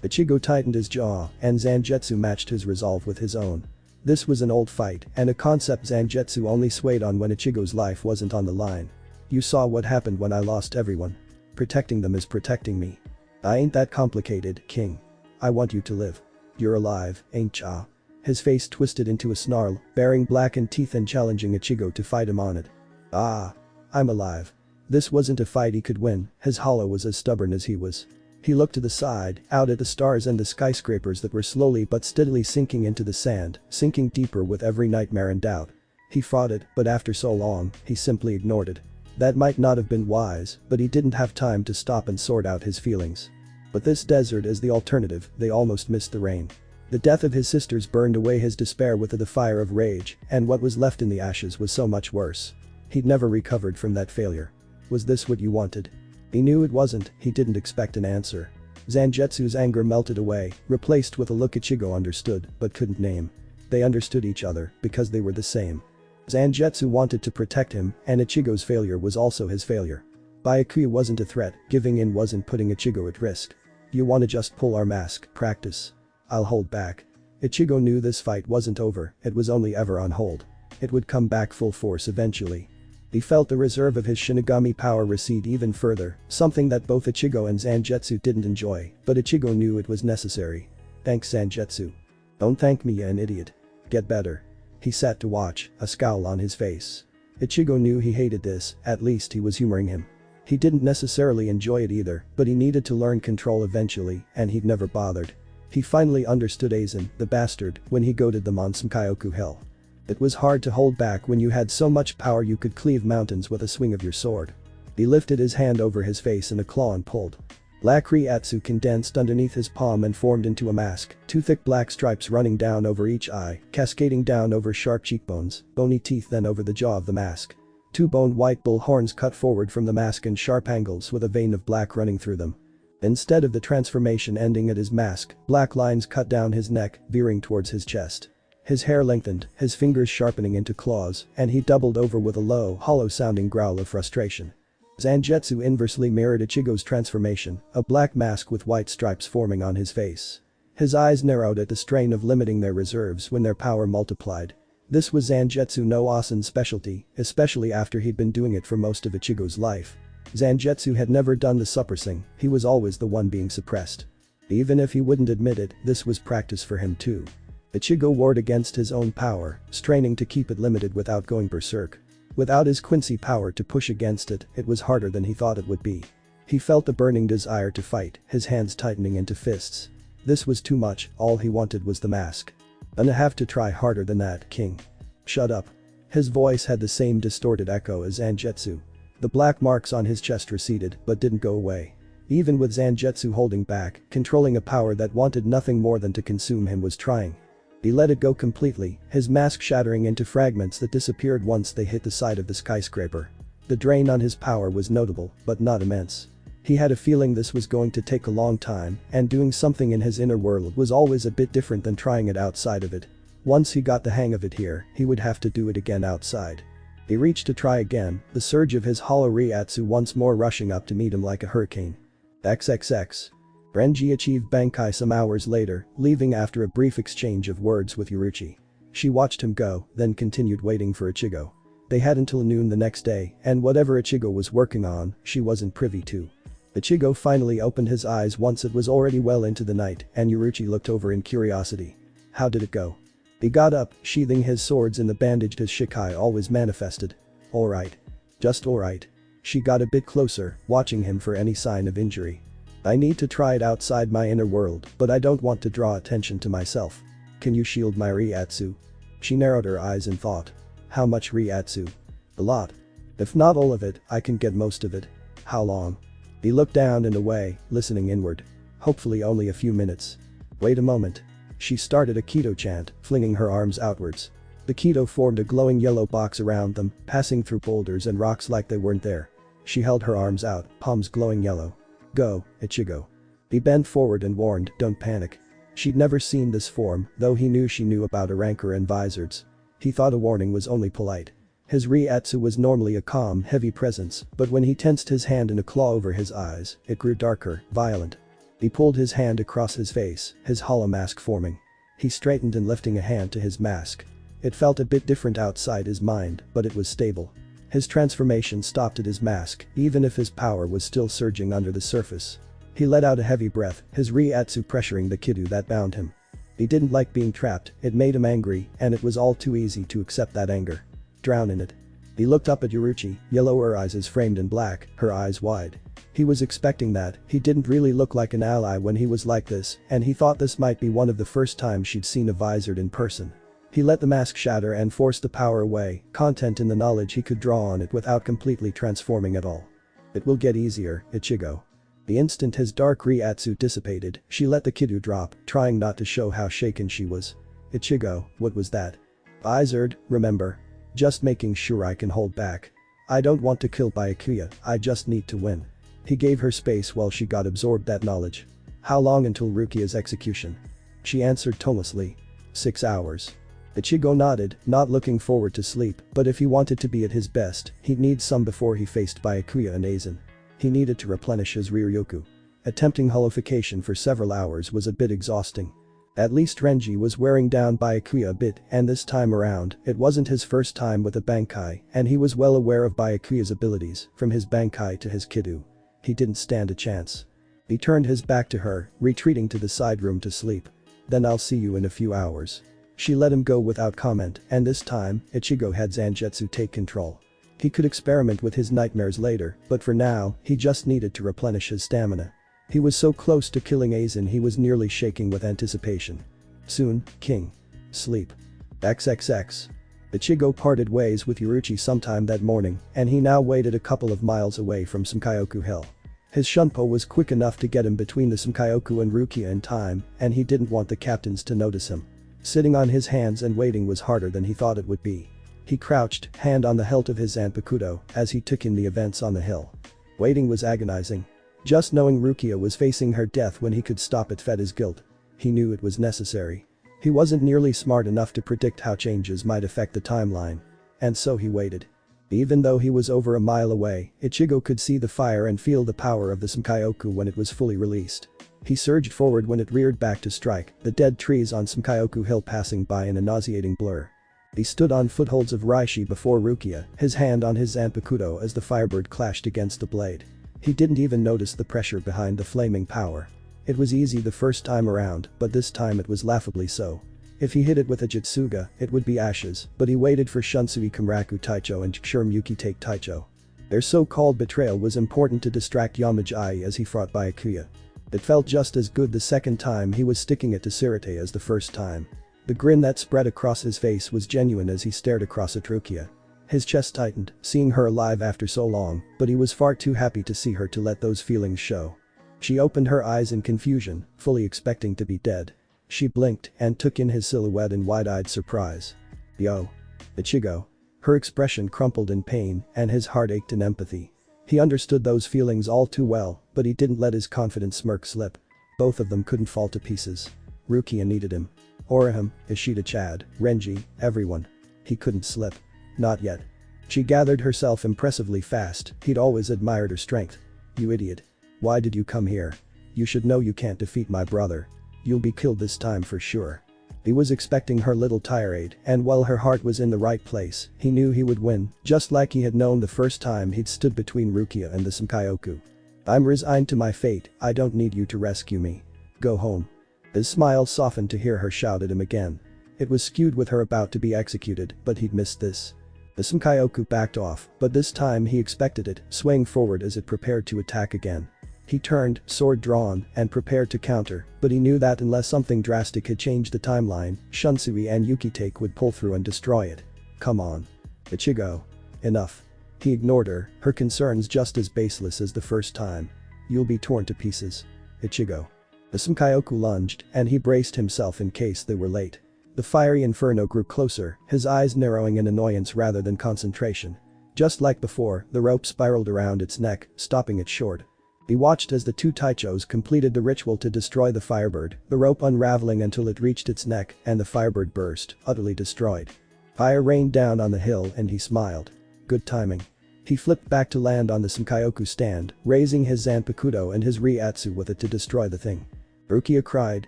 Ichigo tightened his jaw, and Zangetsu matched his resolve with his own. This was an old fight, and a concept Zangetsu only swayed on when Ichigo's life wasn't on the line. You saw what happened when I lost everyone. Protecting them is protecting me. I ain't that complicated, King. I want you to live. You're alive, ain't ya? His face twisted into a snarl, baring blackened teeth and challenging Ichigo to fight him on it. Ah. I'm alive. This wasn't a fight he could win, his hollow was as stubborn as he was. He looked to the side, out at the stars and the skyscrapers that were slowly but steadily sinking into the sand, sinking deeper with every nightmare and doubt. He fought it, but after so long, he simply ignored it. That might not have been wise, but he didn't have time to stop and sort out his feelings. But this desert is the alternative, they almost missed the rain. The death of his sisters burned away his despair with the fire of rage, and what was left in the ashes was so much worse. He'd never recovered from that failure. Was this what you wanted? He knew it wasn't, he didn't expect an answer. Zangetsu's anger melted away, replaced with a look Ichigo understood, but couldn't name. They understood each other, because they were the same. Zangetsu wanted to protect him, and Ichigo's failure was also his failure. Byakuya wasn't a threat, giving in wasn't putting Ichigo at risk. You wanna just pull our mask, practice. I'll hold back. Ichigo knew this fight wasn't over, it was only ever on hold. It would come back full force eventually. He felt the reserve of his Shinigami power recede even further, something that both Ichigo and Zangetsu didn't enjoy, but Ichigo knew it was necessary. Thanks Zangetsu. Don't thank me, you an idiot. Get better. He sat to watch, a scowl on his face. Ichigo knew he hated this, at least he was humoring him. He didn't necessarily enjoy it either, but he needed to learn control eventually, and he'd never bothered. He finally understood Aizen, the bastard, when he goaded them on Sankaioku Hill. It was hard to hold back when you had so much power you could cleave mountains with a swing of your sword. He lifted his hand over his face and a claw and pulled. Black reiatsu condensed underneath his palm and formed into a mask, two thick black stripes running down over each eye, cascading down over sharp cheekbones, bony teeth then over the jaw of the mask. Two boned white bull horns cut forward from the mask in sharp angles with a vein of black running through them. Instead of the transformation ending at his mask, black lines cut down his neck, veering towards his chest. His hair lengthened, his fingers sharpening into claws, and he doubled over with a low, hollow-sounding growl of frustration. Zangetsu inversely mirrored Ichigo's transformation, a black mask with white stripes forming on his face. His eyes narrowed at the strain of limiting their reserves when their power multiplied. This was Zangetsu no Asen's specialty, especially after he'd been doing it for most of Ichigo's life. Zangetsu had never done the suppressing, he was always the one being suppressed. Even if he wouldn't admit it, this was practice for him too. Ichigo warred against his own power, straining to keep it limited without going berserk. Without his Quincy power to push against it, it was harder than he thought it would be. He felt the burning desire to fight, his hands tightening into fists. This was too much, all he wanted was the mask. "Gonna have to try harder than that, King. Shut up." His voice had the same distorted echo as Zangetsu. The black marks on his chest receded, but didn't go away. Even with Zangetsu holding back, controlling a power that wanted nothing more than to consume him was trying. He let it go completely, his mask shattering into fragments that disappeared once they hit the side of the skyscraper. The drain on his power was notable, but not immense. He had a feeling this was going to take a long time, and doing something in his inner world was always a bit different than trying it outside of it. Once he got the hang of it here, he would have to do it again outside. He reached to try again, the surge of his hollow reiatsu once more rushing up to meet him like a hurricane. XXX. Renji achieved Bankai some hours later, leaving after a brief exchange of words with Yuruchi. She watched him go, then continued waiting for Ichigo. They had until noon the next day, and whatever Ichigo was working on, she wasn't privy to. Ichigo finally opened his eyes once it was already well into the night, and Yuruchi looked over in curiosity. How did it go? He got up, sheathing his swords in the bandage his Shikai always manifested. Alright. Just alright. She got a bit closer, watching him for any sign of injury. I need to try it outside my inner world, but I don't want to draw attention to myself. Can you shield my reiatsu? She narrowed her eyes in thought. How much reiatsu? A lot. If not all of it, I can get most of it. How long? He looked down and away, listening inward. Hopefully only a few minutes. Wait a moment. She started a Keto chant, flinging her arms outwards. The Keto formed a glowing yellow box around them, passing through boulders and rocks like they weren't there. She held her arms out, palms glowing yellow. Go, Ichigo. He bent forward and warned, don't panic. She'd never seen this form, though he knew she knew about a rancor and visors. He thought a warning was only polite. His reiatsu was normally a calm, heavy presence, but when he tensed his hand in a claw over his eyes, it grew darker, violent. He pulled his hand across his face, his hollow mask forming. He straightened and lifting a hand to his mask. It felt a bit different outside his mind, but it was stable. His transformation stopped at his mask, even if his power was still surging under the surface. He let out a heavy breath, his reiatsu pressuring the kidu that bound him. He didn't like being trapped, it made him angry, and it was all too easy to accept that anger. Drown in it. He looked up at Yuruchi, yellow her eyes framed in black, her eyes wide. He was expecting that, he didn't really look like an ally when he was like this, and he thought this might be one of the first times she'd seen a visored in person. He let the mask shatter and forced the power away, content in the knowledge he could draw on it without completely transforming at all. It will get easier, Ichigo. The instant his dark reiatsu dissipated, she let the kiddo drop, trying not to show how shaken she was. Ichigo, what was that? Visored, remember? Just making sure I can hold back. I don't want to kill Byakuya, I just need to win. He gave her space while she got absorbed that knowledge. How long until Rukia's execution? She answered tonelessly. 6 hours. Ichigo nodded, not looking forward to sleep, but if he wanted to be at his best, he'd need some before he faced Byakuya and Aizen. He needed to replenish his Ryoryoku. Attempting holification for several hours was a bit exhausting. At least Renji was wearing down Byakuya a bit, and this time around, it wasn't his first time with a Bankai, and he was well aware of Byakuya's abilities, from his Bankai to his Kiddo. He didn't stand a chance. He turned his back to her, retreating to the side room to sleep. Then I'll see you in a few hours. She let him go without comment, and this time, Ichigo had Zangetsu take control. He could experiment with his nightmares later, but for now, he just needed to replenish his stamina. He was so close to killing Aizen he was nearly shaking with anticipation. Soon, King. Sleep. XXX. Ichigo parted ways with Yuruchi sometime that morning, and he now waited a couple of miles away from Sankaioku Hill. His shunpo was quick enough to get him between the Sankaioku and Rukia in time, and he didn't want the captains to notice him. Sitting on his hands and waiting was harder than he thought it would be. He crouched, hand on the hilt of his Zanpakuto, as he took in the events on the hill. Waiting was agonizing. Just knowing Rukia was facing her death when he could stop it fed his guilt. He knew it was necessary. He wasn't nearly smart enough to predict how changes might affect the timeline. And so he waited. Even though he was over a mile away, Ichigo could see the fire and feel the power of the Sankaioku when it was fully released. He surged forward when it reared back to strike, the dead trees on Sankaioku Hill passing by in a nauseating blur. He stood on footholds of Reishi before Rukia, his hand on his Zanpakuto as the firebird clashed against the blade. He didn't even notice the pressure behind the flaming power. It was easy the first time around, but this time it was laughably so. If he hit it with a Jutsuga, it would be ashes, but he waited for Shunsui Kamraku Taicho and Chishurmyuki take Taicho. Their so-called betrayal was important to distract Yamajai as he fought Byakuya. It felt just as good the second time he was sticking it to Seireitei as the first time. The grin that spread across his face was genuine as he stared across at Rukia. His chest tightened, seeing her alive after so long, but he was far too happy to see her to let those feelings show. She opened her eyes in confusion, fully expecting to be dead. She blinked and took in his silhouette in wide-eyed surprise. Yo. Ichigo. Her expression crumpled in pain, and his heart ached in empathy. He understood those feelings all too well, but he didn't let his confident smirk slip. Both of them couldn't fall to pieces. Rukia needed him. Orihime, Ishida, Chad, Renji, everyone. He couldn't slip. Not yet. She gathered herself impressively fast, he'd always admired her strength. You idiot. Why did you come here? You should know you can't defeat my brother. You'll be killed this time for sure. He was expecting her little tirade, and while her heart was in the right place, he knew he would win, just like he had known the first time he'd stood between Rukia and the Sankaioku. I'm resigned to my fate, I don't need you to rescue me. Go home. His smile softened to hear her shout at him again. It was skewed with her about to be executed, but he'd missed this. The Sankaioku backed off, but this time he expected it, swaying forward as it prepared to attack again. He turned, sword drawn, and prepared to counter, but he knew that unless something drastic had changed the timeline, Shunsui and Yukitake would pull through and destroy it. Come on. Ichigo. Enough. He ignored her concerns just as baseless as the first time. You'll be torn to pieces. Ichigo. The Sankaioku lunged, and he braced himself in case they were late. The fiery inferno grew closer, his eyes narrowing in annoyance rather than concentration. Just like before, the rope spiraled around its neck, stopping it short. He watched as the two Taichos completed the ritual to destroy the firebird, the rope unraveling until it reached its neck and the firebird burst, utterly destroyed. Fire rained down on the hill and he smiled. Good timing. He flipped back to land on the Sankaioku stand, raising his Zanpakuto and his reiatsu with it to destroy the thing. Rukia cried,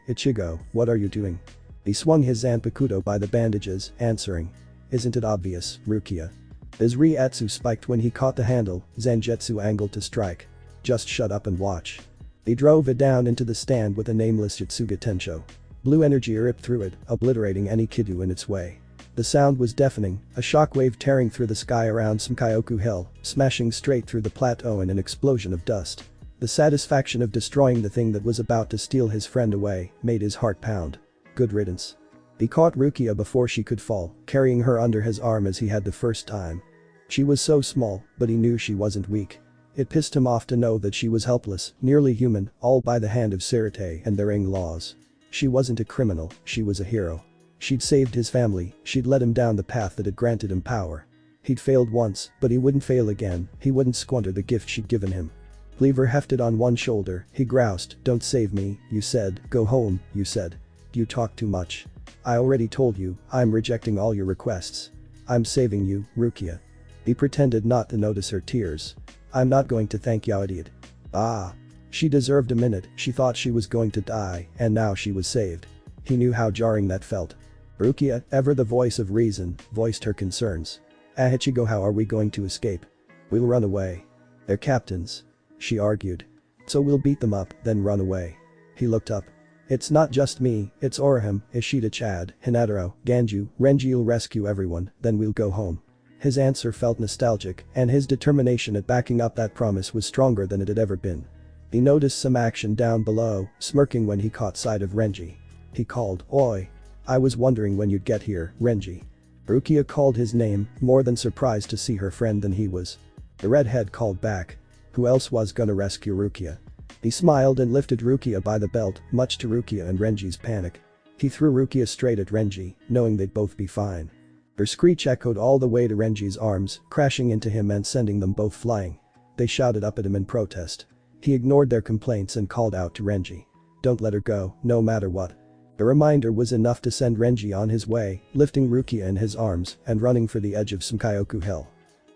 Ichigo, what are you doing? He swung his Zanpakuto by the bandages, answering. Isn't it obvious, Rukia? His reiatsu spiked when he caught the handle, Zangetsu angled to strike. Just shut up and watch. He drove it down into the stand with a nameless Jutsuga Tensho. Blue energy ripped through it, obliterating any Kidu in its way. The sound was deafening, a shockwave tearing through the sky around Hogyoku Hill, smashing straight through the plateau in an explosion of dust. The satisfaction of destroying the thing that was about to steal his friend away made his heart pound. Good riddance. He caught Rukia before she could fall, carrying her under his arm as he had the first time. She was so small, but he knew she wasn't weak. It pissed him off to know that she was helpless, nearly human, all by the hand of Seireitei and their laws. She wasn't a criminal, she was a hero. She'd saved his family, she'd led him down the path that had granted him power. He'd failed once, but he wouldn't fail again, he wouldn't squander the gift she'd given him. Lever hefted on one shoulder, he groused, "Don't save me, you said, go home, you said. You talk too much. I already told you, I'm rejecting all your requests. I'm saving you, Rukia." He pretended not to notice her tears. "I'm not going to thank you, idiot." Ah. She deserved a minute, she thought she was going to die, and now she was saved. He knew how jarring that felt. Rukia, ever the voice of reason, voiced her concerns. "Ichigo, how are we going to escape? We'll run away. They're captains," she argued. "So we'll beat them up, then run away." He looked up. "It's not just me, it's Orihime, Ishida, Chad, Hinataro, Ganju, Renji'll rescue everyone, then we'll go home." His answer felt nostalgic, and his determination at backing up that promise was stronger than it had ever been. He noticed some action down below, smirking when he caught sight of Renji. He called, "Oi. I was wondering when you'd get here, Renji." Rukia called his name, more than surprised to see her friend than he was. The redhead called back. Who else was gonna rescue Rukia? He smiled and lifted Rukia by the belt, much to Rukia and Renji's panic. He threw Rukia straight at Renji, knowing they'd both be fine. Her screech echoed all the way to Renji's arms, crashing into him and sending them both flying. They shouted up at him in protest. He ignored their complaints and called out to Renji. "Don't let her go, no matter what." The reminder was enough to send Renji on his way, lifting Rukia in his arms and running for the edge of Hogyoku Hill.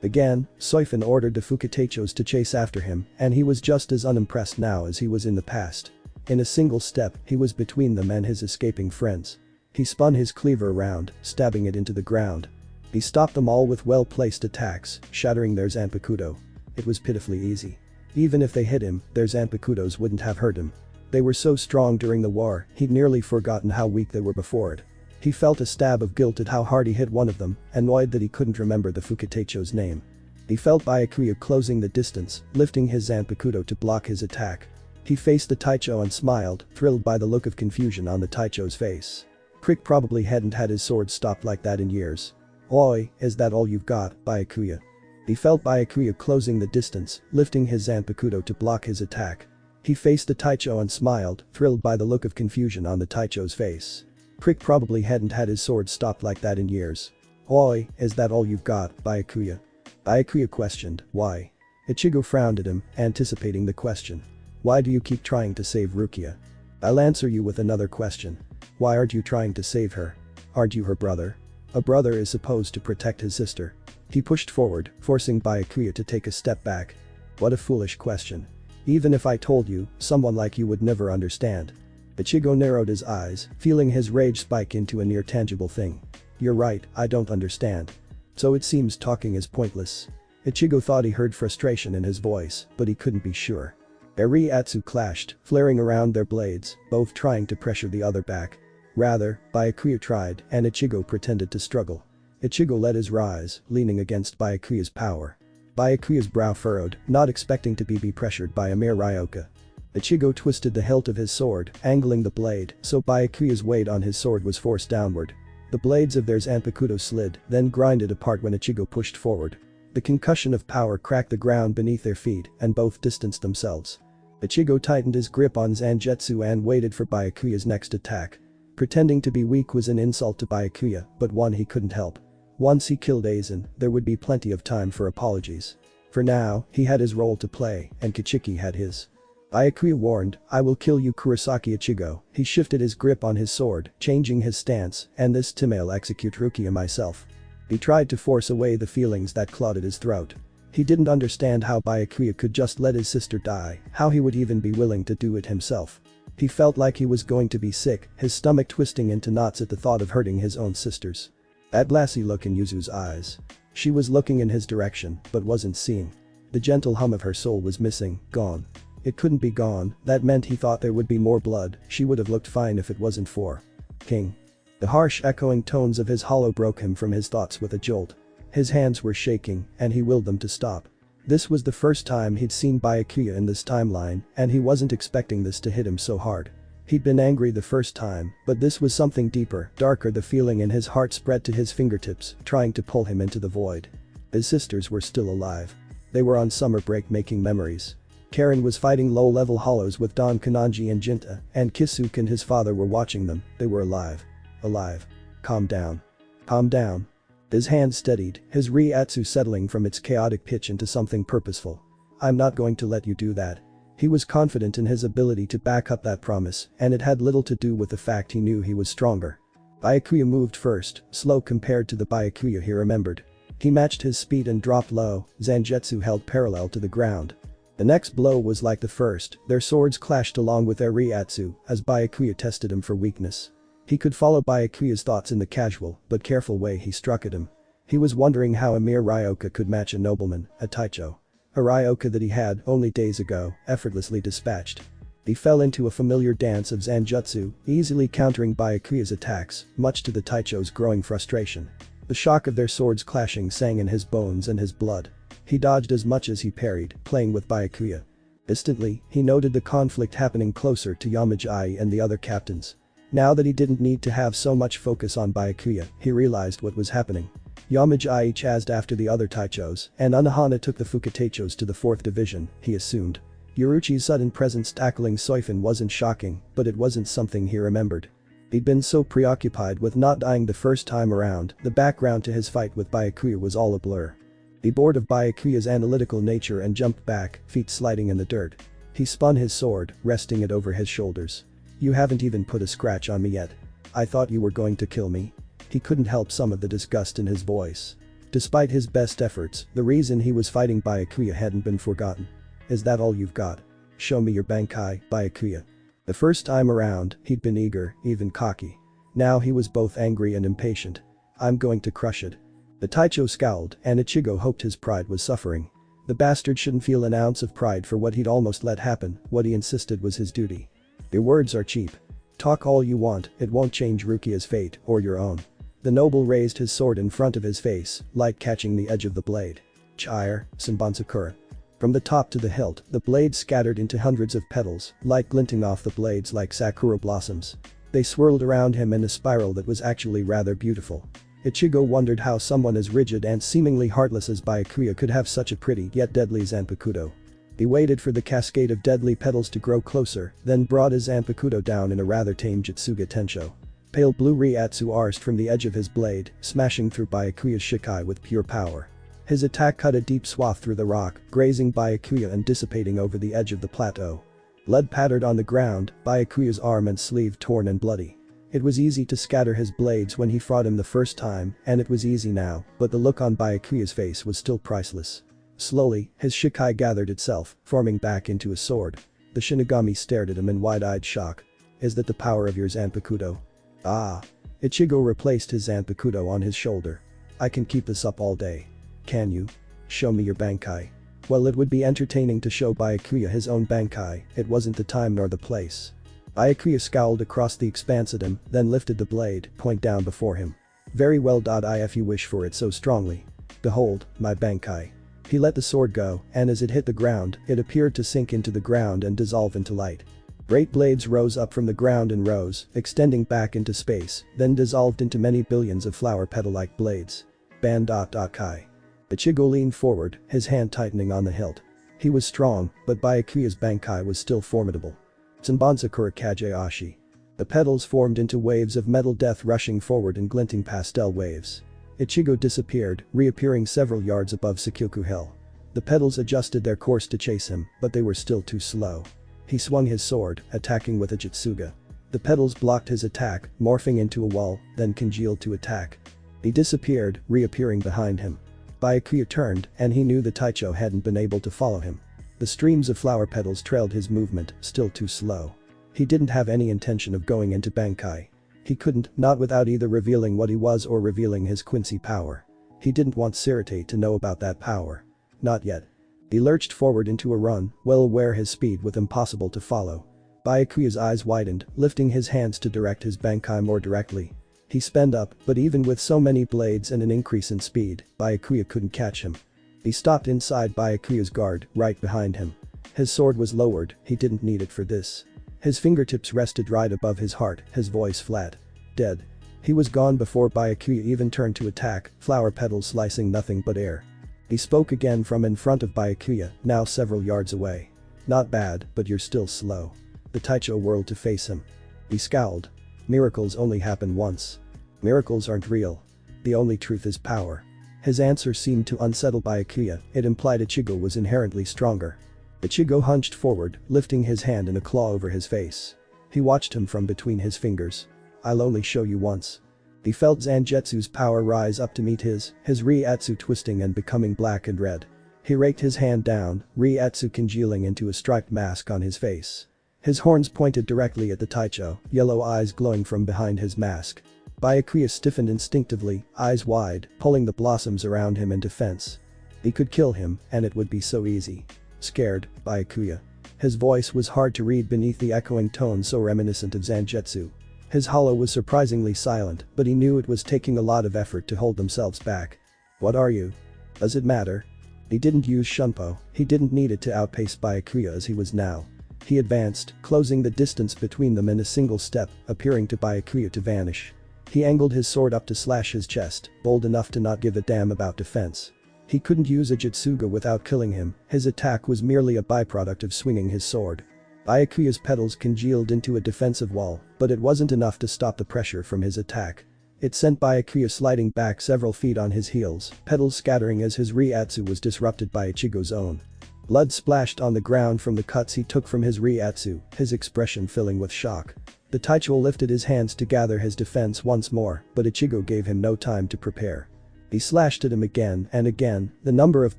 Again, Soifin ordered the Fukutechos to chase after him, and he was just as unimpressed now as he was in the past. In a single step, he was between them and his escaping friends. He spun his cleaver around, stabbing it into the ground. He stopped them all with well-placed attacks, shattering their Zanpakuto. It was pitifully easy. Even if they hit him, their Zanpakutos wouldn't have hurt him. They were so strong during the war, he'd nearly forgotten how weak they were before it. He felt a stab of guilt at how hard he hit one of them, annoyed that he couldn't remember the Fukutecho's name. He felt Byakuya closing the distance, lifting his Zanpakuto to block his attack. He faced the Taicho and smiled, thrilled by the look of confusion on the Taicho's face. Crick probably hadn't had his sword stopped like that in years. "Oi, is that all you've got, Byakuya?" He felt Byakuya closing the distance, lifting his Zanpakuto to block his attack. He faced the Taicho and smiled, thrilled by the look of confusion on the Taicho's face. Crick probably hadn't had his sword stopped like that in years. "Oi, is that all you've got, Byakuya?" Byakuya questioned, "Why?" Ichigo frowned at him, anticipating the question. "Why do you keep trying to save Rukia?" "I'll answer you with another question. Why aren't you trying to save her? Aren't you her brother? A brother is supposed to protect his sister." He pushed forward, forcing Byakuya to take a step back. "What a foolish question. Even if I told you, someone like you would never understand." Ichigo narrowed his eyes, feeling his rage spike into a near tangible thing. "You're right, I don't understand. So it seems talking is pointless." Ichigo thought he heard frustration in his voice, but he couldn't be sure. Their reiatsu clashed, flaring around their blades, both trying to pressure the other back. Rather, Byakuya tried, and Ichigo pretended to struggle. Ichigo let his rise, leaning against Byakuya's power. Byakuya's brow furrowed, not expecting to be pressured by a mere Ryoka. Ichigo twisted the hilt of his sword, angling the blade, so Byakuya's weight on his sword was forced downward. The blades of their Zanpakuto slid, then grinded apart when Ichigo pushed forward. The concussion of power cracked the ground beneath their feet, and both distanced themselves. Ichigo tightened his grip on Zangetsu and waited for Byakuya's next attack. Pretending to be weak was an insult to Byakuya, but one he couldn't help. Once he killed Aizen, there would be plenty of time for apologies. For now, he had his role to play, and Kichiki had his. Byakuya warned, "I will kill you, Kurosaki Ichigo." He shifted his grip on his sword, changing his stance, "and this time I'll execute Rukia myself." He tried to force away the feelings that clawed at his throat. He didn't understand how Byakuya could just let his sister die, how he would even be willing to do it himself. He felt like he was going to be sick, his stomach twisting into knots at the thought of hurting his own sisters. That glassy look in Yuzu's eyes. She was looking in his direction, but wasn't seeing. The gentle hum of her soul was missing, gone. It couldn't be gone, that meant he thought there would be more blood, she would have looked fine if it wasn't for King. The harsh echoing tones of his hollow broke him from his thoughts with a jolt. His hands were shaking, and he willed them to stop. This was the first time he'd seen Byakuya in this timeline, and he wasn't expecting this to hit him so hard. He'd been angry the first time, but this was something deeper, darker. The feeling in his heart spread to his fingertips, trying to pull him into the void. His sisters were still alive. They were on summer break making memories. Karen was fighting low-level hollows with Don Kananji and Jinta, and Kisuke and his father were watching them. They were alive. Alive. Calm down. Calm down. His hand steadied, his reiatsu settling from its chaotic pitch into something purposeful. I'm not going to let you do that. He was confident in his ability to back up that promise, and it had little to do with the fact he knew he was stronger. Byakuya moved first, slow compared to the Byakuya he remembered. He matched his speed and dropped low, Zangetsu held parallel to the ground. The next blow was like the first, their swords clashed along with their reiatsu as Byakuya tested him for weakness. He could follow Byakuya's thoughts in the casual but careful way he struck at him. He was wondering how a mere Ryoka could match a nobleman, a Taicho. A Ryoka that he had, only days ago, effortlessly dispatched. He fell into a familiar dance of Zanjutsu, easily countering Byakuya's attacks, much to the Taicho's growing frustration. The shock of their swords clashing sang in his bones and his blood. He dodged as much as he parried, playing with Byakuya. Instantly, he noted the conflict happening closer to Yamaji and the other captains. Now that he didn't need to have so much focus on Byakuya, he realized what was happening. Yamaji chased after the other Taichos, and Unohana took the Fukuteichos to the 4th division, he assumed. Yoruichi's sudden presence tackling Soifin wasn't shocking, but it wasn't something he remembered. He'd been so preoccupied with not dying the first time around, the background to his fight with Byakuya was all a blur. He bored of Byakuya's analytical nature and jumped back, feet sliding in the dirt. He spun his sword, resting it over his shoulders. You haven't even put a scratch on me yet. I thought you were going to kill me. He couldn't help some of the disgust in his voice. Despite his best efforts, the reason he was fighting Byakuya hadn't been forgotten. Is that all you've got? Show me your Bankai, Byakuya. The first time around, he'd been eager, even cocky. Now he was both angry and impatient. I'm going to crush it. The Taicho scowled, and Ichigo hoped his pride was suffering. The bastard shouldn't feel an ounce of pride for what he'd almost let happen, what he insisted was his duty. Your words are cheap. Talk all you want, it won't change Rukia's fate, or your own. The noble raised his sword in front of his face, light catching the edge of the blade. Chire, Senbansakura. From the top to the hilt, the blade scattered into hundreds of petals, light glinting off the blades like sakura blossoms. They swirled around him in a spiral that was actually rather beautiful. Ichigo wondered how someone as rigid and seemingly heartless as Byakuya could have such a pretty yet deadly Zanpakuto. He waited for the cascade of deadly petals to grow closer, then brought his Zanpakuto down in a rather tame Jutsuga Tensho. Pale blue reiatsu arsed from the edge of his blade, smashing through Byakuya's shikai with pure power. His attack cut a deep swath through the rock, grazing Byakuya and dissipating over the edge of the plateau. Blood pattered on the ground, Byakuya's arm and sleeve torn and bloody. It was easy to scatter his blades when he fought him the first time, and it was easy now, but the look on Byakuya's face was still priceless. Slowly, his shikai gathered itself, forming back into a sword. The Shinigami stared at him in wide-eyed shock. Is that the power of your Zanpakuto? Ah. Ichigo replaced his Zanpakuto on his shoulder. I can keep this up all day. Can you? Show me your Bankai. Well, it would be entertaining to show Byakuya his own Bankai, it wasn't the time nor the place. Byakuya scowled across the expanse at him, then lifted the blade, point down before him. Very well. If you wish for it so strongly. Behold, my Bankai. He let the sword go, and as it hit the ground, it appeared to sink into the ground and dissolve into light. Great blades rose up from the ground in rows, extending back into space, then dissolved into many billions of flower petal-like blades. Kai. Ichigo leaned forward, his hand tightening on the hilt. He was strong, but Byakuya's Bankai was still formidable. Senbansakura Kageashi. The petals formed into waves of metal death rushing forward in glinting pastel waves. Ichigo disappeared, reappearing several yards above Sakyoku Hill. The petals adjusted their course to chase him, but they were still too slow. He swung his sword, attacking with a Jutsuga. The petals blocked his attack, morphing into a wall, then congealed to attack. He disappeared, reappearing behind him. Byakuya turned, and he knew the Taicho hadn't been able to follow him. The streams of flower petals trailed his movement, still too slow. He didn't have any intention of going into Bankai. He couldn't, not without either revealing what he was or revealing his Quincy power. He didn't want Seireitei to know about that power. Not yet. He lurched forward into a run, well aware his speed was impossible to follow. Byakuya's eyes widened, lifting his hands to direct his bankai more directly. He sped up, but even with so many blades and an increase in speed, Byakuya couldn't catch him. He stopped inside Byakuya's guard, right behind him. His sword was lowered, he didn't need it for this. His fingertips rested right above his heart, his voice flat. Dead. He was gone before Byakuya even turned to attack, flower petals slicing nothing but air. He spoke again from in front of Byakuya, now several yards away. Not bad, but you're still slow. The Taicho whirled to face him. He scowled. Miracles only happen once. Miracles aren't real. The only truth is power. His answer seemed to unsettle Byakuya, it implied Ichigo was inherently stronger. Ichigo hunched forward, lifting his hand in a claw over his face. He watched him from between his fingers. I'll only show you once. He felt Zangetsu's power rise up to meet his reiatsu twisting and becoming black and red. He raked his hand down, reiatsu congealing into a striped mask on his face. His horns pointed directly at the Taicho, yellow eyes glowing from behind his mask. Byakuya stiffened instinctively, eyes wide, pulling the blossoms around him in defense. He could kill him, and it would be so easy. Scared, Byakuya. His voice was hard to read beneath the echoing tone so reminiscent of Zangetsu. His hollow was surprisingly silent, but he knew it was taking a lot of effort to hold themselves back. What are you? Does it matter? He didn't use Shunpo, he didn't need it to outpace Byakuya as he was now. He advanced, closing the distance between them in a single step, appearing to Byakuya to vanish. He angled his sword up to slash his chest, bold enough to not give a damn about defense. He couldn't use a Jutsuga without killing him, his attack was merely a byproduct of swinging his sword. Byakuya's petals congealed into a defensive wall, but it wasn't enough to stop the pressure from his attack. It sent Byakuya sliding back several feet on his heels, petals scattering as his reiatsu was disrupted by Ichigo's own. Blood splashed on the ground from the cuts he took from his reiatsu, his expression filling with shock. The Taicho lifted his hands to gather his defense once more, but Ichigo gave him no time to prepare. He slashed at him again and again, the number of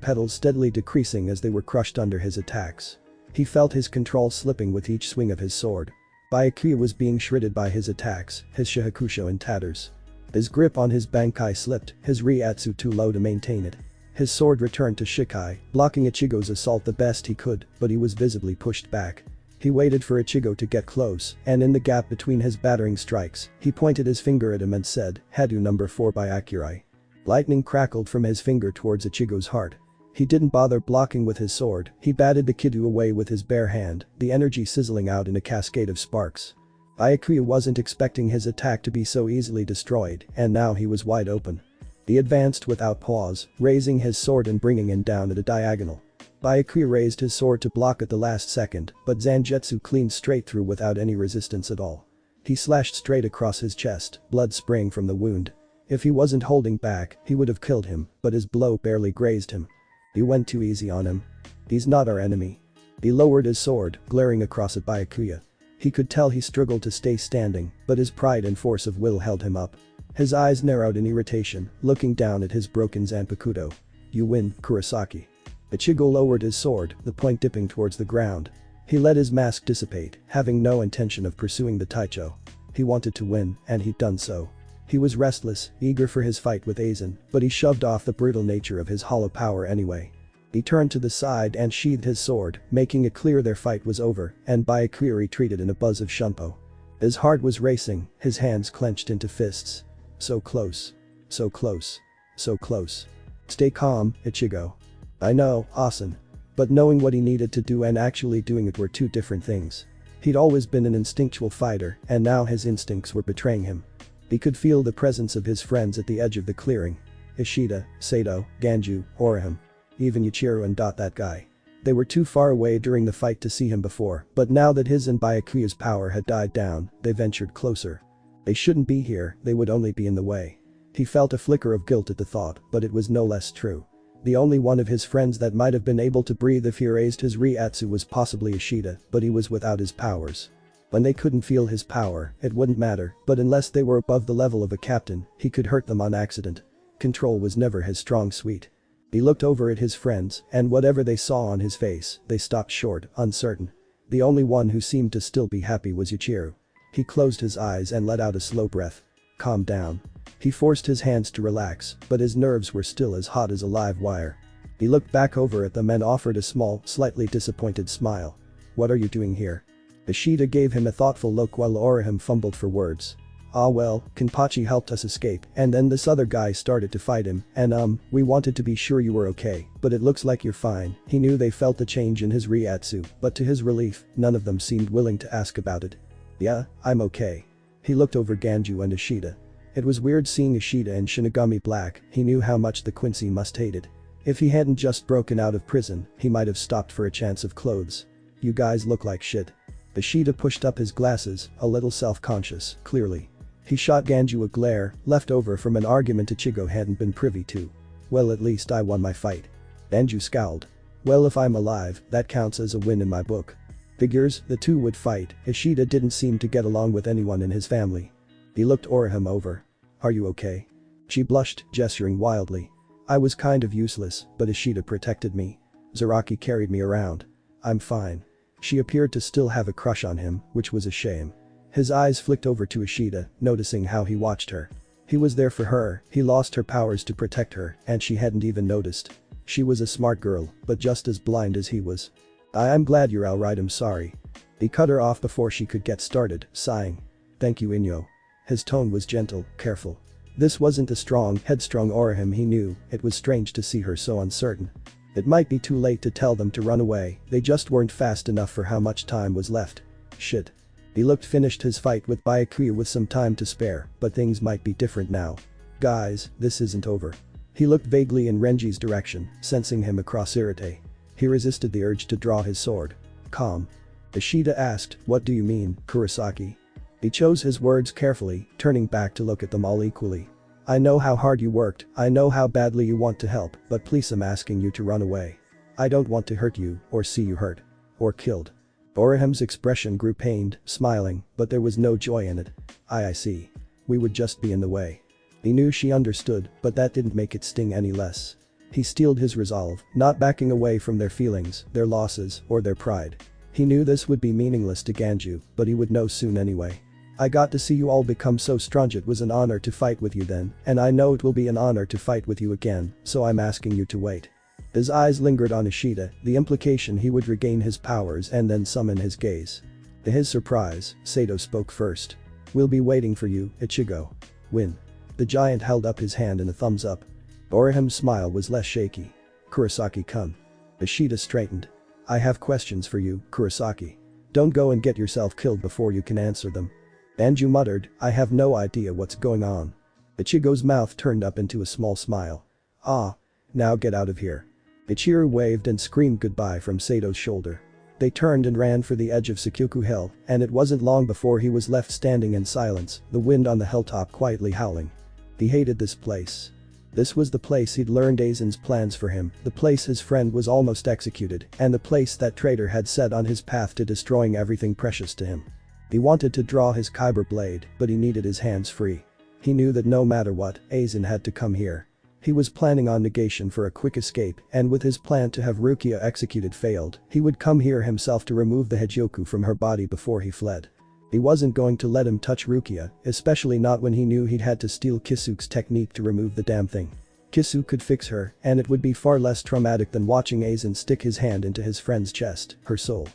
petals steadily decreasing as they were crushed under his attacks. He felt his control slipping with each swing of his sword. Byakuya was being shredded by his attacks, his shahakusho in tatters. His grip on his bankai slipped, his reiatsu too low to maintain it. His sword returned to Shikai, blocking Ichigo's assault the best he could, but he was visibly pushed back. He waited for Ichigo to get close, and in the gap between his battering strikes, he pointed his finger at him and said, "Hadu number 4 Byakuya." Lightning crackled from his finger towards Ichigo's heart. He didn't bother blocking with his sword, he batted the Kidu away with his bare hand, the energy sizzling out in a cascade of sparks. Byakuya wasn't expecting his attack to be so easily destroyed, and now he was wide open. He advanced without pause, raising his sword and bringing him down at a diagonal. Byakuya raised his sword to block at the last second, but Zangetsu cleaned straight through without any resistance at all. He slashed straight across his chest, blood spraying from the wound. If he wasn't holding back, he would have killed him, but his blow barely grazed him. He went too easy on him. He's not our enemy. He lowered his sword, glaring across at Byakuya. He could tell he struggled to stay standing, but his pride and force of will held him up. His eyes narrowed in irritation, looking down at his broken Zanpakuto. You win, Kurosaki. Ichigo lowered his sword, the point dipping towards the ground. He let his mask dissipate, having no intention of pursuing the Taicho. He wanted to win, and he'd done so. He was restless, eager for his fight with Aizen, but he shoved off the brutal nature of his hollow power anyway. He turned to the side and sheathed his sword, making it clear their fight was over, and Byakuya retreated in a buzz of shunpo. His heart was racing, his hands clenched into fists. So close. So close. So close. Stay calm, Ichigo. I know, Asen. But knowing what he needed to do and actually doing it were two different things. He'd always been an instinctual fighter, and now his instincts were betraying him. He could feel the presence of his friends at the edge of the clearing. Ishida, Sato, Ganju, Orihime. Even Yuichiro and that guy. They were too far away during the fight to see him before, but now that his and Byakuya's power had died down, they ventured closer. They shouldn't be here, they would only be in the way. He felt a flicker of guilt at the thought, but it was no less true. The only one of his friends that might have been able to breathe if he raised his reiatsu was possibly Ishida, but he was without his powers. When they couldn't feel his power, it wouldn't matter, but unless they were above the level of a captain, he could hurt them on accident. Control was never his strong suit. He looked over at his friends, and whatever they saw on his face, they stopped short, uncertain. The only one who seemed to still be happy was Yuichiro. He closed his eyes and let out a slow breath. Calm down. He forced his hands to relax, but his nerves were still as hot as a live wire. He looked back over at them and offered a small, slightly disappointed smile. What are you doing here? Ishida gave him a thoughtful look while Orihime fumbled for words. Ah well, Kenpachi helped us escape and then this other guy started to fight him and we wanted to be sure you were okay, but it looks like you're fine. He knew they felt the change in his reiatsu, but to his relief, none of them seemed willing to ask about it. Yeah, I'm okay. He looked over Ganju and Ishida. It was weird seeing Ishida in Shinigami Black, he knew how much the Quincy must hate it. If he hadn't just broken out of prison, he might have stopped for a chance of clothes. You guys look like shit. Ishida pushed up his glasses, a little self-conscious, clearly. He shot Ganju a glare, left over from an argument Ichigo hadn't been privy to. Well, at least I won my fight. Ganju scowled. Well, if I'm alive, that counts as a win in my book. Figures, the two would fight. Ishida didn't seem to get along with anyone in his family. He looked Orihime over. Are you okay? She blushed, gesturing wildly. I was kind of useless, but Ishida protected me. Zaraki carried me around. I'm fine. She appeared to still have a crush on him, which was a shame. His eyes flicked over to Ishida, noticing how he watched her. He was there for her, he lost her powers to protect her, and she hadn't even noticed. She was a smart girl, but just as blind as he was. I'm glad you're alright, I'm sorry. He cut her off before she could get started, sighing. Thank you, Inyo. His tone was gentle, careful. This wasn't the strong, headstrong Orihime he knew, it was strange to see her so uncertain. It might be too late to tell them to run away, they just weren't fast enough for how much time was left. Shit. He looked finished his fight with Byakuya with some time to spare, but things might be different now. Guys, this isn't over. He looked vaguely in Renji's direction, sensing him across Seireitei. He resisted the urge to draw his sword. Calm. Ishida asked, what do you mean, Kurosaki? He chose his words carefully, turning back to look at them all equally. I know how hard you worked, I know how badly you want to help, but please I'm asking you to run away. I don't want to hurt you, or see you hurt. Or killed. Orihime's expression grew pained, smiling, but there was no joy in it. I see. We would just be in the way. He knew she understood, but that didn't make it sting any less. He steeled his resolve, not backing away from their feelings, their losses, or their pride. He knew this would be meaningless to Ganju, but he would know soon anyway. I got to see you all become so strong, it was an honor to fight with you then, and I know it will be an honor to fight with you again, so I'm asking you to wait. His eyes lingered on Ishida, the implication he would regain his powers and then summon his gaze. To his surprise, Sato spoke first. We'll be waiting for you, Ichigo. Win. The giant held up his hand in a thumbs up. Orihime's smile was less shaky. Kurosaki-kun. Ishida straightened. I have questions for you, Kurosaki. Don't go and get yourself killed before you can answer them. Ganju muttered, I have no idea what's going on. Ichigo's mouth turned up into a small smile. Ah. Now get out of here. Ichiro waved and screamed goodbye from Sato's shoulder. They turned and ran for the edge of Sakuku Hill, and it wasn't long before he was left standing in silence, the wind on the hilltop quietly howling. He hated this place. This was the place he'd learned Aizen's plans for him, the place his friend was almost executed, and the place that traitor had set on his path to destroying everything precious to him. He wanted to draw his kyber blade, but he needed his hands free. He knew that no matter what, Aizen had to come here. He was planning on negation for a quick escape, and with his plan to have Rukia executed failed, he would come here himself to remove the Hogyoku from her body before he fled. He wasn't going to let him touch Rukia, especially not when he knew he'd had to steal Kisuke's technique to remove the damn thing. Kisuke could fix her, and it would be far less traumatic than watching Aizen stick his hand into his friend's chest, her soul.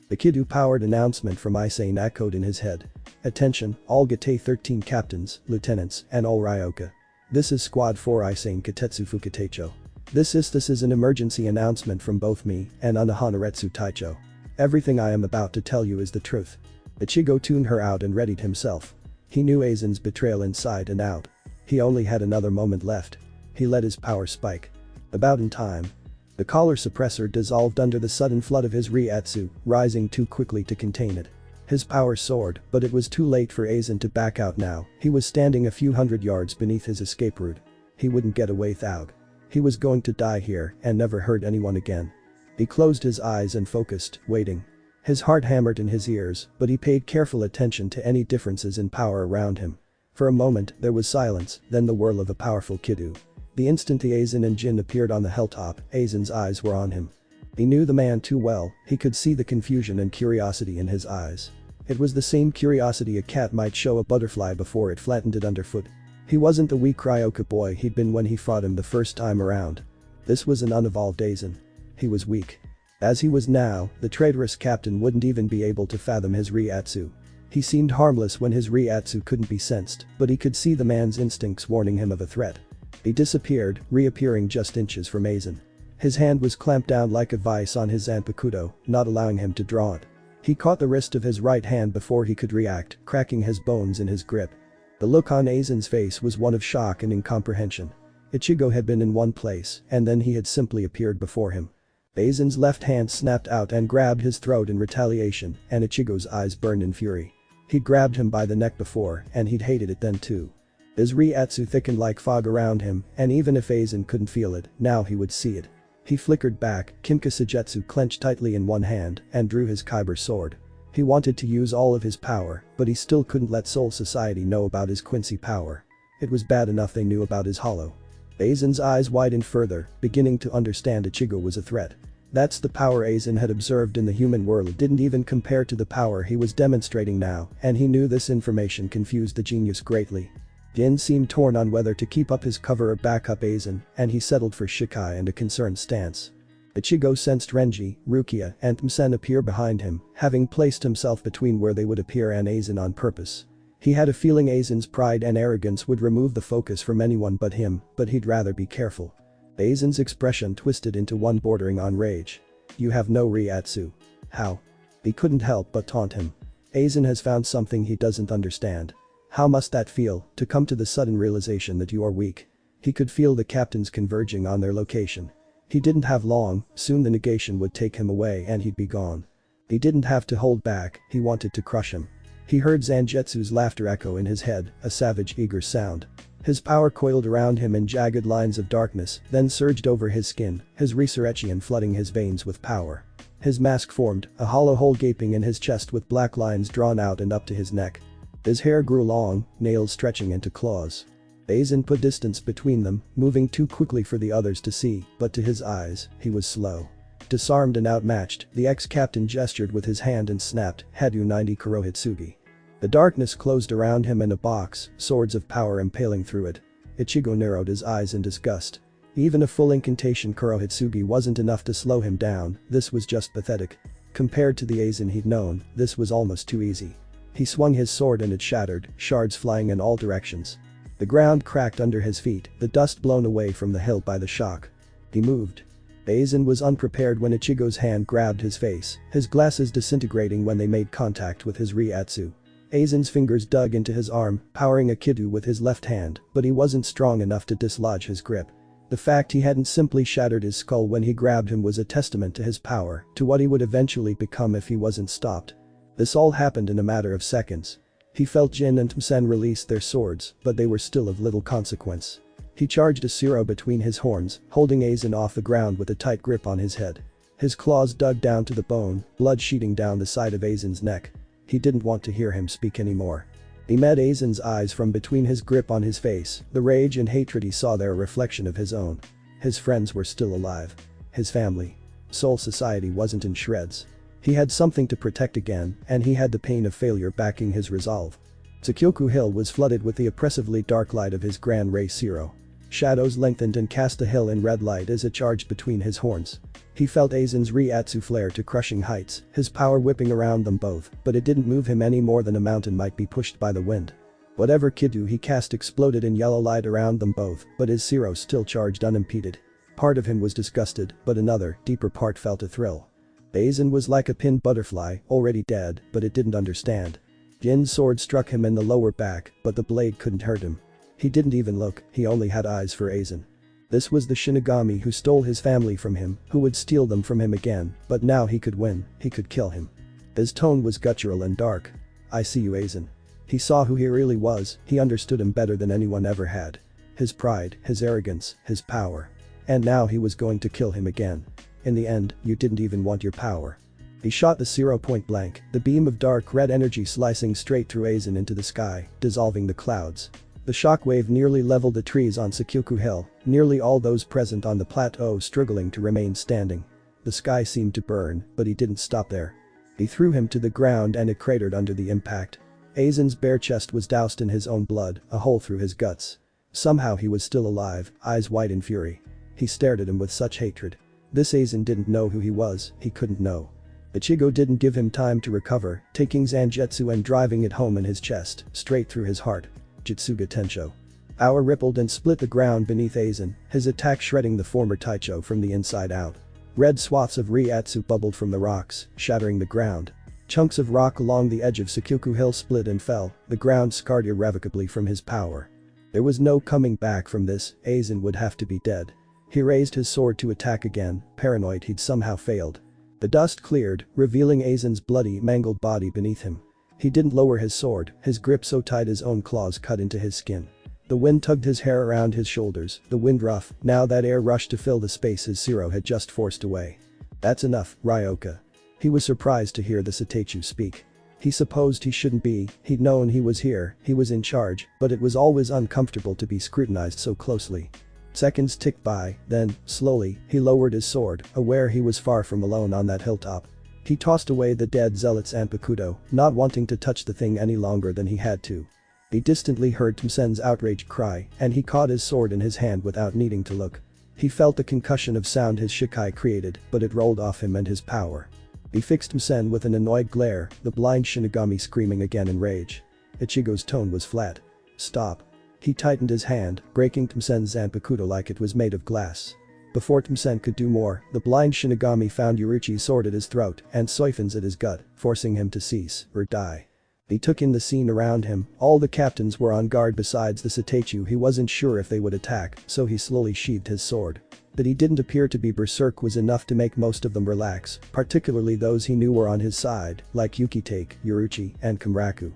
The Kidu-powered announcement from Aizen echoed in his head. Attention, all Gate 13 captains, lieutenants, and all Ryoka. This is Squad 4 Aizen Katetsu Fukatecho. This is an emergency announcement from both me and Unohanaretsu Taicho. Everything I am about to tell you is the truth. Ichigo tuned her out and readied himself. He knew Aizen's betrayal inside and out. He only had another moment left. He let his power spike. About in time. The collar suppressor dissolved under the sudden flood of his reiatsu, rising too quickly to contain it. His power soared, but it was too late for Aizen to back out now. He was standing a few hundred yards beneath his escape route. He wouldn't get away without. He was going to die here and never hurt anyone again. He closed his eyes and focused, waiting. His heart hammered in his ears, but he paid careful attention to any differences in power around him. For a moment, there was silence, then the whirl of a powerful Kidu. The instant the Aizen and Jin appeared on the hilltop, Aizen's eyes were on him. He knew the man too well, he could see the confusion and curiosity in his eyes. It was the same curiosity a cat might show a butterfly before it flattened it underfoot. He wasn't the weak Ryoka boy he'd been when he fought him the first time around. This was an unevolved Aizen. He was weak. As he was now, the traitorous captain wouldn't even be able to fathom his reiatsu. He seemed harmless when his reiatsu couldn't be sensed, but he could see the man's instincts warning him of a threat. He disappeared, reappearing just inches from Aizen. His hand was clamped down like a vice on his zanpakuto, not allowing him to draw it. He caught the wrist of his right hand before he could react, cracking his bones in his grip. The look on Aizen's face was one of shock and incomprehension. Ichigo had been in one place, and then he had simply appeared before him. Aizen's left hand snapped out and grabbed his throat in retaliation, and Ichigo's eyes burned in fury. He'd grabbed him by the neck before, and he'd hated it then too. His reiatsu thickened like fog around him, and even if Aizen couldn't feel it, now he would see it. He flickered back, Kimka clenched tightly in one hand, and drew his kyber sword. He wanted to use all of his power, but he still couldn't let Soul Society know about his Quincy power. It was bad enough they knew about his hollow. Aizen's eyes widened further, beginning to understand Ichigo was a threat. That's the power Aizen had observed in the human world didn't even compare to the power he was demonstrating now, and he knew this information confused the genius greatly. Jin seemed torn on whether to keep up his cover or back up Aizen, and he settled for Shikai and a concerned stance. Ichigo sensed Renji, Rukia, and Tmsen appear behind him, having placed himself between where they would appear and Aizen on purpose. He had a feeling Aizen's pride and arrogance would remove the focus from anyone but him, but he'd rather be careful. Aizen's expression twisted into one bordering on rage. You have no reiatsu. How? He couldn't help but taunt him. Aizen has found something he doesn't understand. How must that feel, to come to the sudden realization that you are weak? He could feel the captains converging on their location. He didn't have long, soon the negation would take him away and he'd be gone. He didn't have to hold back, he wanted to crush him. He heard Zangetsu's laughter echo in his head, a savage eager sound. His power coiled around him in jagged lines of darkness, then surged over his skin, his resurrection flooding his veins with power. His mask formed, a hollow hole gaping in his chest with black lines drawn out and up to his neck. His hair grew long, nails stretching into claws. Aizen put distance between them, moving too quickly for the others to see, but to his eyes, he was slow. Disarmed and outmatched, the ex-captain gestured with his hand and snapped, Hadu 90 Kurohitsugi. The darkness closed around him in a box, swords of power impaling through it. Ichigo narrowed his eyes in disgust. Even a full incantation Kurohitsugi wasn't enough to slow him down, this was just pathetic. Compared to the Aizen he'd known, this was almost too easy. He swung his sword and it shattered, shards flying in all directions. The ground cracked under his feet, the dust blown away from the hilt by the shock. He moved. Aizen was unprepared when Ichigo's hand grabbed his face, his glasses disintegrating when they made contact with his reiatsu. Aizen's fingers dug into his arm, powering a Kidu with his left hand, but he wasn't strong enough to dislodge his grip. The fact he hadn't simply shattered his skull when he grabbed him was a testament to his power, to what he would eventually become if he wasn't stopped. This all happened in a matter of seconds. He felt Jin and Tmsen release their swords, but they were still of little consequence. He charged a Siro between his horns, holding Aizen off the ground with a tight grip on his head. His claws dug down to the bone, blood sheeting down the side of Aizen's neck. He didn't want to hear him speak anymore. He met Aizen's eyes from between his grip on his face, the rage and hatred he saw there a reflection of his own. His friends were still alive. His family. Soul Society wasn't in shreds. He had something to protect again, and he had the pain of failure backing his resolve. Tsukyoku Hill was flooded with the oppressively dark light of his Grand Ray Zero. Shadows lengthened and cast the hill in red light as it charged between his horns. He felt Aizen's reiatsu flare to crushing heights, his power whipping around them both, but it didn't move him any more than a mountain might be pushed by the wind. Whatever Kidu he cast exploded in yellow light around them both, but his Zero still charged unimpeded. Part of him was disgusted, but another, deeper part felt a thrill. Aizen was like a pinned butterfly, already dead, but it didn't understand. Jin's sword struck him in the lower back, but the blade couldn't hurt him. He didn't even look, he only had eyes for Aizen. This was the Shinigami who stole his family from him, who would steal them from him again, but now he could win, he could kill him. His tone was guttural and dark. I see you, Aizen. He saw who he really was, he understood him better than anyone ever had. His pride, his arrogance, his power. And now he was going to kill him again. In the end, you didn't even want your power. He shot the Zero point blank, the beam of dark red energy slicing straight through Aizen into the sky, dissolving the clouds. The shockwave nearly leveled the trees on Tsukyoku Hill, nearly all those present on the plateau struggling to remain standing. The sky seemed to burn, but he didn't stop there. He threw him to the ground and it cratered under the impact. Aizen's bare chest was doused in his own blood, a hole through his guts. Somehow he was still alive, eyes wide in fury. He stared at him with such hatred. This Aizen didn't know who he was, he couldn't know. Ichigo didn't give him time to recover, taking Zangetsu and driving it home in his chest, straight through his heart. Jutsuga Tensho. Power rippled and split the ground beneath Aizen, his attack shredding the former Taicho from the inside out. Red swaths of reiatsu bubbled from the rocks, shattering the ground. Chunks of rock along the edge of Sakuku Hill split and fell, the ground scarred irrevocably from his power. There was no coming back from this, Aizen would have to be dead. He raised his sword to attack again, paranoid he'd somehow failed. The dust cleared, revealing Aizen's bloody, mangled body beneath him. He didn't lower his sword, his grip so tight his own claws cut into his skin. The wind tugged his hair around his shoulders, the wind rough, now that air rushed to fill the space his Zero had just forced away. That's enough, Ryoka. He was surprised to hear the Seireitei speak. He supposed he shouldn't be, he'd known he was here, he was in charge, but it was always uncomfortable to be scrutinized so closely. Seconds ticked by, then, slowly, he lowered his sword, aware he was far from alone on that hilltop. He tossed away the dead zealot's Anpakudo, not wanting to touch the thing any longer than he had to. He distantly heard Tmsen's outraged cry, and he caught his sword in his hand without needing to look. He felt the concussion of sound his Shikai created, but it rolled off him and his power. He fixed Tmsen with an annoyed glare, the blind Shinigami screaming again in rage. Ichigo's tone was flat. Stop. He tightened his hand, breaking Tmsen's Zanpakudo like it was made of glass. Before Tmsen could do more, the blind Shinigami found Yuruchi's sword at his throat and siphons at his gut, forcing him to cease or die. He took in the scene around him, all the captains were on guard besides the Seireitei. He wasn't sure if they would attack, so he slowly sheathed his sword. That he didn't appear to be berserk was enough to make most of them relax, particularly those he knew were on his side, like Yukitake, Yuruchi, and Kamraku.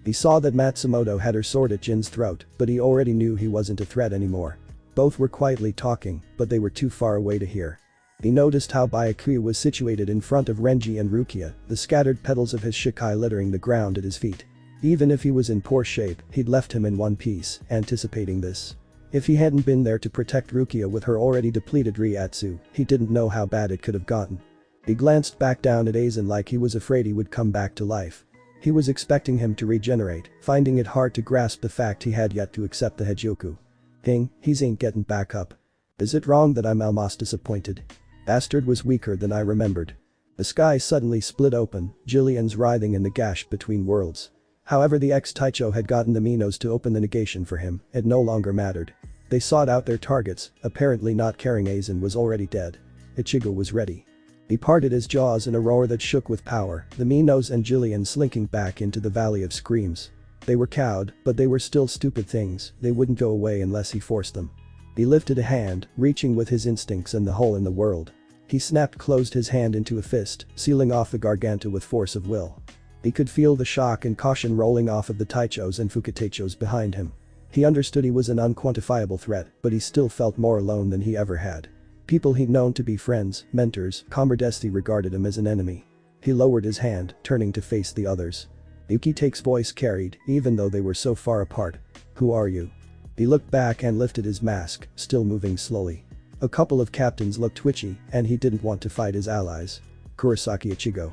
He saw that Matsumoto had her sword at Jin's throat, but he already knew he wasn't a threat anymore. Both were quietly talking, but they were too far away to hear. He noticed how Byakuya was situated in front of Renji and Rukia, the scattered petals of his Shikai littering the ground at his feet. Even if he was in poor shape, he'd left him in one piece, anticipating this. If he hadn't been there to protect Rukia with her already depleted reiatsu, he didn't know how bad it could have gotten. He glanced back down at Aizen like he was afraid he would come back to life. He was expecting him to regenerate, finding it hard to grasp the fact he had yet to accept the Hogyoku. He's ain't getting back up. Is it wrong that I'm almost disappointed? Bastard was weaker than I remembered. The sky suddenly split open, Jillian's writhing in the gash between worlds. However the ex-Taicho had gotten the Minos to open the negation for him, it no longer mattered. They sought out their targets, apparently not caring Aizen was already dead. Ichigo was ready. He parted his jaws in a roar that shook with power, the Minos and Jillian slinking back into the Valley of Screams. They were cowed, but they were still stupid things, they wouldn't go away unless he forced them. He lifted a hand, reaching with his instincts and the hole in the world. He closed his hand into a fist, sealing off the Garganta with force of will. He could feel the shock and caution rolling off of the Taichos and Fukatechos behind him. He understood he was an unquantifiable threat, but he still felt more alone than he ever had. People he'd known to be friends, mentors, Comradesti regarded him as an enemy. He lowered his hand, turning to face the others. Yukitake's voice carried, even though they were so far apart. Who are you? He looked back and lifted his mask, still moving slowly. A couple of captains looked twitchy, and he didn't want to fight his allies. Kurosaki Ichigo.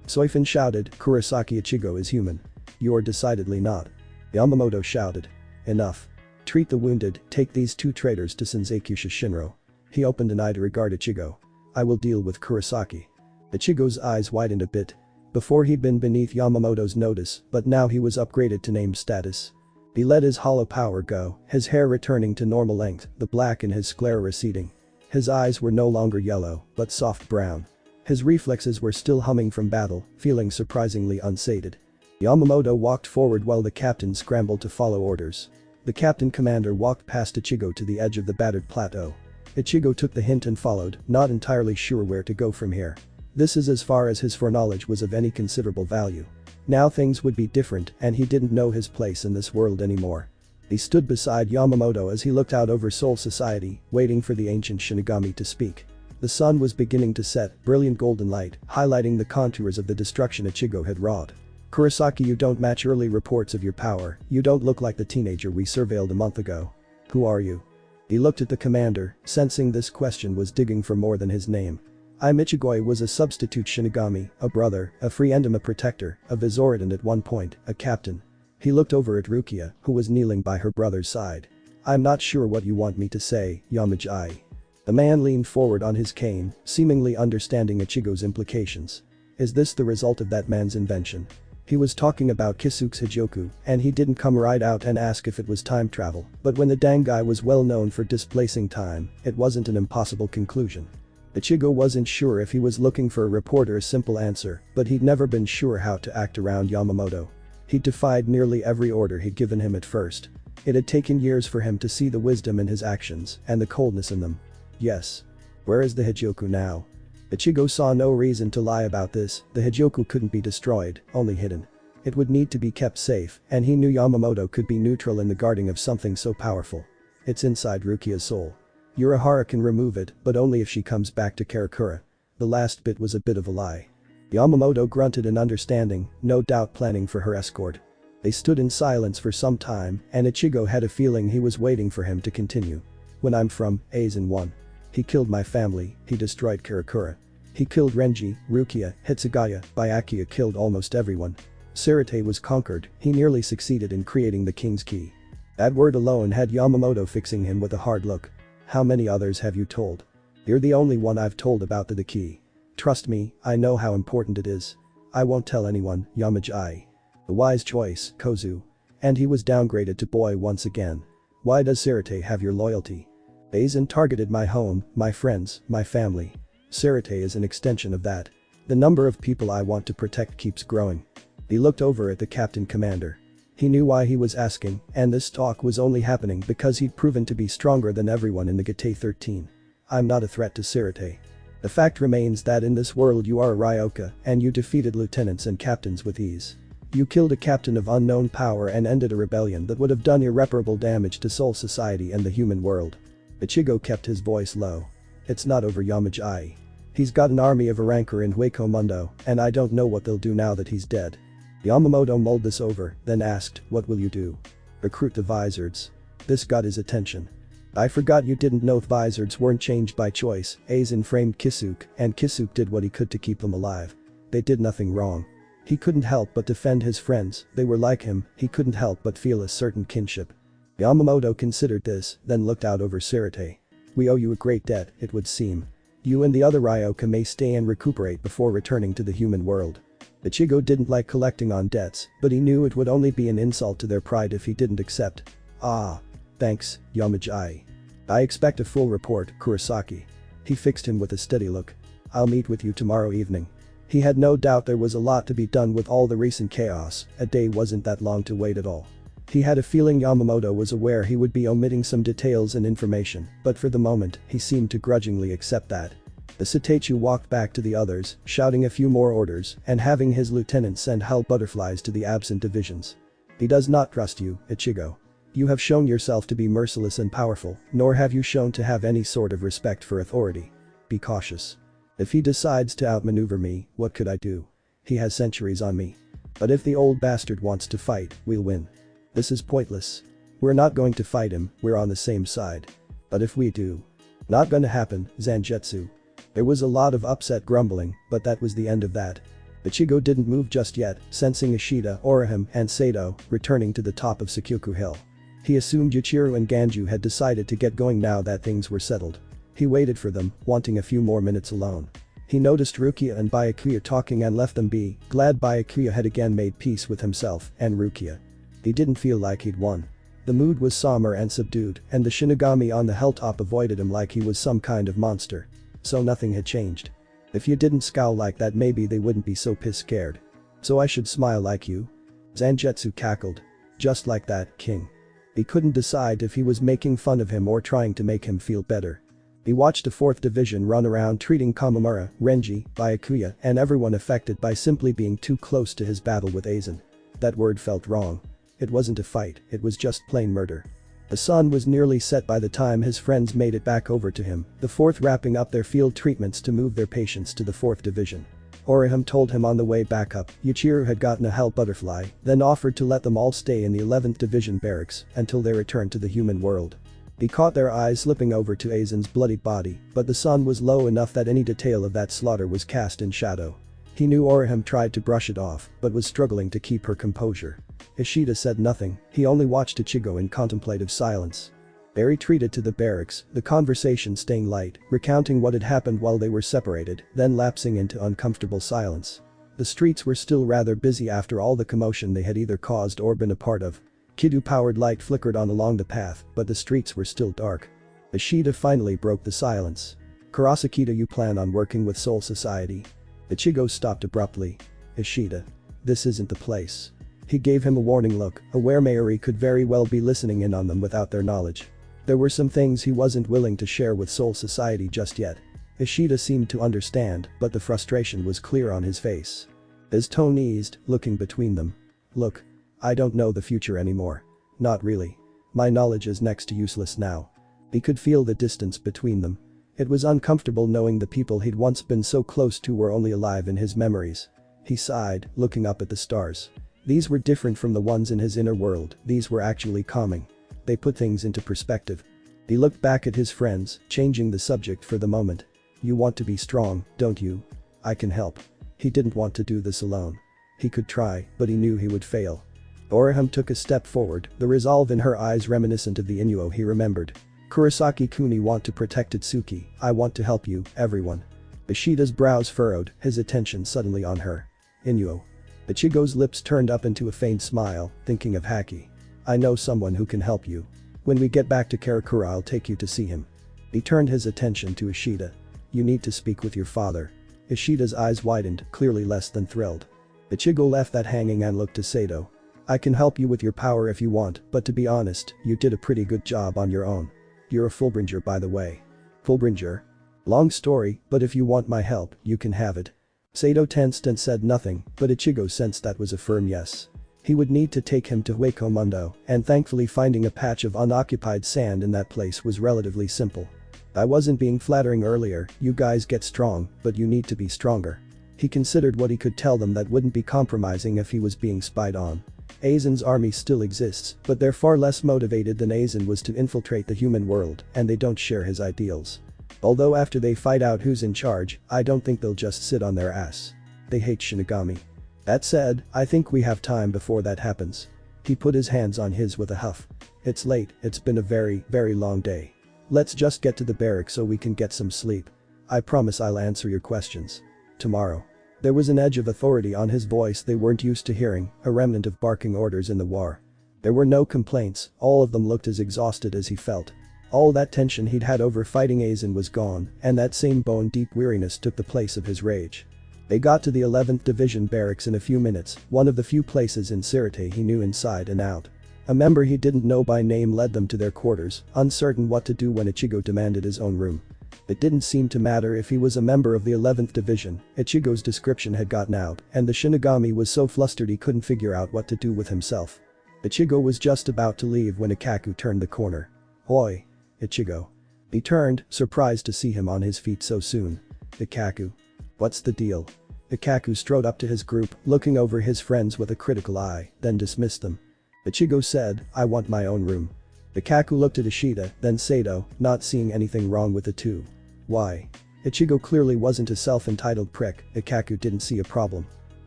Soifun shouted, Kurosaki Ichigo is human. You're decidedly not. Yamamoto shouted. Enough. Treat the wounded, take these two traitors to Senzeikyusha Shinro. He opened an eye to regard Ichigo. I will deal with Kurosaki. Ichigo's eyes widened a bit. Before he'd been beneath Yamamoto's notice, but now he was upgraded to name status. He let his hollow power go, his hair returning to normal length, the black in his sclera receding. His eyes were no longer yellow, but soft brown. His reflexes were still humming from battle, feeling surprisingly unsated. Yamamoto walked forward while the captain scrambled to follow orders. The captain commander walked past Ichigo to the edge of the battered plateau. Ichigo took the hint and followed, not entirely sure where to go from here. This is as far as his foreknowledge was of any considerable value. Now things would be different and he didn't know his place in this world anymore. He stood beside Yamamoto as he looked out over Soul Society, waiting for the ancient Shinigami to speak. The sun was beginning to set, brilliant golden light, highlighting the contours of the destruction Ichigo had wrought. Kurosaki, you don't match early reports of your power, you don't look like the teenager we surveilled a month ago. Who are you? He looked at the commander, sensing this question was digging for more than his name. I'm Ichigo, was a substitute Shinigami, a brother, a friend and a protector, a Vizorid and at one point, a captain. He looked over at Rukia, who was kneeling by her brother's side. I'm not sure what you want me to say, Yamaji. The man leaned forward on his cane, seemingly understanding Ichigo's implications. Is this the result of that man's invention? He was talking about Kisuke's Hogyoku, and he didn't come right out and ask if it was time travel, but when the dang guy was well known for displacing time, it wasn't an impossible conclusion. Ichigo wasn't sure if he was looking for a reporter's simple answer, but he'd never been sure how to act around Yamamoto. He'd defied nearly every order he'd given him at first. It had taken years for him to see the wisdom in his actions and the coldness in them. Yes. Where is the Hogyoku now? Ichigo saw no reason to lie about this. The Hogyoku couldn't be destroyed, only hidden. It would need to be kept safe, and he knew Yamamoto could be neutral in the guarding of something so powerful. It's inside Rukia's soul. Urahara can remove it, but only if she comes back to Karakura. The last bit was a bit of a lie. Yamamoto grunted in understanding, no doubt planning for her escort. They stood in silence for some time, and Ichigo had a feeling he was waiting for him to continue. When I'm from Aizen 1. He killed my family, he destroyed Karakura. He killed Renji, Rukia, Hitsugaya, Byakuya killed almost everyone. Seireitei was conquered, he nearly succeeded in creating the King's Key. That word alone had Yamamoto fixing him with a hard look. How many others have you told? You're the only one I've told about the key. Trust me, I know how important it is. I won't tell anyone, Yamaji. The wise choice, Kozu. And he was downgraded to boy once again. Why does Seireitei have your loyalty? Aizen targeted my home, my friends, my family. Seireitei is an extension of that. The number of people I want to protect keeps growing. He looked over at the captain commander. He knew why he was asking, and this talk was only happening because he'd proven to be stronger than everyone in the Gate 13. I'm not a threat to Seireitei. The fact remains that in this world you are a Ryoka, and you defeated lieutenants and captains with ease. You killed a captain of unknown power and ended a rebellion that would have done irreparable damage to Soul Society and the human world. Ichigo kept his voice low. It's not over, Yamaji. He's got an army of a ranker in Hueco Mundo, and I don't know what they'll do now that he's dead. Yamamoto mulled this over, then asked, what will you do? Recruit the Vizards. This got his attention. I forgot you didn't know Vizards weren't changed by choice. Aizen framed Kisuke, and Kisuke did what he could to keep them alive. They did nothing wrong. He couldn't help but defend his friends, they were like him, he couldn't help but feel a certain kinship. Yamamoto considered this, then looked out over Seireitei. We owe you a great debt, it would seem. You and the other Ryoka may stay and recuperate before returning to the human world. Ichigo didn't like collecting on debts, but he knew it would only be an insult to their pride if he didn't accept. Ah. Thanks, Yamaji. I expect a full report, Kurosaki. He fixed him with a steady look. I'll meet with you tomorrow evening. He had no doubt there was a lot to be done with all the recent chaos, a day wasn't that long to wait at all. He had a feeling Yamamoto was aware he would be omitting some details and information, but for the moment, he seemed to grudgingly accept that. The Seireitei walked back to the others, shouting a few more orders and having his lieutenant send hull butterflies to the absent divisions. He does not trust you, Ichigo. You have shown yourself to be merciless and powerful, nor have you shown to have any sort of respect for authority. Be cautious. If he decides to outmaneuver me, what could I do? He has centuries on me. But if the old bastard wants to fight, we'll win. This is pointless. We're not going to fight him, we're on the same side. But if we do. Not gonna happen, Zangetsu. There was a lot of upset grumbling, but that was the end of that. Ichigo didn't move just yet, sensing Ishida, Orihime, and Sato returning to the top of Sakyoku Hill. He assumed Yuichiro and Ganju had decided to get going now that things were settled. He waited for them, wanting a few more minutes alone. He noticed Rukia and Byakuya talking and left them be, glad Byakuya had again made peace with himself and Rukia. He didn't feel like he'd won. The mood was somber and subdued, and the Shinigami on the hilltop avoided him like he was some kind of monster. So nothing had changed. If you didn't scowl like that, maybe they wouldn't be so piss scared. So I should smile like you? Zangetsu cackled. Just like that, King. He couldn't decide if he was making fun of him or trying to make him feel better. He watched the 4th Division run around treating Kamamura, Renji, Byakuya, and everyone affected by simply being too close to his battle with Aizen. That word felt wrong. It wasn't a fight, it was just plain murder. The sun was nearly set by the time his friends made it back over to him, the 4th wrapping up their field treatments to move their patients to the 4th Division. Orihime told him on the way back up, Yuichiro had gotten a hell butterfly, then offered to let them all stay in the 11th Division barracks until they returned to the human world. He caught their eyes slipping over to Aizen's bloodied body, but the sun was low enough that any detail of that slaughter was cast in shadow. He knew Orihime tried to brush it off, but was struggling to keep her composure. Ishida said nothing, he only watched Ichigo in contemplative silence. They retreated to the barracks, the conversation staying light, recounting what had happened while they were separated, then lapsing into uncomfortable silence. The streets were still rather busy after all the commotion they had either caused or been a part of. Kidu-powered light flickered on along the path, but the streets were still dark. Ishida finally broke the silence. "Kurosaki, you plan on working with Soul Society?" Ichigo stopped abruptly. "Ishida. This isn't the place." He gave him a warning look, aware Mayuri could very well be listening in on them without their knowledge. There were some things he wasn't willing to share with Soul Society just yet. Ishida seemed to understand, but the frustration was clear on his face. His tone eased, looking between them. "Look. I don't know the future anymore. Not really. My knowledge is next to useless now." He could feel the distance between them. It was uncomfortable knowing the people he'd once been so close to were only alive in his memories. He sighed, looking up at the stars. These were different from the ones in his inner world, these were actually calming. They put things into perspective. He looked back at his friends, changing the subject for the moment. "You want to be strong, don't you? I can help." He didn't want to do this alone. He could try, but he knew he would fail. Orihime took a step forward, the resolve in her eyes reminiscent of the Inuo he remembered. "Kurosaki-kuni want to protect Itsuki, I want to help you, everyone." Ishida's brows furrowed, his attention suddenly on her. "Inuo." Ichigo's lips turned up into a faint smile, thinking of Haki. "I know someone who can help you. When we get back to Karakura I'll take you to see him." He turned his attention to Ishida. "You need to speak with your father." Ishida's eyes widened, clearly less than thrilled. Ichigo left that hanging and looked to Sato. "I can help you with your power if you want, but to be honest, you did a pretty good job on your own. You're a Fullbringer by the way." "Fullbringer?" "Long story, but if you want my help, you can have it." Sato tensed and said nothing, but Ichigo sensed that was a firm yes. He would need to take him to Hueco and thankfully finding a patch of unoccupied sand in that place was relatively simple. "I wasn't being flattering earlier, you guys get strong, but you need to be stronger." He considered what he could tell them that wouldn't be compromising if he was being spied on. Aizen's army still exists, but they're far less motivated than Aizen was to infiltrate the human world, and they don't share his ideals. Although after they fight out who's in charge, I don't think they'll just sit on their ass. They hate Shinigami. That said, I think we have time before that happens. He put his hands on his with a huff. "It's late, it's been a very, very long day. Let's just get to the barracks so we can get some sleep. I promise I'll answer your questions. Tomorrow." There was an edge of authority on his voice they weren't used to hearing, a remnant of barking orders in the war. There were no complaints, all of them looked as exhausted as he felt. All that tension he'd had over fighting Aizen was gone, and that same bone-deep weariness took the place of his rage. They got to the 11th Division barracks in a few minutes, one of the few places in Seireitei he knew inside and out. A member he didn't know by name led them to their quarters, uncertain what to do when Ichigo demanded his own room. It didn't seem to matter if he was a member of the 11th Division, Ichigo's description had gotten out, and the Shinigami was so flustered he couldn't figure out what to do with himself. Ichigo was just about to leave when Ikkaku turned the corner. "Oi. Ichigo." He turned, surprised to see him on his feet so soon. "Ikkaku. What's the deal?" Ikkaku strode up to his group, looking over his friends with a critical eye, then dismissed them. Ichigo said, "I want my own room." Ikkaku looked at Ishida, then Sato, not seeing anything wrong with the two. "Why?" Ichigo clearly wasn't a self-entitled prick, Ikkaku didn't see a problem.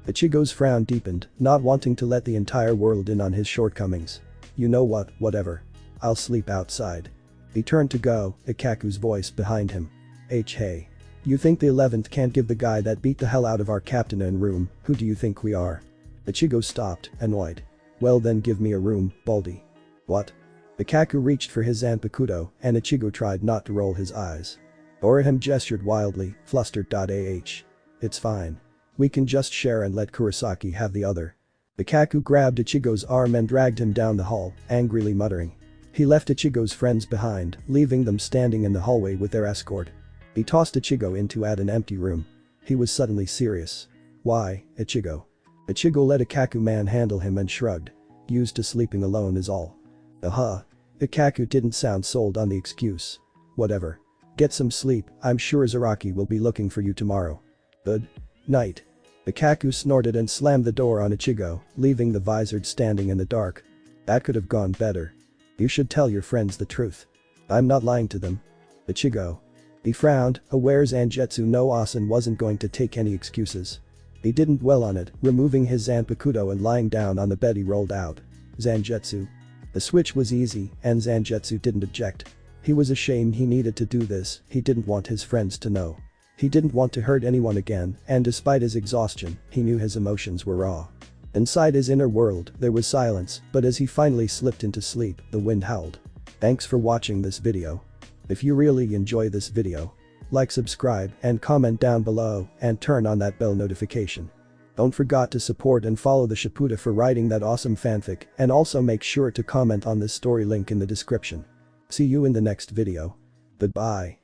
Ichigo's frown deepened, not wanting to let the entire world in on his shortcomings. "You know what, whatever. I'll sleep outside." He turned to go, Ikkaku's voice behind him. Hey. You think the 11th can't give the guy that beat the hell out of our captain a room, who do you think we are? Ichigo stopped, annoyed. "Well then give me a room, Baldy." "What?" Ikkaku reached for his Zanpakuto, and Ichigo tried not to roll his eyes. Orihime gestured wildly, flustered. "It's fine. We can just share and let Kurosaki have the other." Ikkaku grabbed Ichigo's arm and dragged him down the hall, angrily muttering. He left Ichigo's friends behind, leaving them standing in the hallway with their escort. He tossed Ichigo into an empty room. He was suddenly serious. "Why, Ichigo?" Ichigo let Ikkaku manhandle him and shrugged. "Used to sleeping alone is all." Ikkaku didn't sound sold on the excuse. "Whatever. Get some sleep, I'm sure Zaraki will be looking for you tomorrow." "Good night." Ikkaku snorted and slammed the door on Ichigo, leaving the Visored standing in the dark. That could have gone better. "You should tell your friends the truth." "I'm not lying to them." "Ichigo." He frowned, aware Zangetsu no Asen wasn't going to take any excuses. He didn't dwell on it, removing his Zanpakuto and lying down on the bed he rolled out. "Zangetsu." The switch was easy and Zangetsu didn't object. He was ashamed he needed to do this, he didn't want his friends to know. He didn't want to hurt anyone again, and despite his exhaustion, he knew his emotions were raw. Inside his inner world, there was silence, but as he finally slipped into sleep, the wind howled. Thanks for watching this video. If you really enjoy this video, like, subscribe, and comment down below, and turn on that bell notification. Don't forget to support and follow the Shapooda for writing that awesome fanfic, and also make sure to comment on this story link in the description. See you in the next video. Goodbye.